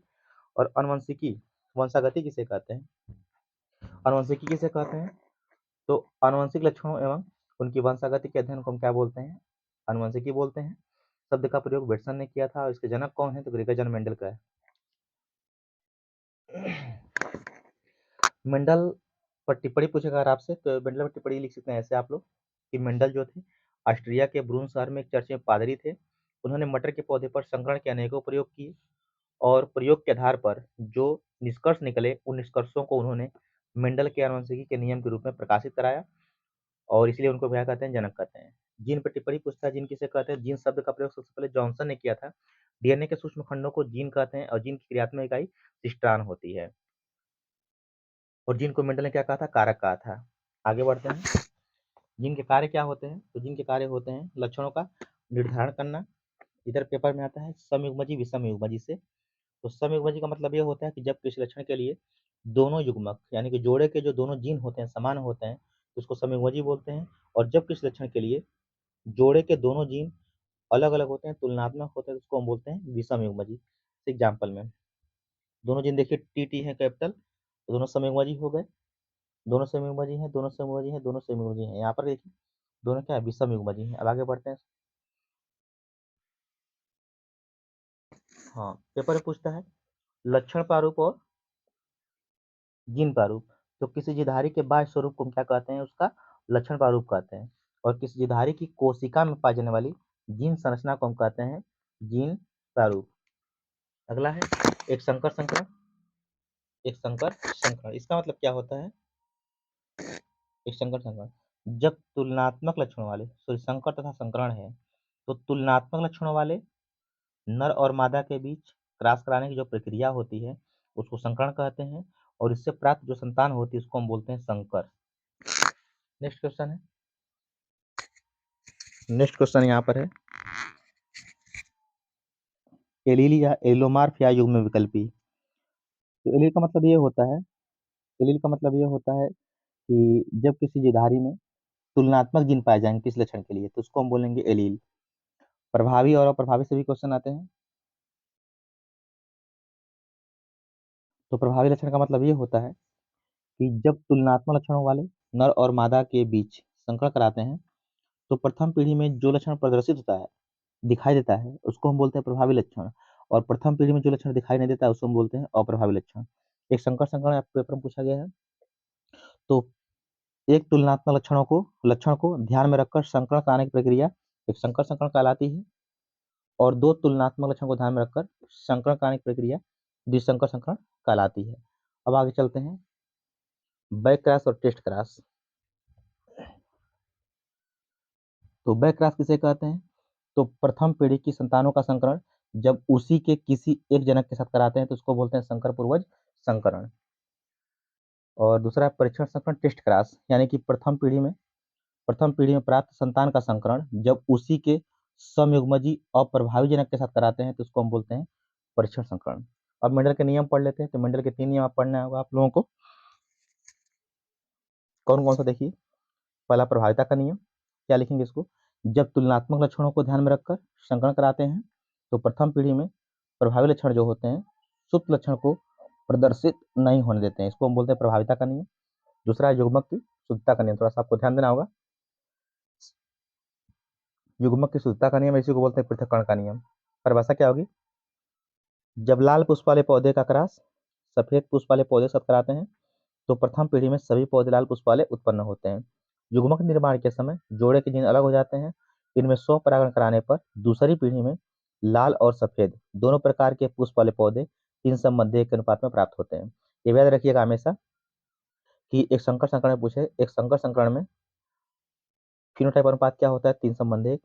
Speaker 1: और अनुवंशिकी, वंशागति किसे कहते हैं, अनुवंशिकी किसे कहते हैं, तो आनुवंशिक लक्षणों एवं उनकी वंशागति के अध्ययन को हम क्या बोलते हैं, अनुवंशिकी बोलते हैं। शब्द का प्रयोग बेटसन ने किया था और इसके जनक कौन है, तो ग्रेगर मेंडल का है। मेंडल पर टिप्पणी पूछेगा अगर आपसे, तो मेंडल पर टिप्पणी लिख सकते हैं ऐसे आप लोग कि मेंडल जो थे ऑस्ट्रिया के ब्रून शहर में एक चर्च में पादरी थे। उन्होंने मटर के पौधे पर संकरण के अनेकों प्रयोग किए और प्रयोग के आधार पर जो निष्कर्ष निकले उन निष्कर्षों को उन्होंने मेंडल के आनुवंशिकी के नियम के रूप में प्रकाशित कराया। और इसलिए उनको क्या कहते हैं, जनक कहते हैं। जीन पर टिप्पणी पूछता है, जीन किसे कहते हैं। जीन शब्द का प्रयोग सबसे पहले जॉनसन ने किया था। डीएनए के सूक्ष्म खंडों को जीन कहते हैं और जीन की क्रियात्मक इकाई सिस्ट्रान होती है। और जीन को मेंडल ने क्या कहा था, कारक कहा था। आगे बढ़ते हैं, जिन के कार्य क्या होते हैं, तो जिन के कार्य होते हैं लक्षणों का निर्धारण करना। इधर पेपर में आता है समयुग्मजी विषम युग्मजी से। तो समयुग्मजी का मतलब ये होता है कि जब किसी लक्षण के लिए दोनों युग्मक यानी कि जोड़े के जो दोनों जीन होते हैं समान होते हैं तो उसको समयुग्मजी बोलते हैं। और जब किसी लक्षण के लिए जोड़े के दोनों जीन अलग अलग होते हैं, तुलनात्मक होते हैं, तो उसको हम बोलते हैं विषम युग्मजी। एग्जाम्पल में दोनों जीन देखिए टी टी है कैपिटल, तो दोनों समयुग्मजी हो गए। दोनों समयुग्मजी हैं, दोनों समयुग्मजी हैं, दोनों समयुग्मजी हैं। यहाँ पर देखिए दोनों क्या है, विषम युग्मजी हैं। अब आगे बढ़ते हैं। हाँ, पेपर में पूछता है लक्षण प्रारूप और जीन प्रारूप। तो किसी जीवधारी के बाह्य स्वरूप को हम क्या कहते हैं, उसका लक्षण प्रारूप कहते हैं। और किसी जीवधारी की कोशिका में पाई जाने वाली जीन संरचना को हम कहते हैं जीन प्रारूप। अगला है एक संकर संकरण। एक संकर संकरण इसका मतलब क्या होता है, एक संकर संकरण जब तुलनात्मक लक्षणों वाले, सॉरी संकर तथा संकरण है, तो तुलनात्मक लक्षणों वाले नर और मादा के बीच क्रॉस कराने की जो प्रक्रिया होती है उसको संकरण कहते हैं, और इससे प्राप्त जो संतान होती है उसको हम बोलते हैं संकर। नेक्स्ट क्वेश्चन है, नेक्स्ट क्वेश्चन यहाँ पर है एलील या एलोमार्फ या युग्म विकल्पी। तो एलील का मतलब ये होता है, एलील का मतलब ये होता है कि जब किसी जीवधारी में तुलनात्मक जीन पाए जाएंगे किस लक्षण के लिए तो उसको हम बोलेंगे एलील। प्रभावी और अप्रभावी से भी क्वेश्चन आते हैं। तो प्रभावी लक्षण का मतलब ये होता है कि जब तुलनात्मक लक्षणों वाले नर और मादा के बीच संकरण कराते हैं तो प्रथम पीढ़ी में जो लक्षण प्रदर्शित होता है, दिखाई देता है, उसको हम बोलते हैं प्रभावी लक्षण। और प्रथम पीढ़ी में जो लक्षण दिखाई नहीं देता है उसको हम बोलते हैं अप्रभावी लक्षण। एक संकर संकरण पेपर में पूछा गया है। तो एक तुलनात्मक लक्षण को ध्यान में रखकर संकरण कराने की प्रक्रिया एक संकर संकरण कहलाती है, और दो तुलनात्मक लक्षण को ध्यान में रखकर संकरण कराने की प्रक्रिया द्विसंकर संकरण कहलाती है। अब आगे चलते हैं बैक क्रॉस और टेस्ट क्रॉस। तो बैक क्रॉस किसे कहते हैं, तो प्रथम पीढ़ी की संतानों का संकरण जब उसी के किसी एक जनक के साथ कराते हैं तो उसको बोलते हैं संकर पूर्वज संकरण। और दूसरा है परीक्षण संकरण टेस्ट क्रॉस, यानी कि प्रथम पीढ़ी में प्राप्त संतान का संकरण जब उसी के समयुग्मजी अप्रभावी जनक के साथ कराते हैं तो उसको हम बोलते हैं परीक्षण संकरण। अब मेंडल के नियम पढ़ लेते हैं। तो मेंडल के 3 नियम आप पढ़ना होगा आप लोगों को। कौन कौन सा देखिए, पहला प्रभाविता का नियम, क्या लिखेंगे इसको, जब तुलनात्मक लक्षणों को ध्यान में रखकर संकरण कराते हैं तो प्रथम पीढ़ी में प्रभावी लक्षण जो होते हैं सुप्त लक्षण को प्रदर्शित नहीं होने देते हैं, इसको हम बोलते हैं प्रभाविता का नियम। दूसरा है युग्मक की शुद्धता का नियम, थोड़ा सा आपको ध्यान देना होगा। युग्मक की शुद्धता का नियम, इसी को बोलते हैं पृथक्करण का नियम। परिभाषा क्या होगी, जब लाल पुष्प वाले पौधे का क्रॉस सफेद पुष्प वाले पौधे के साथ कराते हैं तो प्रथम पीढ़ी में सभी पौधे लाल पुष्प वाले उत्पन्न होते हैं। युग्मक निर्माण के समय जोड़े के जीन अलग हो जाते हैं। इनमें स्वपरागण कराने पर दूसरी पीढ़ी में लाल और सफेद दोनों प्रकार के पुष्प वाले पौधे 3:1 के अनुपात में प्राप्त होते हैं। ये याद रखिएगा हमेशा कि एक संकर संकरण में पूछे, एक संकर संकरण में फिनोटाइप अनुपात क्या होता है 3:1,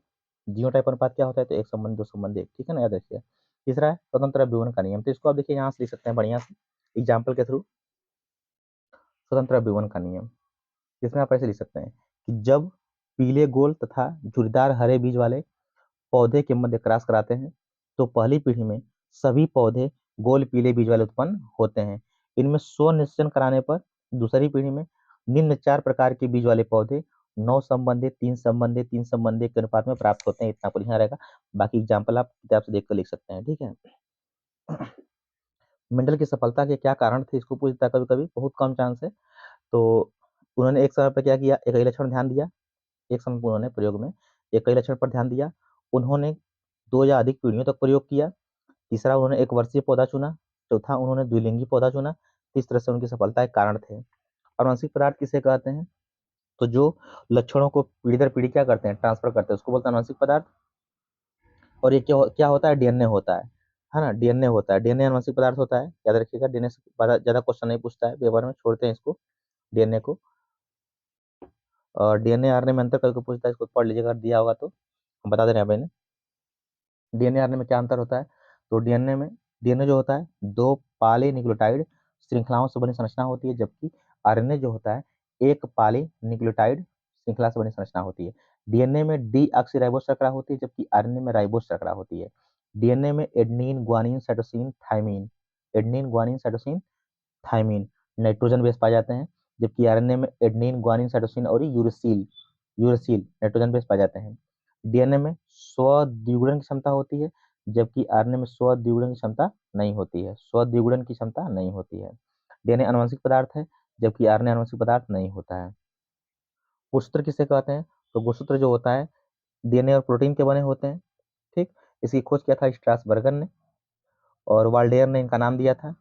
Speaker 1: जीनोटाइप अनुपात क्या होता है तो 1:2:1, ठीक है ना, याद रखिए। तीसरा है स्वतंत्र विवरण का नियम। तो इसको आप देखिए यहाँ से लिख सकते हैं बढ़िया से एग्जाम्पल के थ्रू। स्वतंत्र विवरण का नियम, इसमें आप ऐसे लिख सकते हैं कि जब पीले गोल तथा झुर्रीदार हरे बीज वाले पौधे के मध्य क्रॉस कराते हैं तो पहली पीढ़ी में सभी पौधे गोल पीले बीज वाले उत्पन्न होते हैं। इनमें स्व निश्चन कराने पर दूसरी पीढ़ी में निम्न 4 प्रकार के बीज वाले पौधे 9:1, 3:1, 3:1 के अनुपात में प्राप्त होते हैं। इतना बढ़िया रहेगा, बाकी एग्जाम्पल आप किताब से देख कर लिख सकते हैं, ठीक है। मेंडल की सफलता के क्या कारण थे, इसको पूछता है कभी कभी, बहुत कम चांस है। तो उन्होंने एक समय पर क्या किया, एक ही लक्षण ध्यान दिया, एक समय पर उन्होंने प्रयोग में एक ही लक्षण पर ध्यान दिया। उन्होंने 2 या अधिक पीढ़ियों तक प्रयोग किया। तीसरा उन्होंने एक वर्षीय पौधा चुना। चौथा उन्होंने द्विलिंगी पौधा चुना। इस तरह से उनकी सफलता के कारण थे। आनुवंशिक पदार्थ किसे कहते हैं, तो जो लक्षणों को पीढ़ी दर पीढ़ी क्या करते हैं, ट्रांसफर करते हैं, उसको बोलते हैं आनुवंशिक पदार्थ। और ये क्या होता है, डीएनए होता है ना, डीएनए होता है, डीएनए आनुवंशिक पदार्थ होता है, याद रखिएगा। डीएनए से ज्यादा क्वेश्चन नहीं पूछता है पेपर में, छोड़ते हैं इसको डीएनए को। और डीएनए आरएनए में अंतर करके पूछता है, इसको पढ़ लीजिएगा, दिया होगा तो हम बता दे रहे हैं मैंने। डीएनए आरएनए में क्या अंतर होता है, तो डीएनए जो होता है 2 पॉलीन्यूक्लियोटाइड श्रृंखलाओं से बनी संरचना होती है, जबकि आरएनए जो होता है एक पॉलीन्यूक्लियोटाइड श्रृंखला से बनी संरचना होती है। डीएनए में डीऑक्सीराइबोस श्रृंखला होती है, जबकि आरएनए में राइबोस श्रृंखला होती है। डीएनए में adenine guanine cytosine thymine, adenine guanine cytosine thymine nitrogen base पाए जाते हैं, जबकि आरएनए में एडेनिन ग्वानिन साइटोसिन और यूरेसिल यूरेसिल नाइट्रोजन बेस पाए जाते हैं। डीएनए में स्व-द्विगुणन की क्षमता होती है, जबकि आरएनए में स्व-द्विगुणन की क्षमता नहीं होती है, स्व-द्विगुणन की क्षमता नहीं होती है। डीएनए आनुवंशिक पदार्थ है, जबकि आरएनए आनुवंशिक पदार्थ नहीं होता है। गुणसूत्र किसे कहते हैं, तो गुणसूत्र जो होता है डीएनए और प्रोटीन के बने होते हैं, ठीक। इसकी खोज किया था स्ट्रासबर्गर ने। और वाल्डेयर ने इनका नाम दिया था।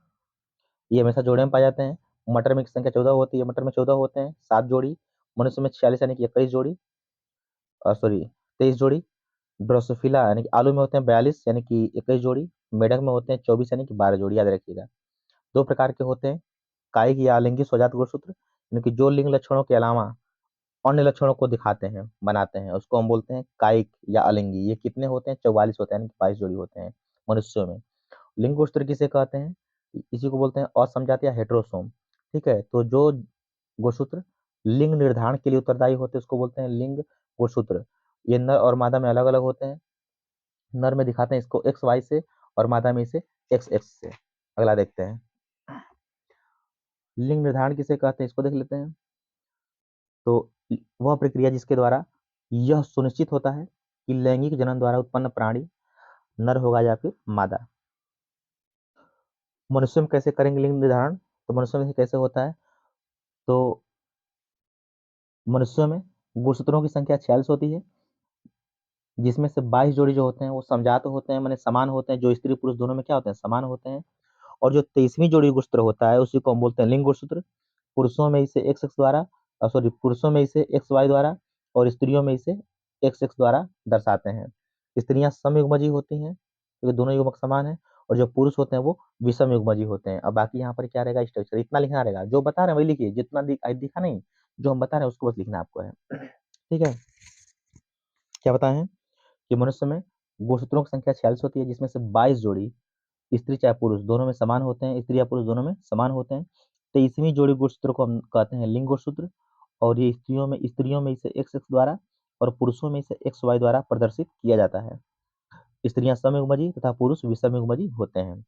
Speaker 1: ये हमेशा जोड़े में पाए जाते हैं। मटर में संख्या 14 होती है, मटर में 14 होते हैं, 7 जोड़ी। मनुष्य में 46 यानी कि 21 जोड़ी, सॉरी 23 जोड़ी। ड्रोसोफिला यानी कि आलू में होते हैं 42 यानी कि 21 जोड़ी। मेढक में होते हैं 24 यानी कि 12 जोड़ी, याद रखिएगा। दो प्रकार के होते हैं, कायिक या अलिंगी स्वजात गुणसूत्र, यानी कि जो लिंग लक्षणों के अलावा अन्य लक्षणों को दिखाते हैं, बनाते हैं, उसको हम बोलते हैं कायिक या अलिंगी। ये कितने होते हैं? 44 होते हैं, यानी कि 22 जोड़ी होते हैं मनुष्यों में। लिंग गुणसूत्र किसे कहते हैं? इसी को बोलते हैं असमजात या हेटेरोसोम। ठीक है, तो जो गुणसूत्र लिंग निर्धारण के लिए उत्तरदायी होते हैं उसको बोलते हैं लिंग गुणसूत्र। ये नर और मादा में अलग अलग होते हैं। नर में दिखाते हैं इसको एक्स वाई से, और मादा में इसे एक्स एक्स से। अगला देखते हैं, लिंग निर्धारण किसे कहते हैं, इसको देख लेते हैं। तो वह प्रक्रिया जिसके द्वारा यह सुनिश्चित होता है कि लैंगिक जनन द्वारा उत्पन्न प्राणी नर होगा या फिर मादा। मनुष्य में कैसे करेंगे लिंग निर्धारण? तो मनुष्य में कैसे होता है? तो मनुष्यों में गुणसूत्रों की संख्या 46 होती है, जिसमें से 22 जोड़ी जो होते हैं वो समजात होते हैं, माने समान होते हैं, जो स्त्री पुरुष दोनों में क्या होते हैं? समान होते हैं। और जो 23वीं जोड़ी गुणसूत्र होता है उसी को हम बोलते हैं लिंग गुणसूत्र। पुरुषों में इसे एक्स एक्स द्वारा, सॉरी पुरुषों में इसे एक्स वाई द्वारा, और स्त्रियों में इसे एक्स एक्स द्वारा दर्शाते हैं। स्त्रियां समयुग्मजी होती हैं क्योंकि दोनों युग्मक समान है, और जो पुरुष होते हैं वो विषम युग्मजी होते हैं। अब बाकी यहाँ पर क्या रहेगा? स्ट्रक्चर इतना लिखना रहेगा, जो बता रहे हैं वही लिखिए, जितना दिखा नहीं, जो हम बता रहे हैं उसको बस लिखना आपको है। ठीक है, क्या बताए हैं कि मनुष्य में गुणसूत्रों की संख्या 46 होती है, जिसमें से 22 जोड़ी स्त्री चाहे पुरुष दोनों में समान होते हैं, स्त्री या पुरुष दोनों में समान होते हैं। 23वीं जोड़ी गुणसूत्र को हम कहते हैं लिंग गुणसूत्र, और ये स्त्रियों में इसे एक्स एक्स द्वारा और पुरुषों में इसे एक्स वाई द्वारा प्रदर्शित किया जाता है। स्त्रियां समयुग्मजी तथा पुरुष विषमयुग्मजी होते हैं।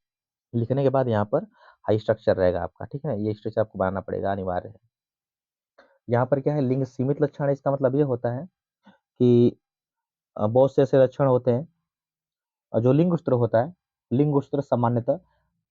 Speaker 1: लिखने के बाद यहाँ पर हाई स्ट्रक्चर रहेगा आपका। ठीक है, ये स्ट्रक्चर आपको बनाना पड़ेगा, अनिवार्य है। यहाँ पर क्या है? लिंग सीमित लक्षण है। इसका मतलब ये होता है कि बहुत से ऐसे लक्षण होते हैं, जो लिंग सूत्र होता है, लिंग सूत्र सामान्यतः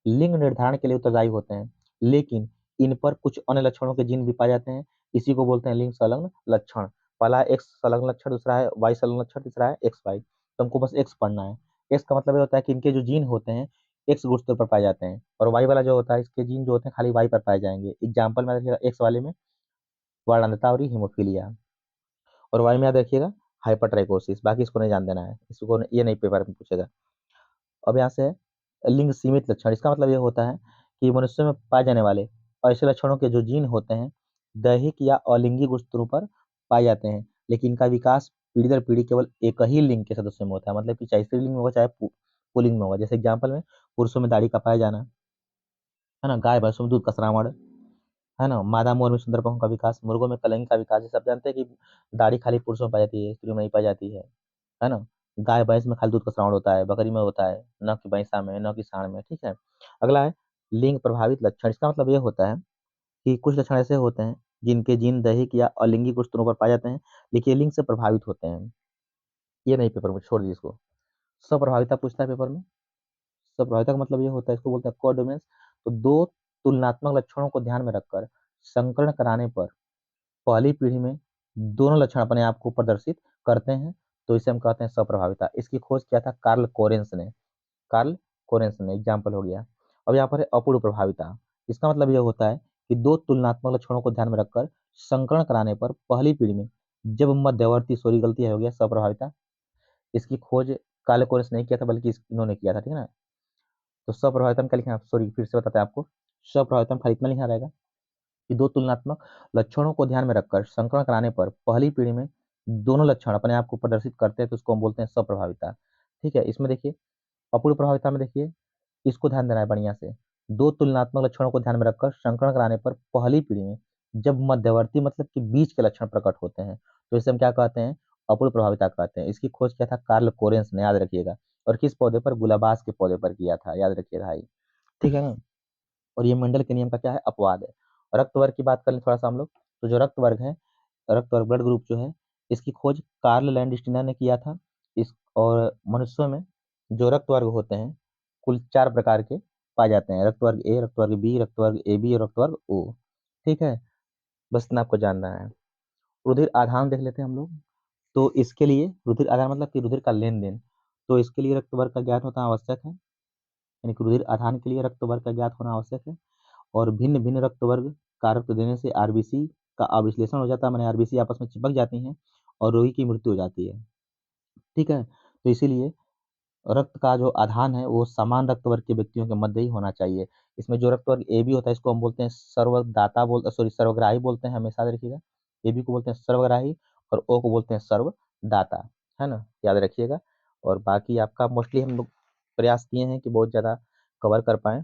Speaker 1: लिंग निर्धारण के लिए उत्तरदायी होते हैं, लेकिन इन पर कुछ अन्य लक्षणों के जिन भी पाए जाते हैं। इसी को बोलते हैं लिंग संलग्न लक्षण। पहला एक्स संलग्न लक्षण, दूसरा है वाई संलग्न लक्षण, तीसरा है एक्स वाई। तो हमको बस एक्स पढ़ना है। एक्स का मतलब ये होता है कि इनके जो जीन होते हैं एक्स गुणसूत्र पर पाए जाते हैं, और वाई वाला जो होता है इसके जीन जो होते हैं खाली वाई पर पाए जाएंगे। एग्जाम्पल में देखिएगा, एक्स वाले में वर्णांधता और हीमोफीलिया, और वाई में याद रखिएगा हाइपरट्राइकोसिस। बाकी इसको नहीं जान देना है, इसको ये नहीं पेपर में पूछेगा। अब यहाँ से है लिंग सीमित लक्षण। इसका मतलब ये होता है कि मनुष्य में पाए जाने वाले ऐसे लक्षणों के जो जीन होते हैं दैहिक या अलिंगी गुणसूत्रों पर पाए जाते हैं, लेकिन इनका विकास पीढ़ी दर पीढ़ी केवल एक ही लिंग के सदस्य में होता है। मतलब कि चाहे स्त्रीलिंग में होगा चाहे पुल्लिंग में होगा। जैसे एग्जाम्पल में पुरुषों में दाढ़ी का पाया जाना, है ना, गाय भैंसों में दूध का श्रावण, है ना, मादा मोर में सुंदर पंखों का विकास, मुर्गों में कलंगी का विकास। ये सब जानते हैं कि दाढ़ी खाली पुरुषों में पाई जाती है, स्त्रियों में नहीं पाई जाती है ना। गाय भैंस में खाली दूध का श्रावण होता है, बकरी में होता है, न कि भैंसा में, न कि सांड में। ठीक है, अगला है लिंग प्रभावित लक्षण। इसका मतलब ये होता है कि कुछ लक्षण ऐसे होते हैं जिनके जीन दैहिक या अलिंगी कुछ स्तरों पर पाए जाते हैं, लेकिन ये लिंग से प्रभावित होते हैं। ये नहीं, पेपर में छोड़ दीजिए इसको। स्वप्रभाविता पूछता है पेपर में। स्वप्रभाविता का मतलब ये होता है, इसको बोलते हैं कोडोमेंस। तो दो तुलनात्मक लक्षणों को ध्यान में रखकर संकरण कराने पर पहली पीढ़ी में दोनों लक्षण अपने आप को प्रदर्शित करते हैं, तो इसे हम कहते हैं स्वप्रभाविता। इसकी खोज किया था कार्ल कोरेंस ने। एग्जाम्पल हो गया। अब यहाँ पर है अपूर्ण प्रभाविता। इसका मतलब यह होता है कि दो तुलनात्मक लक्षणों को ध्यान में रखकर संकरण कराने पर पहली पीढ़ी में जब मध्यवर्ती, सॉरी गलती हो गया, स्वप्रभाविता, इसकी खोज कार्ल कोरेंस नहीं किया था बल्कि इन्होंने किया था। ठीक है ना, तो स्वप्रभाविता में क्या लिखना है? सॉरी फिर से बताते हैं आपको। स्वप्रभाविता में खाली इतना लिखना रहेगा कि दो तुलनात्मक लक्षणों को ध्यान में रखकर संकरण कराने पर पहली पीढ़ी में दोनों लक्षण अपने आप को प्रदर्शित करते हैं, तो उसको हम बोलते हैं स्वप्रभाविता। ठीक है, इसमें देखिए अपूर्ण प्रभाविता में देखिए, इसको ध्यान देना है बढ़िया से। दो तुलनात्मक लक्षणों को ध्यान में रखकर संकरण कराने पर पहली पीढ़ी में जब मध्यवर्ती मतलब कि बीच के लक्षण प्रकट होते हैं, तो इसे हम क्या कहते हैं? अपूर्ण प्रभाविता कहते हैं। इसकी खोज किया था कार्ल कोरेंस ने, याद रखिएगा। और किस पौधे पर? गुलाबास के पौधे पर किया था, याद रखिएगा भाई। ठीक है ना, और ये मंडल के नियम का क्या है? अपवाद है। रक्त वर्ग की बात करें थोड़ा सा हम लोग, तो जो रक्त वर्ग है, रक्त वर्ग ब्लड ग्रुप जो है, इसकी खोज कार्ल लैंडस्टीनर ने किया था। इस और मनुष्यों में जो रक्त वर्ग होते हैं कुल 4 प्रकार के पाए जाते हैं। रक्त वर्ग ए, रक्त वर्ग बी, रक्त वर्ग ए बी और रक्त वर्ग ओ। ठीक है, बस इतना आपको जानना है। रुधिर आधान देख लेते हैं हम लोग। तो इसके लिए रुधिर आधान मतलब कि रुधिर का लेन देन, तो इसके लिए रक्त वर्ग का ज्ञान होना आवश्यक है। यानी कि रुधिर आधान के लिए रक्त वर्ग का ज्ञात होना आवश्यक है। और भिन्न भिन्न रक्त वर्ग का रक्त देने से आरबीसी का अविश्लेषण हो जाता है, माने आरबीसी आपस में चिपक जाती हैं और रोगी की मृत्यु हो जाती है। ठीक है, तो इसीलिए रक्त का जो आधान है वो समान रक्त वर्ग के व्यक्तियों के मध्य ही होना चाहिए। इसमें जो रक्त वर्ग ए बी होता है इसको हम बोलते हैं सर्वग्राही बोलते हैं, हमेशा याद रखिएगा। ए बी को बोलते हैं सर्वग्राही और ओ को बोलते हैं सर्वदाता, है ना, याद रखिएगा। और बाकी आपका मोस्टली हम लोग प्रयास किए हैं कि बहुत ज़्यादा कवर कर पाएँ।